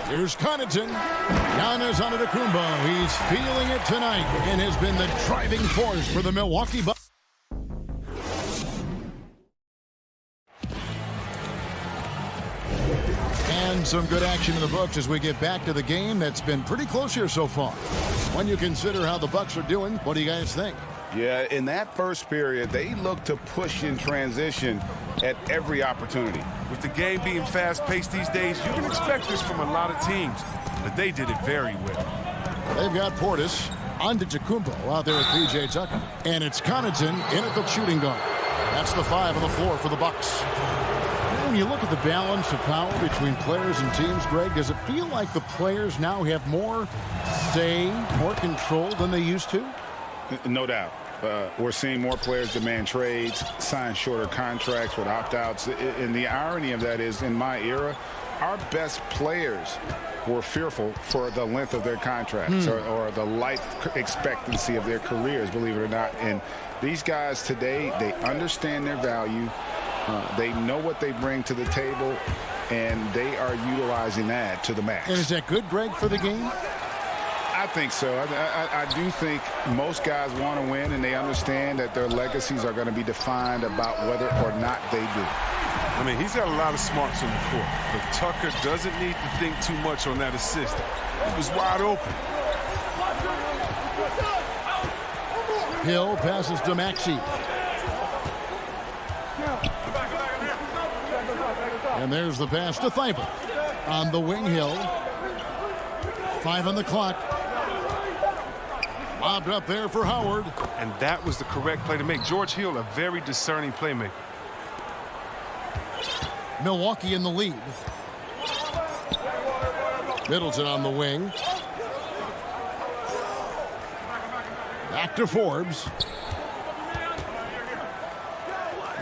Here's Connaughton. Giannis Antetokounmpo. He's feeling it tonight and has been the driving force for the Milwaukee Bucks. And some good action in the books as we get back to the game that's been pretty close here so far. When you consider how the Bucks are doing, what do you guys think? Yeah, in that first period, they look to push in transition at every opportunity. With the game being fast-paced these days, you can expect this from a lot of teams, but they did it very well. They've got Portis, Antetokounmpo out there with P.J. Tucker, and it's Connaughton in at the shooting guard. That's the 5 on the floor for the Bucks. When you look at the balance of power between players and teams, Greg, does it feel like the players now have more say, more control than they used to? No doubt. We're seeing more players demand trades, sign shorter contracts with opt-outs. And the irony of that is, in my era, our best players were fearful for the length of their contracts or the life expectancy of their careers, believe it or not. And these guys today, they understand their value. They know what they bring to the table, and they are utilizing that to the max. And is that good, Greg, for the game? I think so. I do think most guys want to win, and they understand that their legacies are going to be defined about whether or not they do. I mean, he's got a lot of smarts on the court, but Tucker doesn't need to think too much on that assist. He was wide open. Hill passes to Maxey. And there's the pass to Thibault. On the wing, Hill. 5 on the clock. Lobbed up there for Howard. And that was the correct play to make. George Hill, a very discerning playmaker. Milwaukee in the lead. Middleton on the wing. Back to Forbes.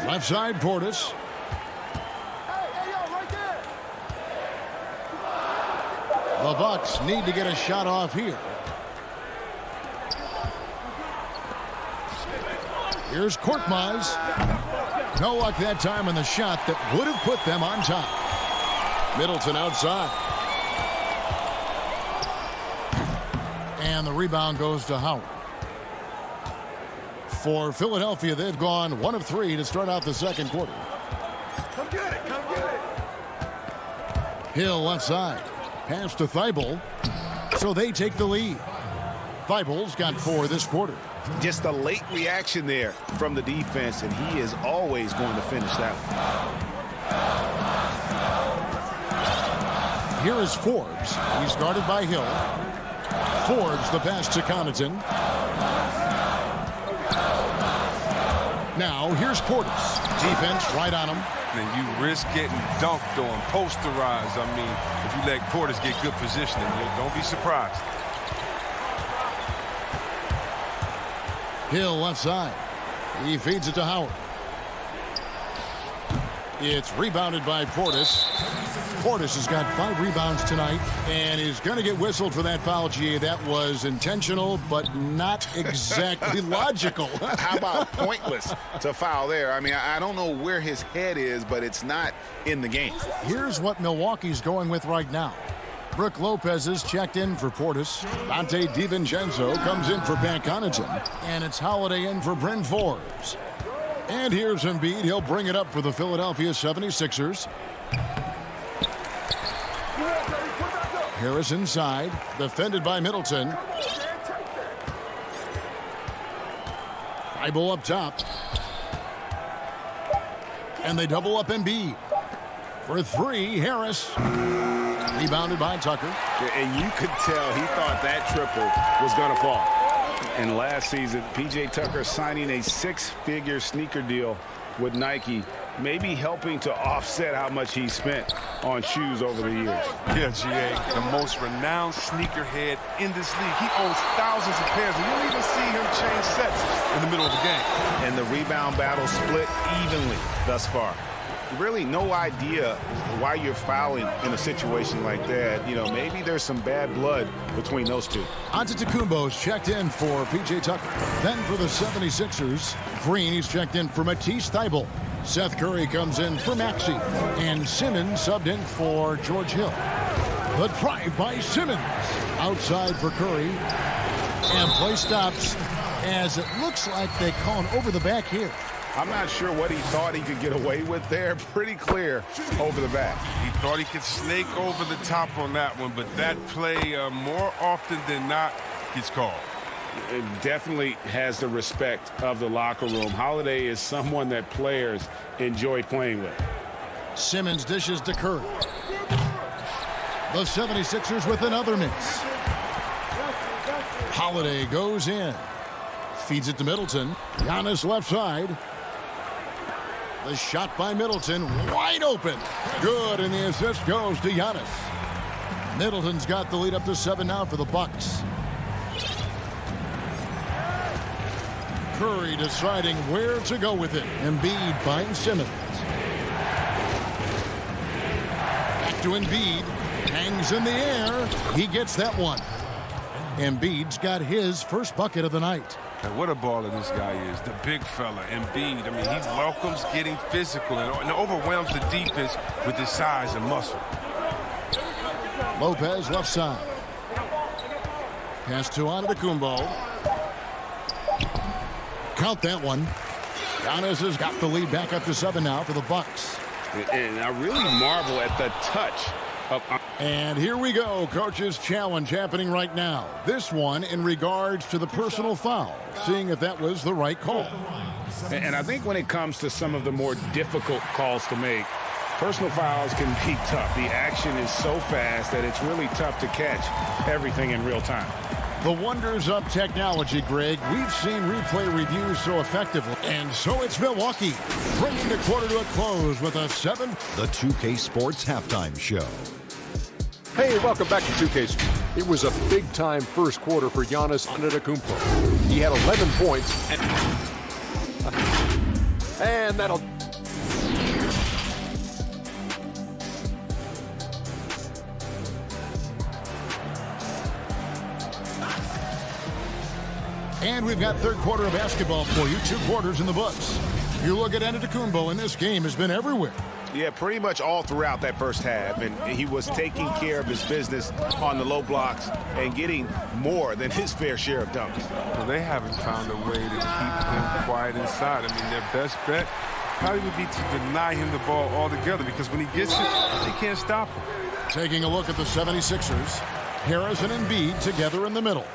Left side, Portis. The Bucks need to get a shot off here. Here's Korkmaz. No luck that time on the shot that would have put them on top. Middleton outside. And the rebound goes to Howard. For Philadelphia, they've gone 1 of 3 to start out the second quarter. Come get it, come get it. Hill left side. Pass to Thibault. So they take the lead. Thibault's got 4 this quarter. Just a late reaction there from the defense, and he is always going to finish that one. Here is Forbes. He's guarded by Hill. Forbes, the pass to Connaughton. Now, here's Portis. Defense right on him. And you risk getting dunked on, posterized. I mean, if you let Portis get good positioning, don't be surprised. Hill left side. He feeds it to Howard. It's rebounded by Portis. Portis has got 5 rebounds tonight and is going to get whistled for that foul. Gee, that was intentional, but not exactly logical. How about pointless to foul there? I mean, I don't know where his head is, but it's not in the game. Here's what Milwaukee's going with right now. Brook Lopez is checked in for Portis. Dante DiVincenzo comes in for Pat Connaughton. And it's Holiday in for Bryn Forbes. And here's Embiid. He'll bring it up for the Philadelphia 76ers. Harris inside, defended by Middleton. Eyeball up top. And they double up Embiid. For three, Harris. Rebounded by Tucker. And you could tell he thought that triple was going to fall. And last season, P.J. Tucker signing a six-figure sneaker deal with Nike, maybe helping to offset how much he spent on shoes over the years. Yeah, G.A., the most renowned sneakerhead in this league. He owns thousands of pairs, and you don't even see him change sets in the middle of the game. And the rebound battle split evenly thus far. Really no idea why you're fouling in a situation like that. You know, maybe there's some bad blood between those two. Antetokounmpo's checked in for P.J. Tucker. Then for the 76ers, Green, he's checked in for Matisse Thybulle. Seth Curry comes in for Maxey. And Simmons subbed in for George Hill. The drive by Simmons. Outside for Curry. And play stops as it looks like they call an over the back here. I'm not sure what he thought he could get away with there. Pretty clear over the back. He thought he could snake over the top on that one, but that play more often than not gets called. It definitely has the respect of the locker room. Holiday is someone that players enjoy playing with. Simmons dishes to Curry. The 76ers with another miss. Holiday goes in. Feeds it to Middleton. Giannis left side. The shot by Middleton, wide open. Good, and the assist goes to Giannis. Middleton's got the lead up to 7 now for the Bucks. Curry deciding where to go with it. Embiid finds Simmons. Back to Embiid. Hangs in the air. He gets that one. Embiid's got his first bucket of the night. And what a baller this guy is, the big fella, Embiid. I mean, he welcomes getting physical and overwhelms the defense with his size and muscle. Lopez left side. Pass to Antetokounmpo. Count that one. Giannis has got the lead back up to 7 now for the Bucks. And I really marvel at the touch of... And here we go, coach's challenge happening right now. This one in regards to the personal foul, seeing if that was the right call. And I think when it comes to some of the more difficult calls to make, personal fouls can be tough. The action is so fast that it's really tough to catch everything in real time. The wonders of technology, Greg. We've seen replay reviews so effectively. And so it's Milwaukee, bringing the quarter to a close with a 7. The 2K Sports Halftime Show. Hey, welcome back to 2K. It was a big-time first quarter for Giannis Antetokounmpo. He had 11 points, and that'll... And we've got third quarter of basketball for you. 2 quarters in the books. You look at Antetokounmpo, and this game has been everywhere. Yeah, pretty much all throughout that first half. And he was taking care of his business on the low blocks and getting more than his fair share of dunks. Well, they haven't found a way to keep him quiet inside. I mean, their best bet probably would be to deny him the ball altogether, because when he gets it, they can't stop him. Taking a look at the 76ers. Harris and Embiid together in the middle.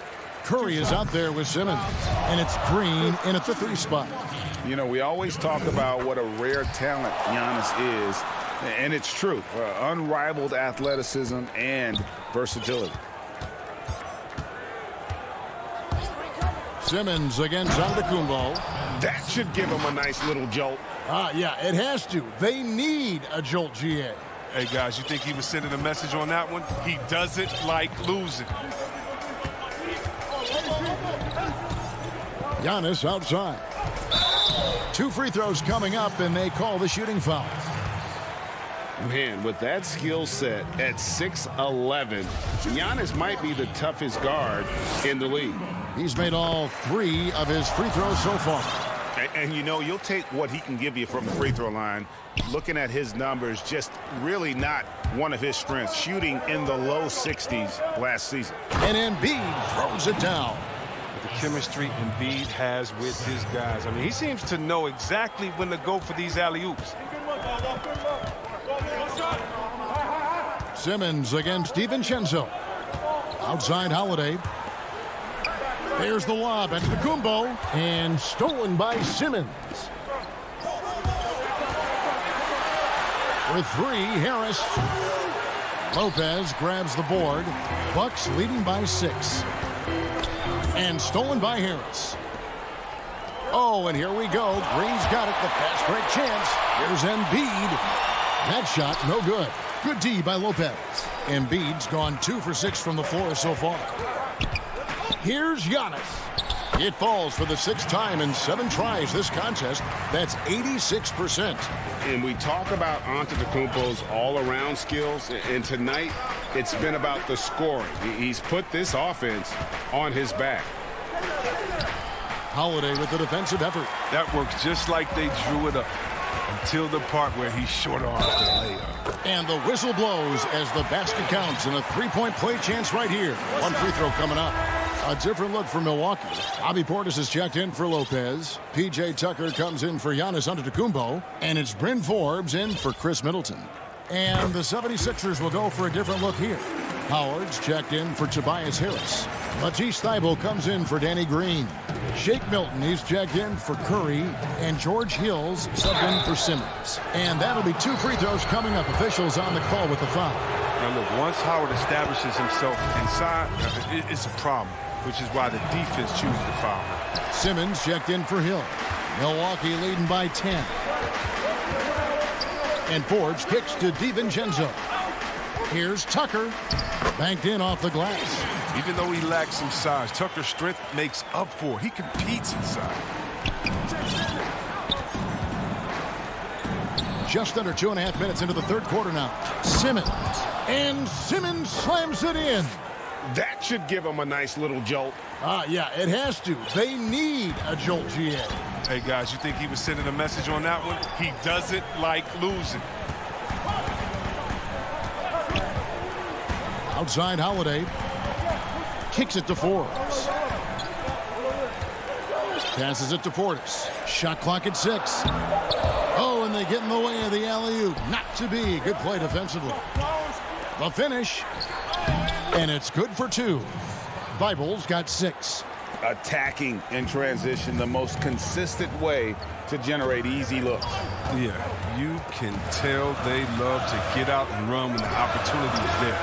Curry is out there with Simmons. And it's Green in at the 3 spot. You know, we always talk about what a rare talent Giannis is, and it's true. Unrivaled athleticism and versatility. Simmons against Antetokounmpo. That should give him a nice little jolt. Yeah, it has to. They need a jolt, GA. Hey, guys, you think he was sending a message on that one? He doesn't like losing. Giannis outside. 2 free throws coming up, and they call the shooting foul. Man, with that skill set at 6'11", Giannis might be the toughest guard in the league. He's made all 3 of his free throws so far. And you know, you'll take what he can give you from the free throw line. Looking at his numbers, just really not one of his strengths. Shooting in the low 60s last season. And Embiid throws it down. The chemistry Embiid has with his guys. I mean, he seems to know exactly when to go for these alley-oops. Simmons against DiVincenzo. Outside Holiday. There's the lob. That's the Kumbo. And stolen by Simmons. For three, Harris. Lopez grabs the board. Bucks leading by 6. And stolen by Harris. Oh, and here we go. Green's got it. The fast break chance. Here's Embiid. That shot, no good. Good D by Lopez. Embiid's gone 2 for 6 from the floor so far. Here's Giannis. It falls for the 6th time in 7 tries this contest. That's 86%. And we talk about Antetokounmpo's all-around skills, and tonight it's been about the scoring. He's put this offense on his back. Holiday with the defensive effort. That works just like they drew it up until the part where he short-arms the layup. And the whistle blows as the basket counts, and a 3-point play chance right here. One free throw coming up. A different look for Milwaukee. Bobby Portis is checked in for Lopez. P.J. Tucker comes in for Giannis Antetokounmpo. And it's Bryn Forbes in for Chris Middleton. And the 76ers will go for a different look here. Howard's checked in for Tobias Harris. Matisse Thybulle comes in for Danny Green. Shake Milton, he's checked in for Curry. And George Hills subbed in for Simmons. And that'll be 2 free throws coming up. Officials on the call with the foul. Now look, once Howard establishes himself inside, it's a problem, which is why the defense chooses to foul him. Simmons checked in for Hill. Milwaukee leading by 10. And Forbes kicks to DiVincenzo. Here's Tucker. Banked in off the glass. Even though he lacks some size, Tucker's strength makes up for it. He competes inside. Just under 2.5 minutes into the 3rd quarter now. Simmons. And Simmons slams it in. That should give them a nice little jolt. Yeah, it has to. They need a jolt, GA. Hey, guys, you think he was sending a message on that one? He doesn't like losing. Outside Holiday. Kicks it to Forbes. Passes it to Portis. Shot clock at 6. Oh, and they get in the way of the alley-oop. Not to be. Good play defensively. The finish. And it's good for 2. Thybulle's got 6. Attacking in transition, the most consistent way to generate easy looks. Yeah, you can tell they love to get out and run when the opportunity is there.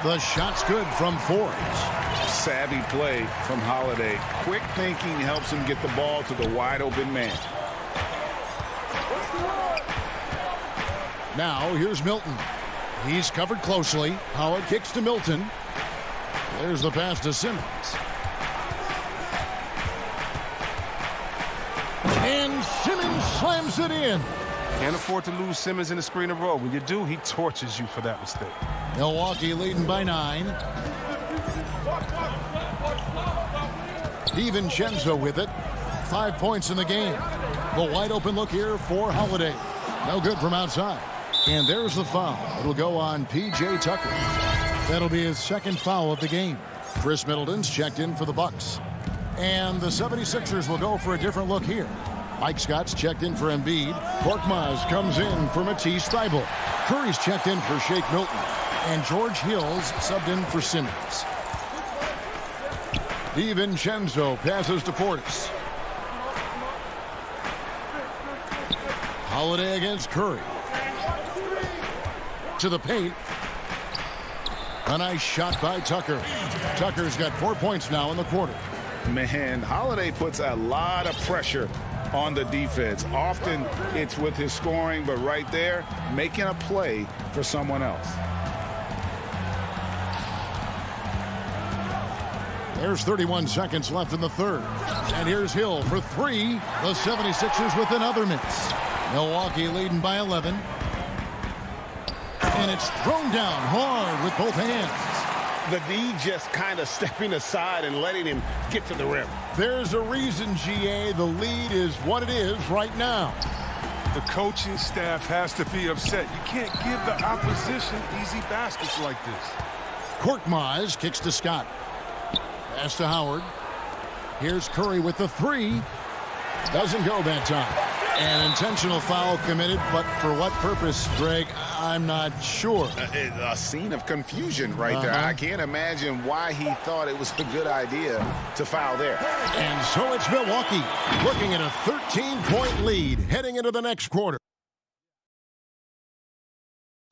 The shot's good from Forbes. Savvy play from Holiday. Quick thinking helps him get the ball to the wide open man. Now here's Milton. He's covered closely. Howard kicks to Milton. There's the pass to Simmons. And Simmons slams it in. Can't afford to lose Simmons in the screen of row. When you do, he torches you for that mistake. Milwaukee leading by 9. DiVincenzo with it. 5 points in the game. The wide open look here for Holiday. No good from outside. And there's the foul. It'll go on P.J. Tucker. That'll be his 2nd foul of the game. Chris Middleton's checked in for the Bucks. And the 76ers will go for a different look here. Mike Scott's checked in for Embiid. Korkmaz comes in for Matisse Thybulle. Curry's checked in for Shake Milton. And George Hills subbed in for Simmons. DiVincenzo passes to Portis. Holiday against Curry. To the paint. A nice shot by Tucker. Tucker's got 4 points now in the quarter. Man, Holiday puts a lot of pressure on the defense. Often it's with his scoring, but right there, making a play for someone else. There's 31 seconds left in the 3rd. And here's Hill for 3. The 76ers with another miss. Milwaukee leading by 11. And it's thrown down hard with both hands. The D just kind of stepping aside and letting him get to the rim. There's a reason, GA. The lead is what it is right now. The coaching staff has to be upset. You can't give the opposition easy baskets like this. Korkmaz kicks to Scott. Pass to Howard. Here's Curry with the 3. Doesn't go that time. An intentional foul committed, but for what purpose, Greg? I'm not sure. A scene of confusion right there. I can't imagine why he thought it was a good idea to foul there. And so it's Milwaukee looking at a 13-point lead heading into the next quarter.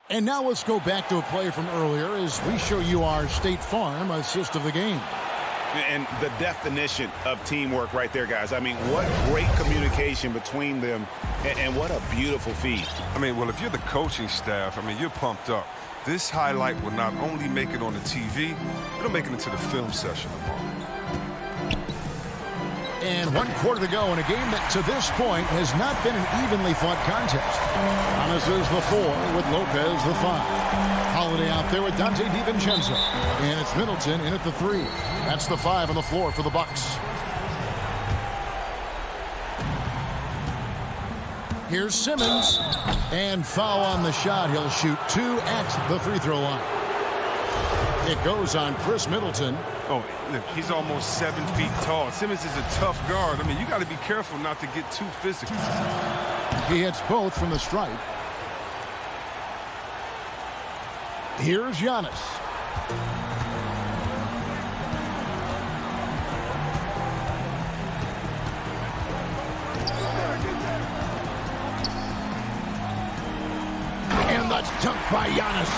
And now let's go back to a play from earlier as we show you our State Farm assist of the game. And the definition of teamwork right there, guys. I mean, what great communication between them, and what a beautiful feed. I mean, well, if you're the coaching staff, I mean, you're pumped up. This highlight will not only make it on the TV, it'll make it into the film session tomorrow. And 1 quarter to go in a game that to this point has not been an evenly fought contest. Thomas is the 4 with Lopez the 5. Holiday out there with Dante DiVincenzo. And it's Middleton in at the 3. That's the 5 on the floor for the Bucks. Here's Simmons. And foul on the shot. He'll shoot 2 at the free throw line. It goes on Chris Middleton. Oh, look, he's almost 7 feet tall. Simmons is a tough guard. I mean, you got to be careful not to get too physical. He hits both from the stripe. Here's Giannis. And that's dunked by Giannis.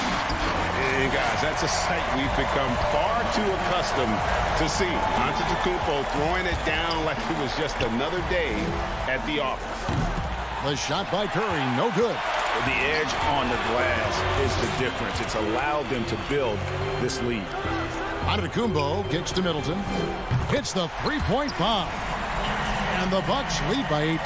And guys, that's a sight we've become far too accustomed to see. Antetokounmpo throwing it down like it was just another day at the office. The shot by Curry, no good. The edge on the glass is the difference. It's allowed them to build this lead. Antetokounmpo kicks to Middleton. Hits the three-point bomb. And the Bucks lead by 18.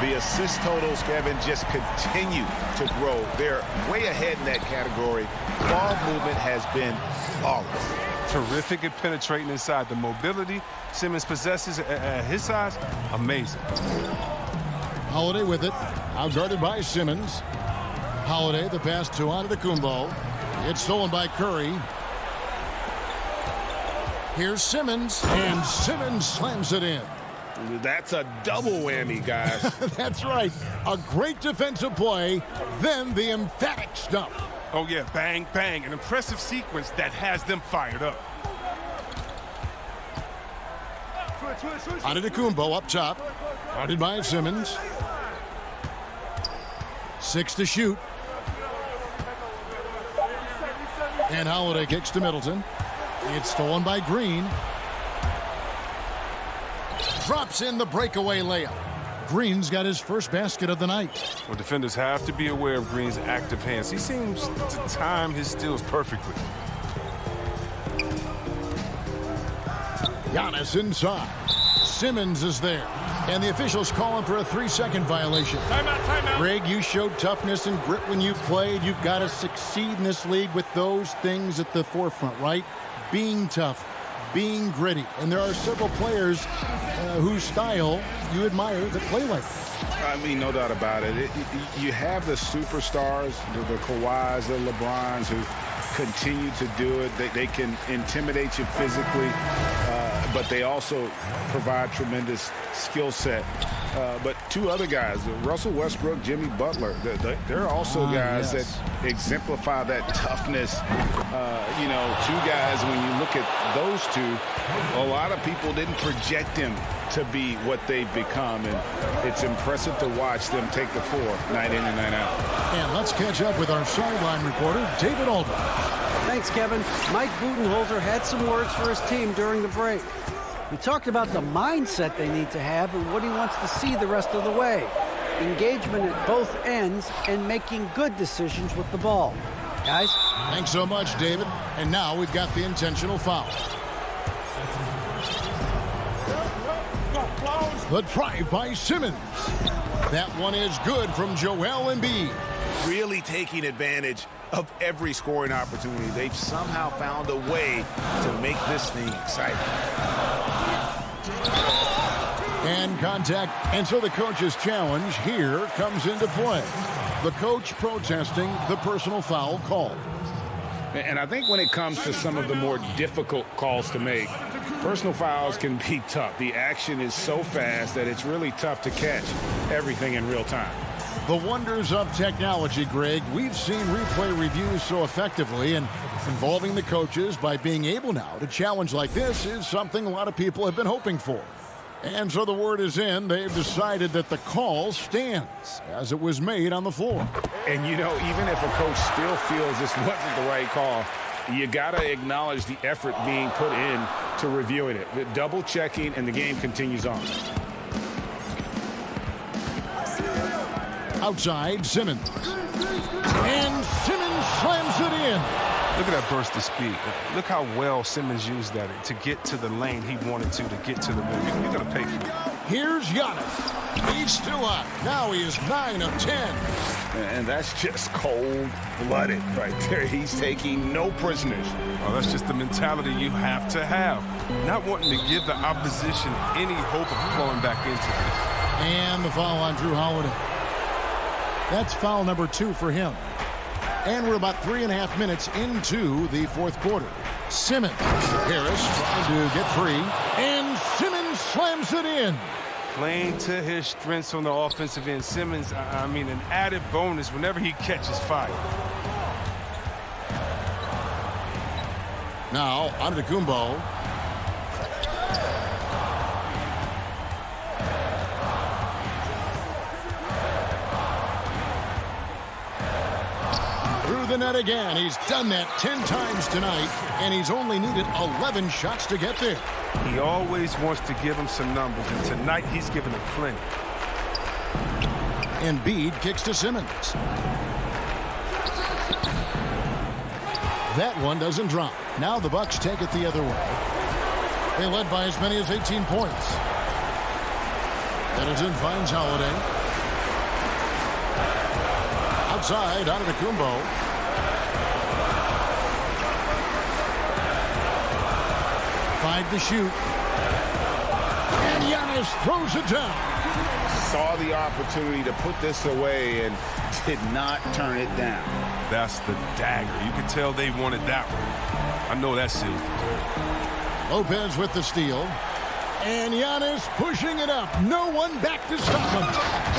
The assist totals, Kevin, just continue to grow. They're way ahead in that category. Ball movement has been flawless. Terrific at penetrating inside. The mobility Simmons possesses at his size, amazing. Holiday with it, outguarded by Simmons. Holiday, the pass to Antetokounmpo. It's stolen by Curry. Here's Simmons, and Simmons slams it in. That's a double whammy, guys. That's right. A great defensive play, then the emphatic stuff. Oh, yeah, bang, bang. An impressive sequence that has them fired up. Antetokounmpo up top, guarded by Simmons. 6 to shoot. And Holiday kicks to Middleton. It's stolen by Green. Drops in the breakaway layup. Green's got his first basket of the night. Well, defenders have to be aware of Green's active hands. He seems to time his steals perfectly. Giannis inside. Simmons is there. And the officials calling for a 3-second violation. Timeout. Greg, you showed toughness and grit when you played. You've got to succeed in this league with those things at the forefront, right? Being tough, being gritty. And there are several players whose style you admire that play like that. I mean, no doubt about it. You have the superstars, the Kawhis, the LeBrons, who continue to do it. They can intimidate you physically, but they also provide tremendous skill set. But 2 other guys, Russell Westbrook, Jimmy Butler, they're also guys that exemplify that toughness. 2 guys, when you look at those 2, a lot of people didn't project them to be what they've become, and it's impressive to watch them take the floor night in and night out. And let's catch up with our sideline reporter, David Aldridge. Thanks, Kevin. Mike Budenholzer had some words for his team during the break. He talked about the mindset they need to have and what he wants to see the rest of the way. Engagement at both ends and making good decisions with the ball. Guys? Thanks so much, David. And now we've got the intentional foul. The drive by Simmons. That one is good from Joel Embiid. Really taking advantage of every scoring opportunity. They've somehow found a way to make this thing exciting. And contact. And so the coach's challenge here comes into play. The coach protesting the personal foul call. And I think when it comes to some of the more difficult calls to make, Personal fouls can be tough. The action is so fast that it's really tough to catch everything in real time. The wonders of technology, Greg. We've seen replay reviews so effectively, and involving the coaches by being able now to challenge like this is something a lot of people have been hoping for. And so the word is in. They've decided that the call stands as it was made on the floor. And, you know, even if a coach still feels this wasn't the right call, you got to acknowledge the effort being put in to reviewing it. The double checking, and the game continues on. Outside, Simmons. And Simmons slams it in. Look at that burst of speed. Look how well Simmons used that to get to the lane he wanted to get to the rim. You're going to pay for it. Here's Giannis. He's still up. Now he is 9 of 10. And that's just cold-blooded right there. He's taking no prisoners. Oh, that's just the mentality you have to have. Not wanting to give the opposition any hope of flowing back into this. And the foul on Drew Holiday. That's foul number 2 for him. And we're about 3.5 minutes into the fourth quarter. Simmons. Harris trying to get free. And Simmons slams it in. Playing to his strengths on the offensive end. Simmons, I mean, an added bonus whenever he catches fire. Now, Antetokounmpo. Through the net again. He's done that 10 times tonight, and he's only needed 11 shots to get there. He always wants to give him some numbers, and tonight he's given him plenty. Embiid kicks to Simmons. That one doesn't drop. Now the Bucks take it the other way. They led by as many as 18 points. Middleton finds Holiday. Outside, Antetokounmpo. 5 to shoot. And Giannis throws it down. Saw the opportunity to put this away and did not turn it down. That's the dagger. You can tell they wanted that one. I know that seals it. Lopez with the steal. And Giannis pushing it up. No one back to stop him.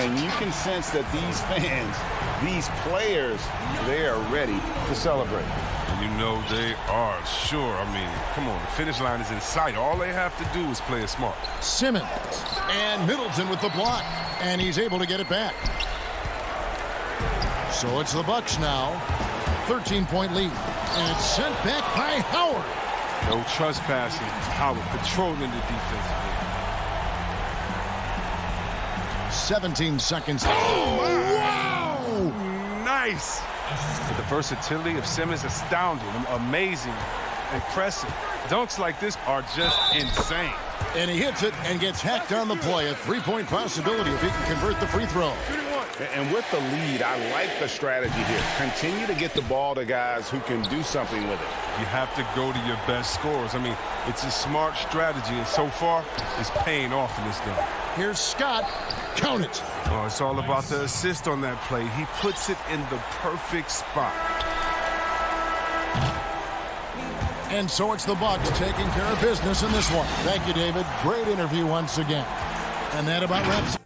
And you can sense that these fans, these players, they are ready to celebrate. You know they are, sure. I mean, come on, the finish line is in sight. All they have to do is play it smart. Simmons and Middleton with the block, and he's able to get it back. So it's the Bucks now. 13-point lead, and it's sent back by Howard. No trespassing. Howard controlling the defensive end. 17 seconds. Oh, wow! Nice! The versatility of Simmons astounding, amazing, impressive. Dunks like this are just insane. And he hits it and gets hacked on the play. A three-point possibility if he can convert the free throw. And with the lead, I like the strategy here. Continue to get the ball to guys who can do something with it. You have to go to your best scorers. I mean, it's a smart strategy, and so far, it's paying off in this game. Here's Scott. Count it. Oh, it's all about the assist on that play. He puts it in the perfect spot. And so it's the Bucks taking care of business in this one. Thank you, David. Great interview once again. And that about wraps it.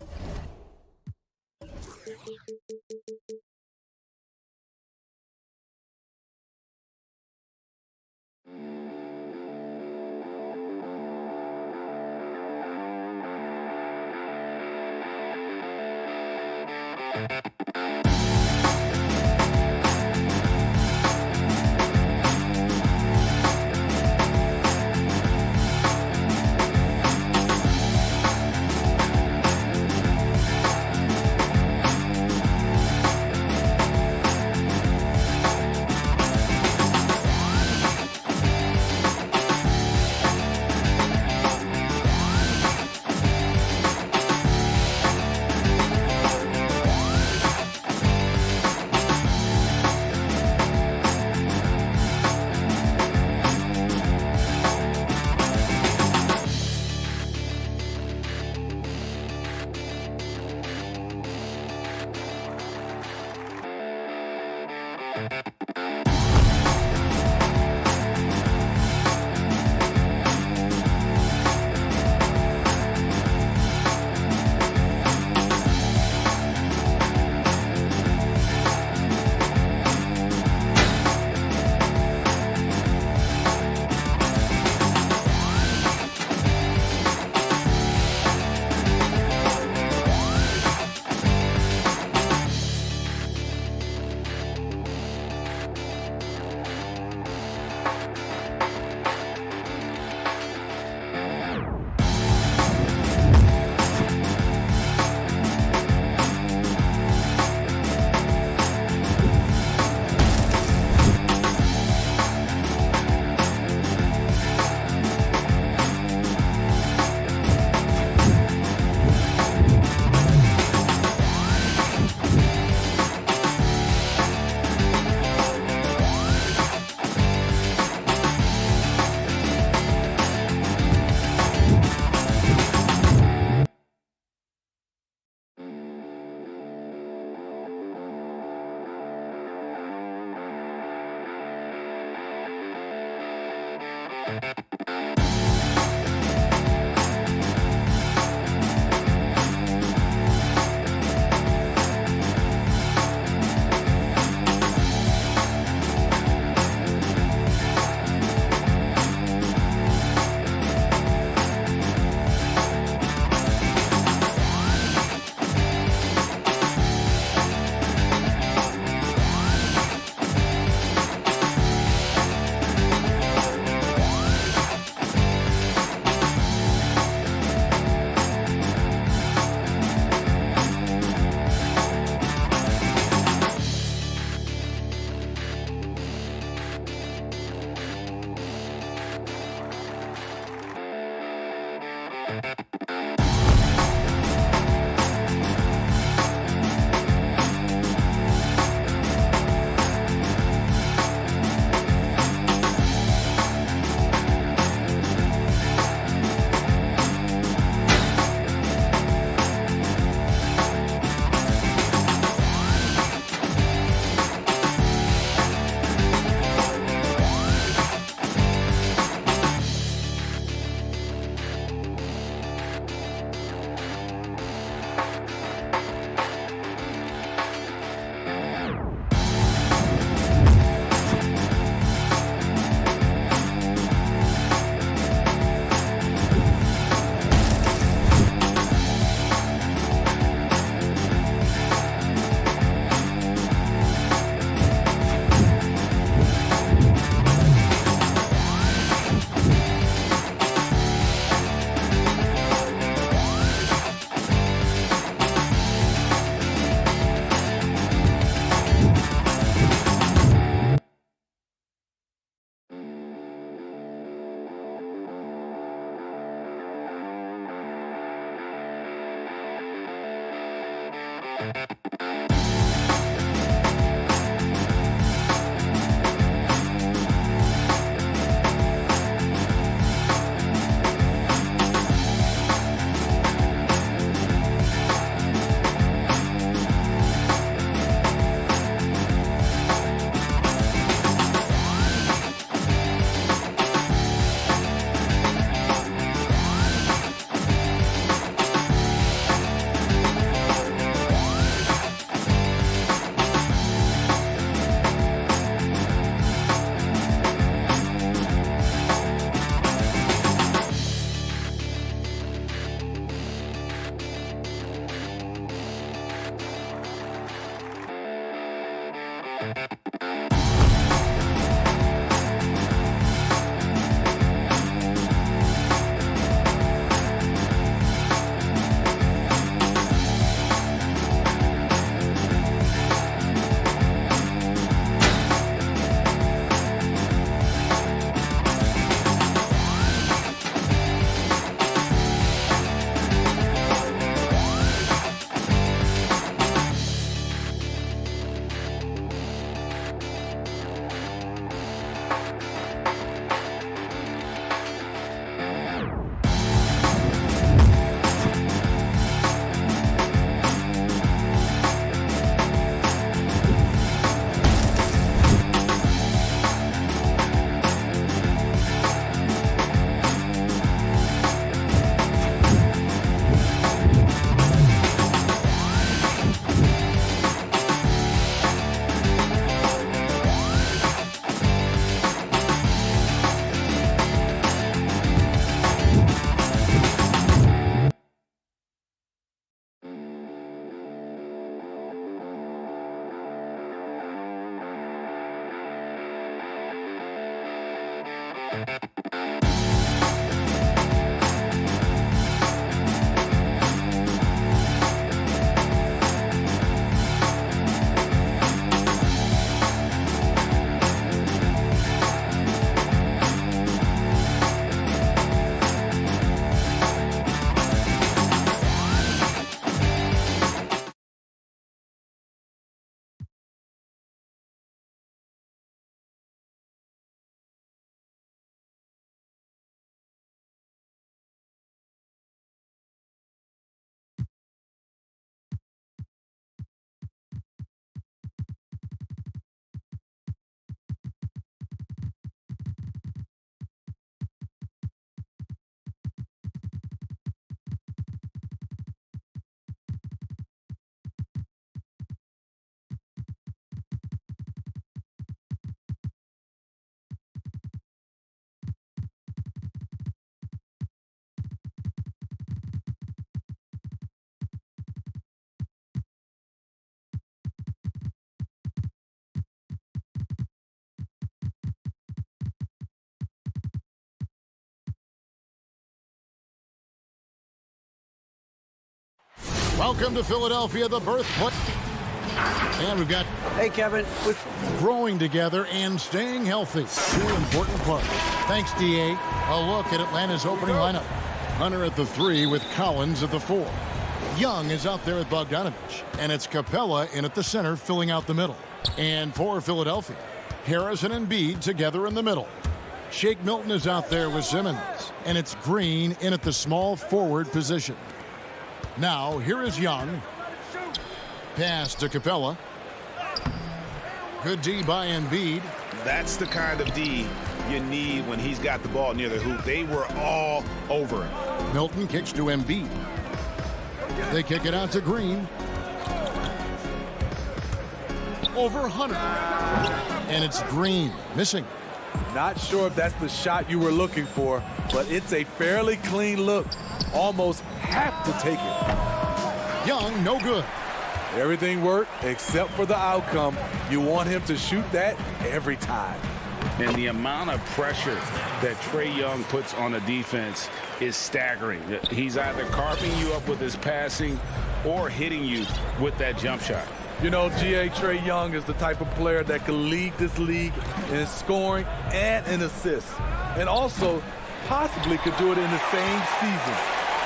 Welcome to Philadelphia, the birthplace. And we've got, hey, Kevin, with growing together and staying healthy. Two important parts. Thanks, DA. A look at Atlanta's opening lineup. Hunter at the 3 with Collins at the 4. Young is out there at Bogdanovich, and it's Capella in at the center filling out the middle. And for Philadelphia, Harris and Embiid together in the middle. Shake Milton is out there with Simmons, and it's Green in at the small forward position. Now, here is Young. Pass to Capella. Good D by Embiid. That's the kind of D you need when he's got the ball near the hoop. They were all over him. Milton kicks to Embiid. They kick it out to Green. Over Hunter. And it's Green missing. Not sure if that's the shot you were looking for, but it's a fairly clean look. Almost have to take it. Young, no good. Everything worked except for the outcome. You want him to shoot that every time. And the amount of pressure that Trae Young puts on the defense is staggering. He's either carving you up with his passing or hitting you with that jump shot. You know, Trae Young is the type of player that can lead this league in scoring and in assists. And also possibly could do it in the same season.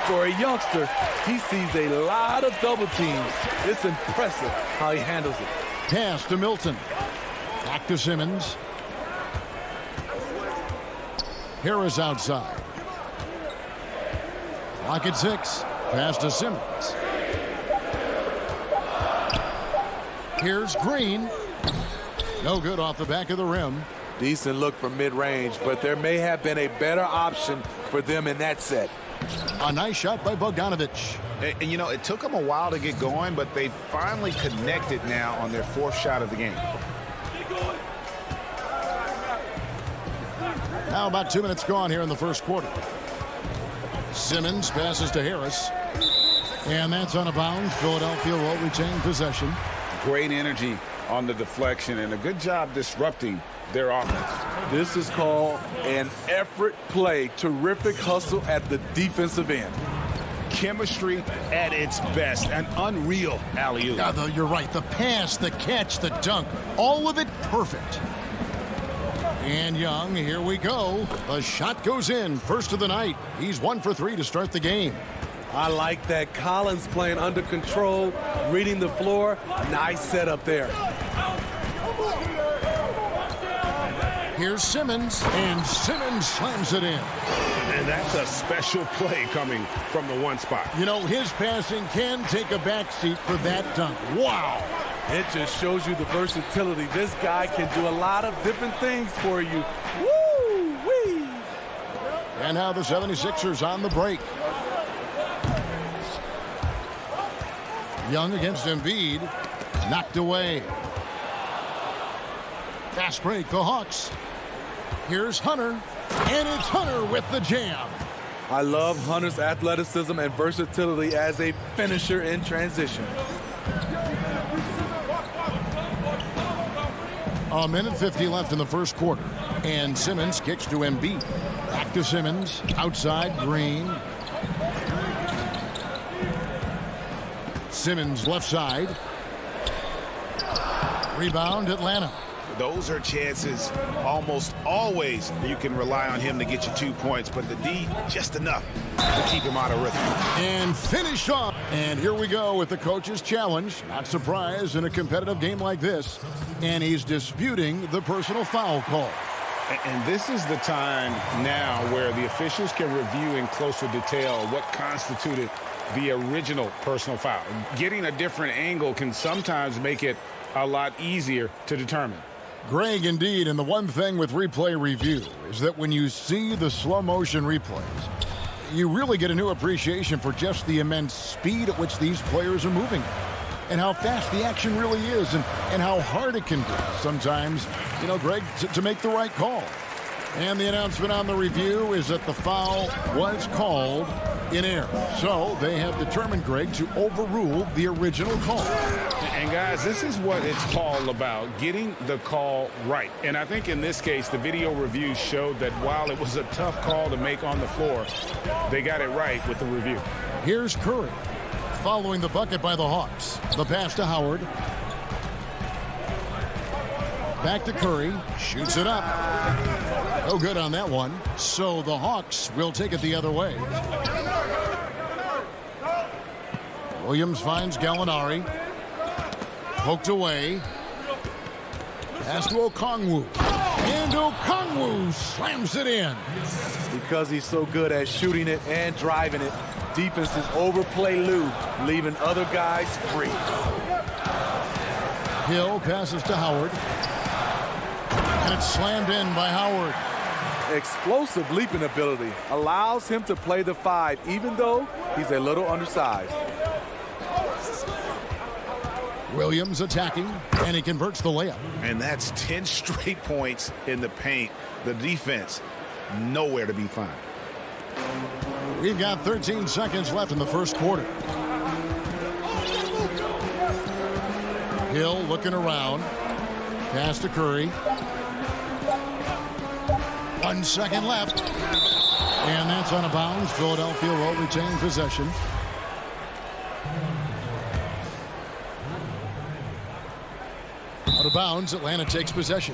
For a youngster, he sees a lot of double teams. It's impressive how he handles it. Pass to Milton. Back to Simmons. Harris outside. Clock at 6. Pass to Simmons. Here's Green. No good off the back of the rim. Decent look from mid-range, but there may have been a better option for them in that set. A nice shot by Bogdanovich. And you know, it took them a while to get going, but they finally connected now on their 4th shot of the game. Now about 2 minutes gone here in the first quarter. Simmons passes to Harris. And that's on a bounce. Philadelphia will retain possession. Great energy on the deflection and a good job disrupting their offense. This is called an effort play. Terrific hustle at the defensive end. Chemistry at its best. An unreal alley-oop. Yeah, you're right. The pass, the catch, the dunk. All of it perfect. And Young, here we go. The shot goes in. First of the night. He's 1 for 3 to start the game. I like that. Collins playing under control, reading the floor. Nice setup there. Here's Simmons, and Simmons slams it in. And that's a special play coming from the one spot. You know, his passing can take a backseat for that dunk. Wow. It just shows you the versatility. This guy can do a lot of different things for you. Woo-wee. And now the 76ers on the break. Young against Embiid. Knocked away. Fast break, the Hawks. Here's Hunter. And it's Hunter with the jam. I love Hunter's athleticism and versatility as a finisher in transition. A minute 50 left in the first quarter. And Simmons kicks to Embiid. Back to Simmons. Outside, Green. Simmons left side. Rebound, Atlanta. Those are chances almost always you can rely on him to get you 2 points, but the D, just enough to keep him out of rhythm. And finish off. And here we go with the coach's challenge. Not surprised in a competitive game like this. And he's disputing the personal foul call. And this is the time now where the officials can review in closer detail what constituted the original personal foul. Getting a different angle can sometimes make it a lot easier to determine. Greg, indeed, and the one thing with replay review is that when you see the slow motion replays, you really get a new appreciation for just the immense speed at which these players are moving and how fast the action really is and how hard it can be sometimes, you know, Greg, to make the right call. And the announcement on the review is that the foul was called in error. So they have determined, Greg, to overrule the original call. And guys, this is what it's all about, getting the call right. And I think in this case, the video review showed that while it was a tough call to make on the floor, they got it right with the review. Here's Curry. following the bucket by the Hawks. The pass to Howard. Back to Curry. Shoots it up. No good on that one. So the Hawks will take it the other way. Williams finds Gallinari. Poked away. Pass to Okongwu. And Okongwu slams it in. Because he's so good at shooting it and driving it, defenses overplay Lou, leaving other guys free. Hill passes to Howard. And it's slammed in by Howard. Explosive leaping ability allows him to play the 5, even though he's a little undersized. Williams attacking, and he converts the layup. And that's 10 straight points in the paint. The defense, nowhere to be found. We've got 13 seconds left in the first quarter. Hill looking around. Pass to Curry. 1 second left. And that's out of bounds. Philadelphia will retain possession. Out of bounds, Atlanta takes possession.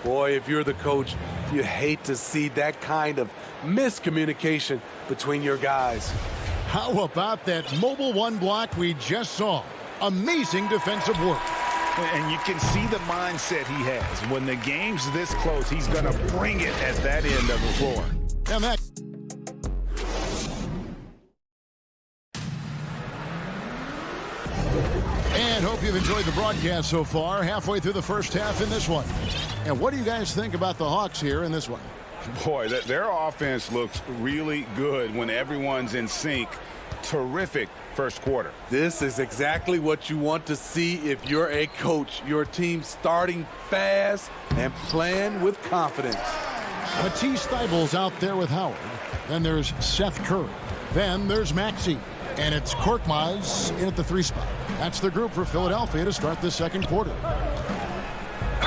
Boy, if you're the coach, you hate to see that kind of miscommunication between your guys. How about that mobile one block we just saw? Amazing defensive work. And you can see the mindset he has. When the game's this close, he's going to bring it at that end of the floor. And that. And hope you've enjoyed the broadcast so far. Halfway through the first half in this one. And what do you guys think about the Hawks here in this one? Boy, their offense looks really good when everyone's in sync. Terrific first quarter. This is exactly what you want to see if you're a coach. Your team starting fast and playing with confidence. Matisse Thybulle's out there with Howard. Then there's Seth Curry. Then there's Maxey. And it's Korkmaz in at the 3 spot. That's the group for Philadelphia to start the second quarter.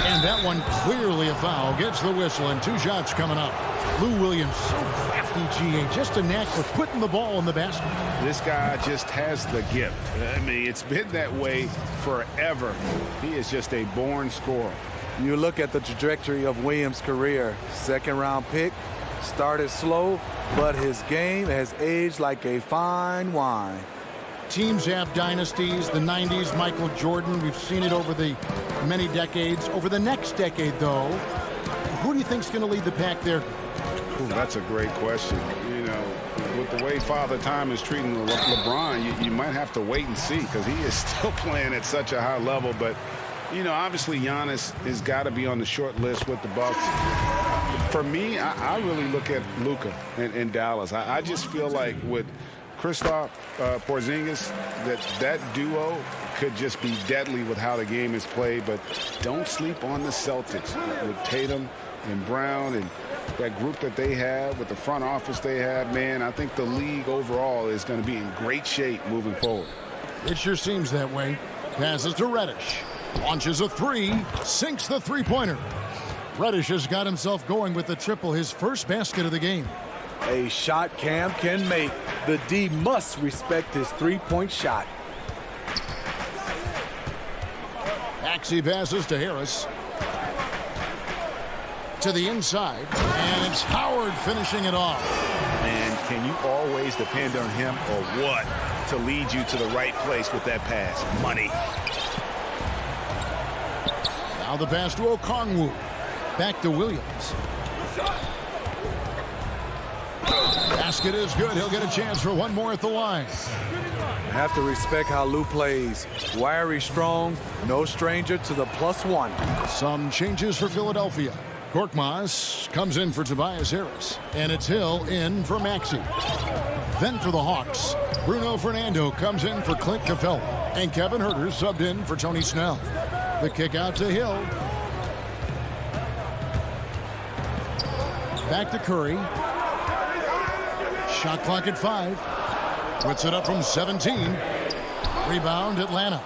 And that one clearly a foul. Gets the whistle and 2 shots coming up. Lou Williams, so crafty, GA. Just a knack for putting the ball in the basket. This guy just has the gift. I mean, it's been that way forever. He is just a born scorer. You look at the trajectory of Williams' career. Second-round pick. Started slow, but his game has aged like a fine wine. Teams have dynasties. The 90s, Michael Jordan. We've seen it over the many decades. Over the next decade, though, who do you think's going to lead the pack there? Ooh, that's a great question. You know, with the way Father Time is treating LeBron, you might have to wait and see because he is still playing at such a high level. But, you know, obviously Giannis has got to be on the short list with the Bucks. For me, I really look at Luka in Dallas. I just feel like with Kristaps Porzingis, that duo could just be deadly with how the game is played. But don't sleep on the Celtics with Tatum and Brown and that group that they have with the front office they have. Man, I think the league overall is going to be in great shape moving forward. It sure seems that way. Passes to Reddish. Launches a 3. Sinks the 3-pointer. Reddish has got himself going with the triple, his first basket of the game. A shot Cam can make. The D must respect his 3-point shot. Maxey passes to Harris. To the inside. And it's Howard finishing it off. And can you always depend on him or what to lead you to the right place with that pass? Money. Now the pass to Okongwu. Back to Williams. Basket is good. He'll get a chance for one more at the line. Have to respect how Lou plays. Wiry, strong, no stranger to the +1. Some changes for Philadelphia. Korkmaz comes in for Tobias Harris. And it's Hill in for Maxey. Then for the Hawks, Bruno Fernando comes in for Clint Capella. And Kevin Huerter subbed in for Tony Snell. The kick out to Hill. Back to Curry. Shot clock at 5. Puts it up from 17. Rebound Atlanta.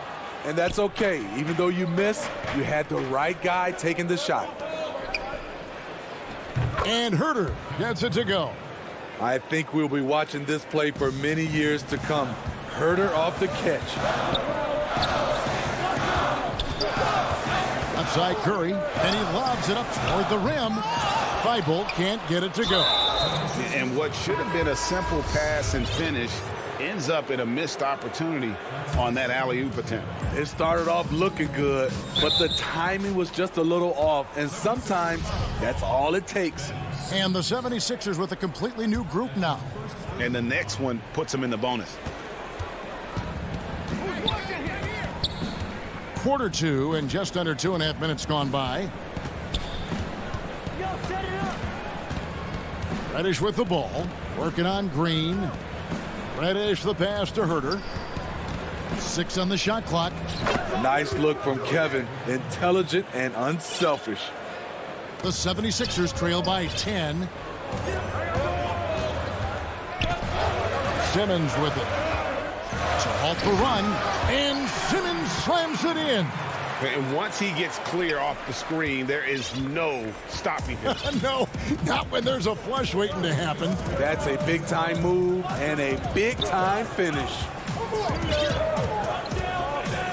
And that's okay. Even though you missed, you had the right guy taking the shot. And Huerter gets it to go. I think we'll be watching this play for many years to come. Herder off the catch. Outside Curry, and he lobs it up toward the rim. Thibault can't get it to go. And what should have been a simple pass and finish ends up in a missed opportunity on that alley-oop attempt. It started off looking good, but the timing was just a little off, and sometimes that's all it takes. And the 76ers with a completely new group now. And the next one puts them in the bonus. Quarter two and just under 2.5 minutes gone by. Reddish with the ball, working on Green. Reddish the pass to Herder. 6 on the shot clock. Nice look from Kevin, intelligent and unselfish. The 76ers trail by 10. Simmons with it to halt the run, and Simmons slams it in. And once he gets clear off the screen, there is no stopping him. No, not when there's a flush waiting to happen. That's a big-time move and a big-time finish.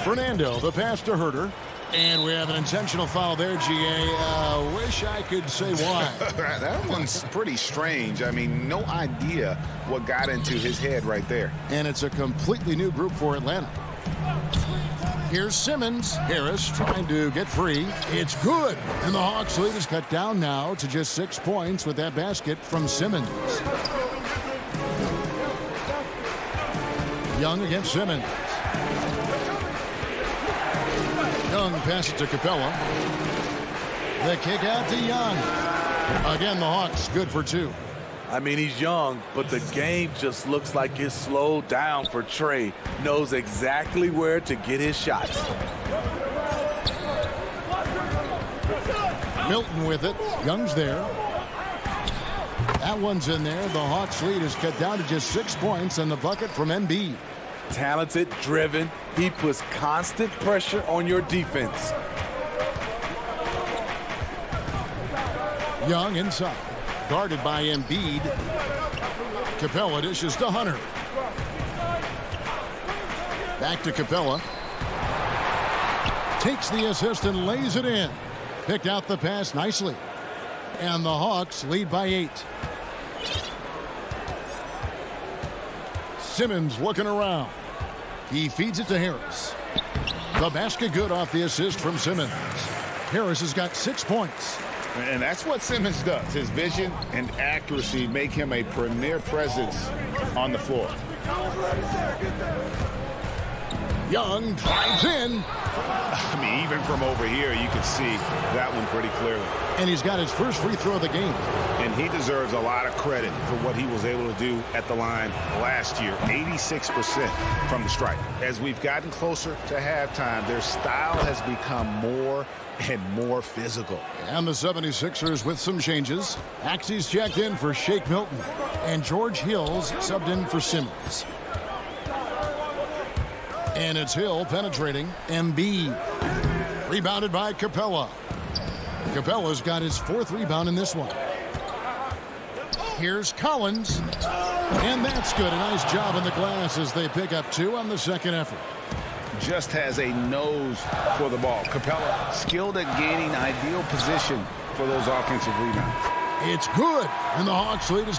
Fernando, the pass to Herder. And we have an intentional foul there, GA. Wish I could say why. That one's pretty strange. I mean, no idea what got into his head right there. And it's a completely new group for Atlanta. Here's Simmons. Harris trying to get free. It's good. And the Hawks lead is cut down now to just 6 points with that basket from Simmons. Young against Simmons. Young passes to Capella. The kick out to Young. Again, the Hawks good for 2. I mean, he's young, but the game just looks like it's slowed down for Trey. Knows exactly where to get his shots. Milton with it. Young's there. That one's in there. The Hawks lead is cut down to just 6 points, and the bucket from Embiid. Talented, driven. He puts constant pressure on your defense. Young inside. Guarded by Embiid. Capella dishes to Hunter. Back to Capella. Takes the assist and lays it in. Picked out the pass nicely. And the Hawks lead by 8. Simmons looking around. He feeds it to Harris. The basket good off the assist from Simmons. Harris has got 6 points. And that's what Simmons does. His vision and accuracy make him a premier presence on the floor. Young drives in. I mean, even from over here, you can see that one pretty clearly. And he's got his first free throw of the game. And he deserves a lot of credit for what he was able to do at the line last year. 86% from the stripe. As we've gotten closer to halftime, their style has become more and more physical. And the 76ers with some changes. Axie's checked in for Shake Milton. And George Hill's subbed in for Simmons. And it's Hill penetrating. Embiid. Rebounded by Capella. Capella's got his 4th rebound in this one. Here's Collins. And that's good. A nice job in the glass as they pick up 2 on the second effort. Just has a nose for the ball. Capella skilled at gaining ideal position for those offensive rebounds. It's good. And the Hawks lead is...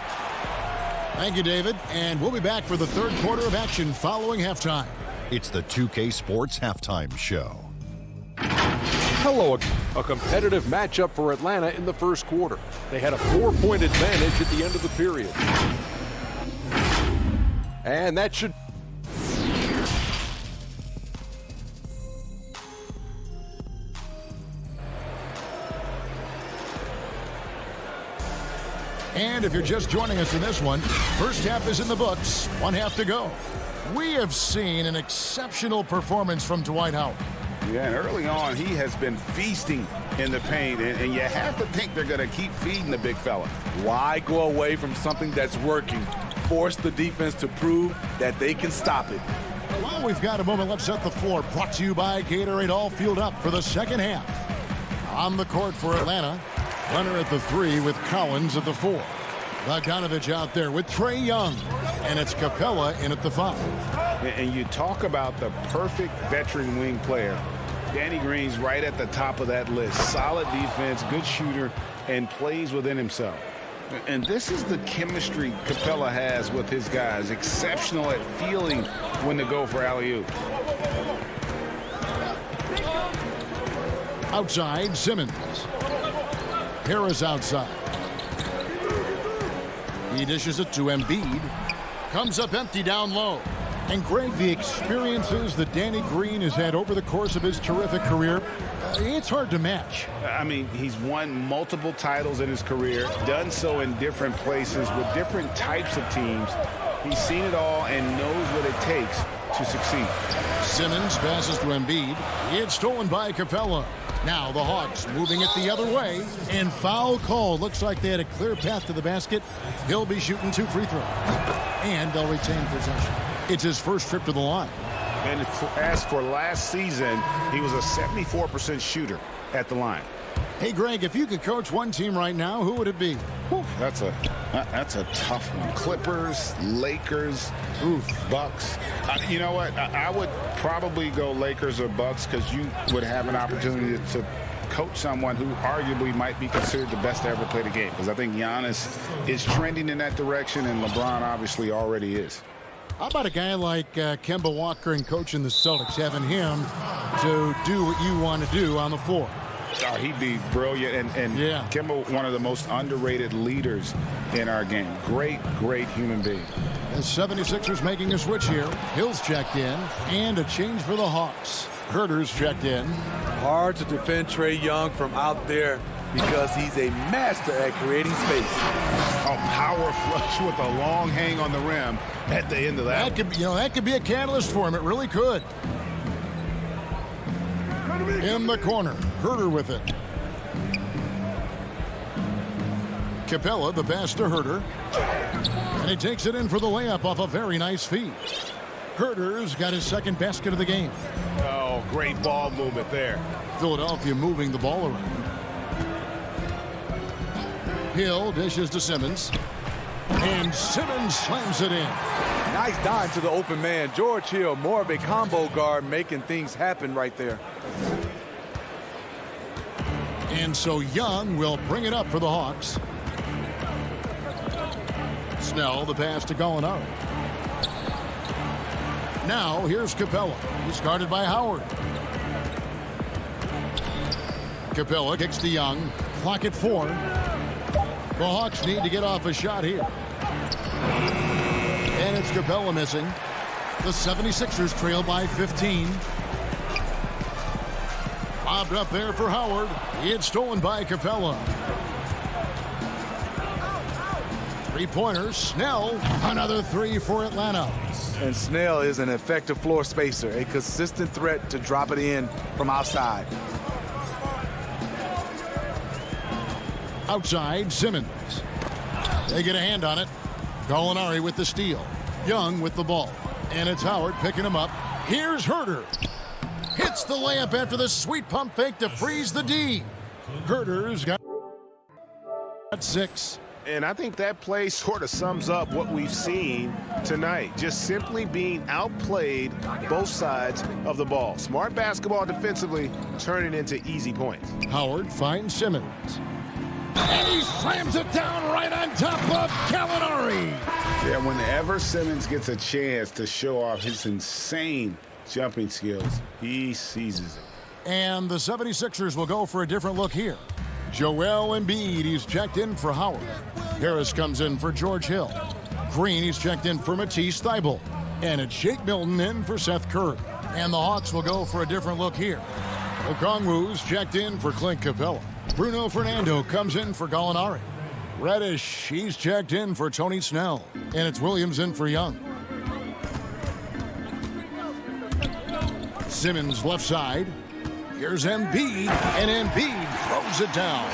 Thank you, David. And we'll be back for the third quarter of action following halftime. It's the 2K Sports Halftime Show. Hello, a competitive matchup for Atlanta in the first quarter. They had a 4-point advantage at the end of the period. And that should... And if you're just joining us in this one, first half is in the books, 1 half to go. We have seen an exceptional performance from Dwight Howard. Yeah, and early on, he has been feasting in the paint, and you have to think they're going to keep feeding the big fella. Why go away from something that's working? Force the defense to prove that they can stop it. Well, we've got a moment. Let's set the floor. Brought to you by Gatorade, all fueled up for the second half. On the court for Atlanta, Runner at the 3 with Collins at the 4. Bogdanovich out there with Trae Young. And it's Capella in at the 5. And you talk about the perfect veteran wing player. Danny Green's right at the top of that list. Solid defense, good shooter, and plays within himself. And this is the chemistry Capella has with his guys. Exceptional at feeling when to go for alley-oop. Outside, Simmons. Harris outside. He dishes it to Embiid. Comes up empty down low. And Greg, the experiences that Danny Green has had over the course of his terrific career, it's hard to match. I mean, he's won multiple titles in his career, done so in different places with different types of teams. He's seen it all and knows what it takes to succeed. Simmons passes to Embiid. It's stolen by Capella. Now the Hawks moving it the other way. And foul call. Looks like they had a clear path to the basket. He'll be shooting 2 free throws. And they'll retain possession. It's his first trip to the line. And as for last season, he was a 74% shooter at the line. Hey, Greg, if you could coach one team right now, who would it be? Whew, that's a tough one. Clippers, Lakers, Bucks. You know what? I would probably go Lakers or Bucks because you would have an opportunity to coach someone who arguably might be considered the best to ever play the game. Because I think Giannis is trending in that direction, and LeBron obviously already is. How about a guy like Kemba Walker and coaching the Celtics, having him to do what you want to do on the floor? Oh, he'd be brilliant. And yeah. Kemba, one of the most underrated leaders in our game. Great human being. The 76ers making a switch here. Hill's checked in. And a change for the Hawks. Herter's checked in. Hard to defend Trae Young from out there because he's a master at creating space. A power flush with a long hang on the rim at the end of that. That could be a catalyst for him. It really could. In the corner, Herter with it. Capella, the pass to Herter. And he takes it in for the layup off a very nice feed. Herter's got his second basket of the game. Oh, great ball movement there. Philadelphia moving the ball around. Hill dishes to Simmons. And Simmons slams it in. Nice dive to the open man. George Hill, more of a combo guard, making things happen right there. And so Young will bring it up for the Hawks. Snell, the pass to Gallinari. Now here's Capella. He's guarded by Howard. Capella kicks to Young. Clock at 4. The Hawks need to get off a shot here. And it's Capella missing. The 76ers trail by 15. Lobbed up there for Howard. It's stolen by Capella. Three-pointers. Snell. Another 3 for Atlanta. And Snell is an effective floor spacer, a consistent threat to drop it in from outside. Outside, Simmons. They get a hand on it. Gallinari with the steal. Young with the ball. And it's Howard picking him up. Here's Herter. Hits the layup after the sweet pump fake to freeze the D. Herter's got 6. And I think that play sort of sums up what we've seen tonight. Just simply being outplayed both sides of the ball. Smart basketball defensively, turning into easy points. Howard finds Simmons. And he slams it down right on top of Gallinari. Yeah, whenever Simmons gets a chance to show off his insane jumping skills, he seizes it. And the 76ers will go for a different look here. Joel Embiid, he's checked in for Howard. Harris comes in for George Hill. Green, he's checked in for Matisse Thybulle. And it's Shake Milton in for Seth Curry. And the Hawks will go for a different look here. Okongwu's checked in for Clint Capella. Bruno Fernando comes in for Gallinari. Reddish, he's checked in for Tony Snell. And it's Williams in for Young. Simmons left side. Here's Embiid, and Embiid throws it down.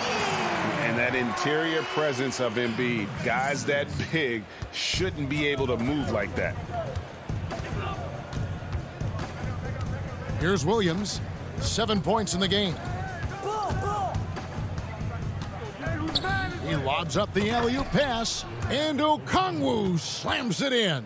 And that interior presence of Embiid, guys that big shouldn't be able to move like that. Here's Williams, 7 points in the game. He lobs up the alley-oop pass, and Okongwu slams it in.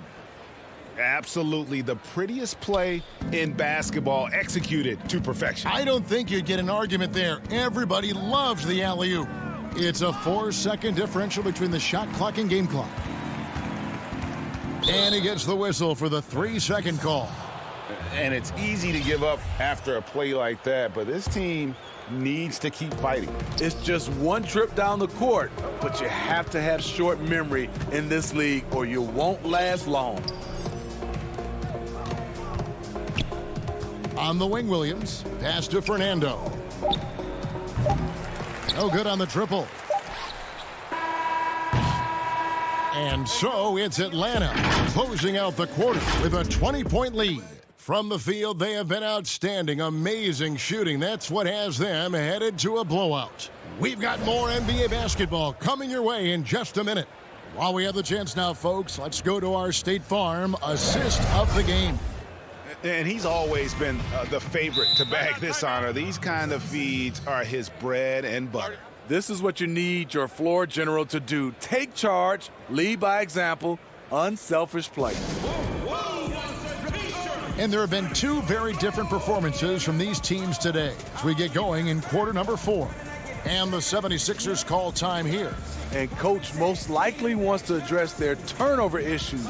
Absolutely the prettiest play in basketball, executed to perfection. I don't think you'd get an argument there. Everybody loves the alley-oop. It's a 4-second differential between the shot clock and game clock. And he gets the whistle for the 3-second call. And it's easy to give up after a play like that, but this team needs to keep fighting. It's just one trip down the court, but you have to have short memory in this league or you won't last long. On the wing, Williams. Pass to Fernando. No good on the triple. And so it's Atlanta closing out the quarter with a 20-point lead. From the field, they have been outstanding, amazing shooting. That's what has them headed to a blowout. We've got more NBA basketball coming your way in just a minute. While we have the chance now, folks, let's go to our State Farm assist of the game. And he's always been the favorite to bag this honor. These kind of feeds are his bread and butter. This is what you need your floor general to do. Take charge, lead by example, unselfish play. And there have been two very different performances from these teams today as we get going in quarter number 4. And the 76ers call time here. And Coach most likely wants to address their turnover issues.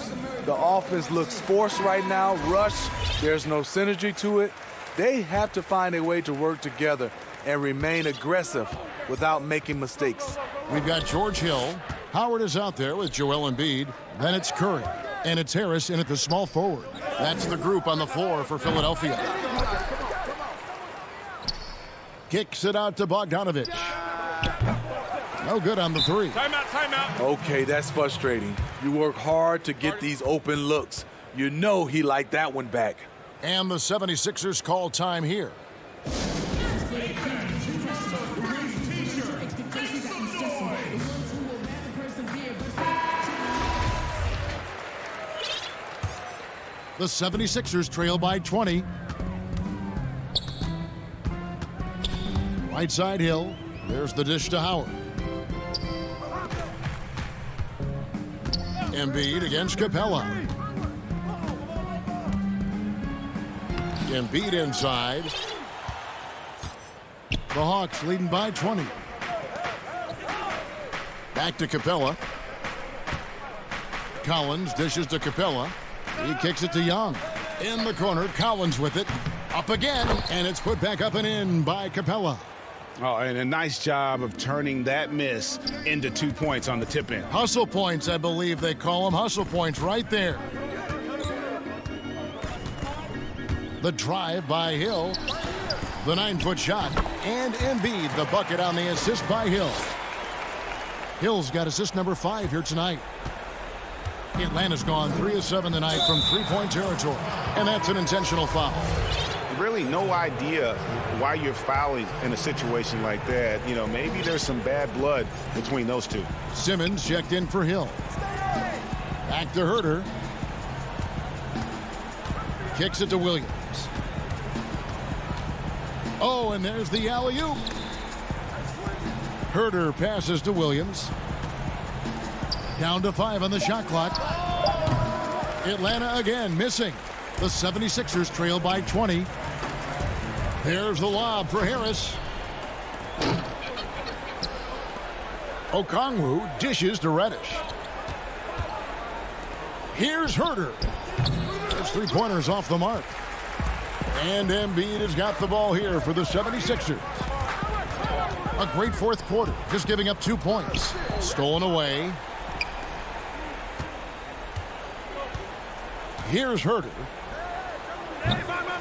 The offense looks forced right now, rush, there's no synergy to it. They have to find a way to work together and remain aggressive without making mistakes. We've got George Hill. Howard is out there with Joel Embiid. Then it's Curry. And it's Harris in at the small forward. That's the group on the floor for Philadelphia. Kicks it out to Bogdanovich. No good on the 3. Timeout. Okay, that's frustrating. You work hard to get these open looks. You know he liked that one back. And the 76ers call time here. The 76ers trail by 20. Right side Hill. There's the dish to Howard. Embiid against Capella. Embiid inside. The Hawks leading by 20. Back to Capella. Collins dishes to Capella. He kicks it to Young. In the corner, Collins with it. Up again, and it's put back up and in by Capella. Oh, and a nice job of turning that miss into 2 points on the tip in. Hustle points, I believe they call them. Hustle points right there. The drive by Hill. The 9-foot shot. And Embiid, the bucket on the assist by Hill. Hill's got assist number 5 here tonight. Atlanta's gone 3 of 7 tonight from 3-point territory. And that's an intentional foul. Really no idea why you're fouling in a situation like that. You know, maybe there's some bad blood between those two. Simmons checked in for Hill. Back to Herter. Kicks it to Williams. Oh, and there's the alley-oop. Herter passes to Williams. Down to 5 on the shot clock. Atlanta again missing. The 76ers trail by 20. There's the lob for Harris. Okongwu dishes to Reddish. Here's Herter. Those 3-pointers off the mark. And Embiid has got the ball here for the 76ers. A great fourth quarter, just giving up 2 points. Stolen away. Here's Herter.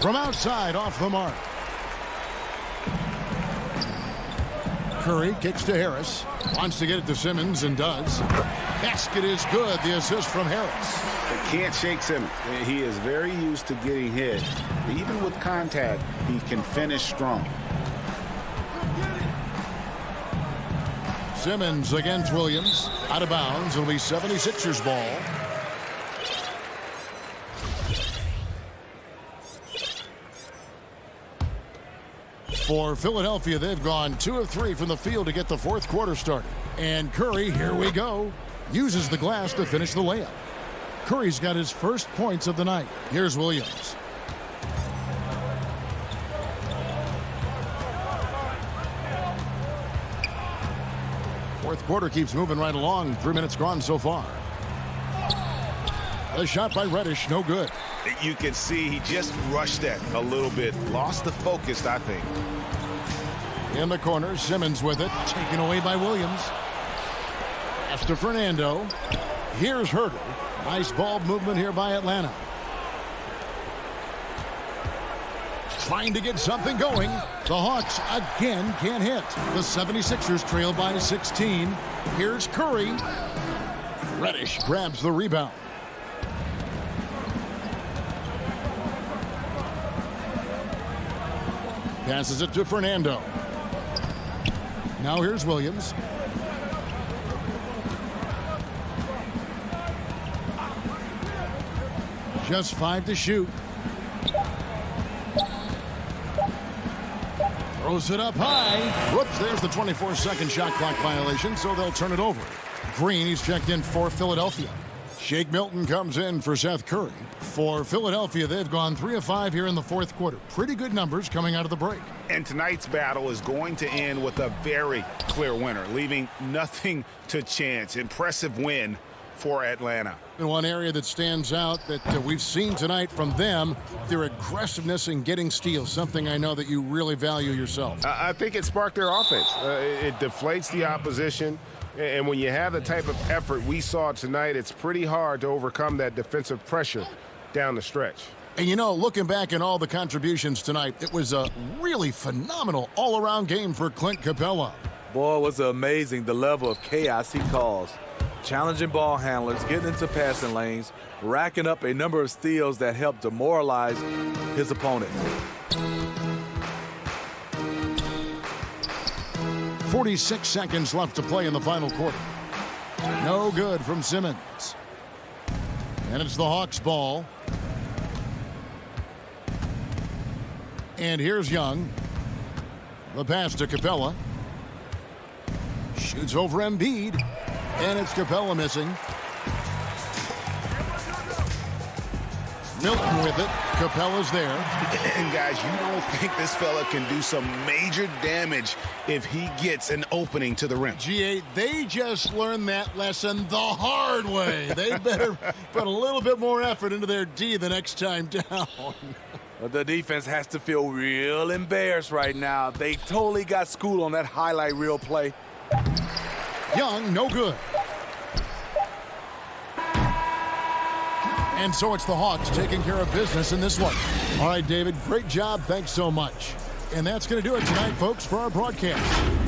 From outside, off the mark. Curry kicks to Harris. Wants to get it to Simmons and does. Basket is good. The assist from Harris. They can't shake Simmons. He is very used to getting hit. Even with contact, he can finish strong. Simmons against Williams. Out of bounds. It'll be 76ers ball. For Philadelphia, they've gone 2 of 3 from the field to get the fourth quarter started. And Curry, here we go, uses the glass to finish the layup. Curry's got his first points of the night. Here's Williams. Fourth quarter keeps moving right along. 3 minutes gone so far. A shot by Reddish, no good. You can see he just rushed that a little bit. Lost the focus, I think. In the corner, Simmons with it. Taken away by Williams. Pass to Fernando. Here's Herter. Nice ball movement here by Atlanta. Trying to get something going. The Hawks again can't hit. The 76ers trail by 16. Here's Curry. Reddish grabs the rebound. Passes it to Fernando. Now here's Williams. Just 5 to shoot. Throws it up high. Whoops, there's the 24-second shot clock violation, so they'll turn it over. Green, he's checked in for Philadelphia. Shake Milton comes in for Seth Curry. For Philadelphia, they've gone 3 of 5 here in the fourth quarter. Pretty good numbers coming out of the break. And tonight's battle is going to end with a very clear winner, leaving nothing to chance. Impressive win for Atlanta. In one area that stands out that we've seen tonight from them, their aggressiveness in getting steals, something I know that you really value yourself. I think it sparked their offense. It deflates the opposition. And when you have the type of effort we saw tonight, it's pretty hard to overcome that defensive pressure down the stretch. And you know, looking back at all the contributions tonight, it was a really phenomenal all-around game for Clint Capella. Boy, it was amazing the level of chaos he caused. Challenging ball handlers, getting into passing lanes, racking up a number of steals that helped demoralize his opponent. 46 seconds left to play in the final quarter. No good from Simmons. And it's the Hawks' ball. And here's Young. The pass to Capella. Shoots over Embiid. And it's Capella missing. Milton with it. Capella's there. And guys, you don't think this fella can do some major damage if he gets an opening to the rim. G8, they just learned that lesson the hard way. They better put a little bit more effort into their D the next time down. But the defense has to feel real embarrassed right now. They totally got schooled on that highlight reel play. Young, no good. And so it's the Hawks taking care of business in this one. All right, David, great job. Thanks so much. And that's going to do it tonight, folks, for our broadcast.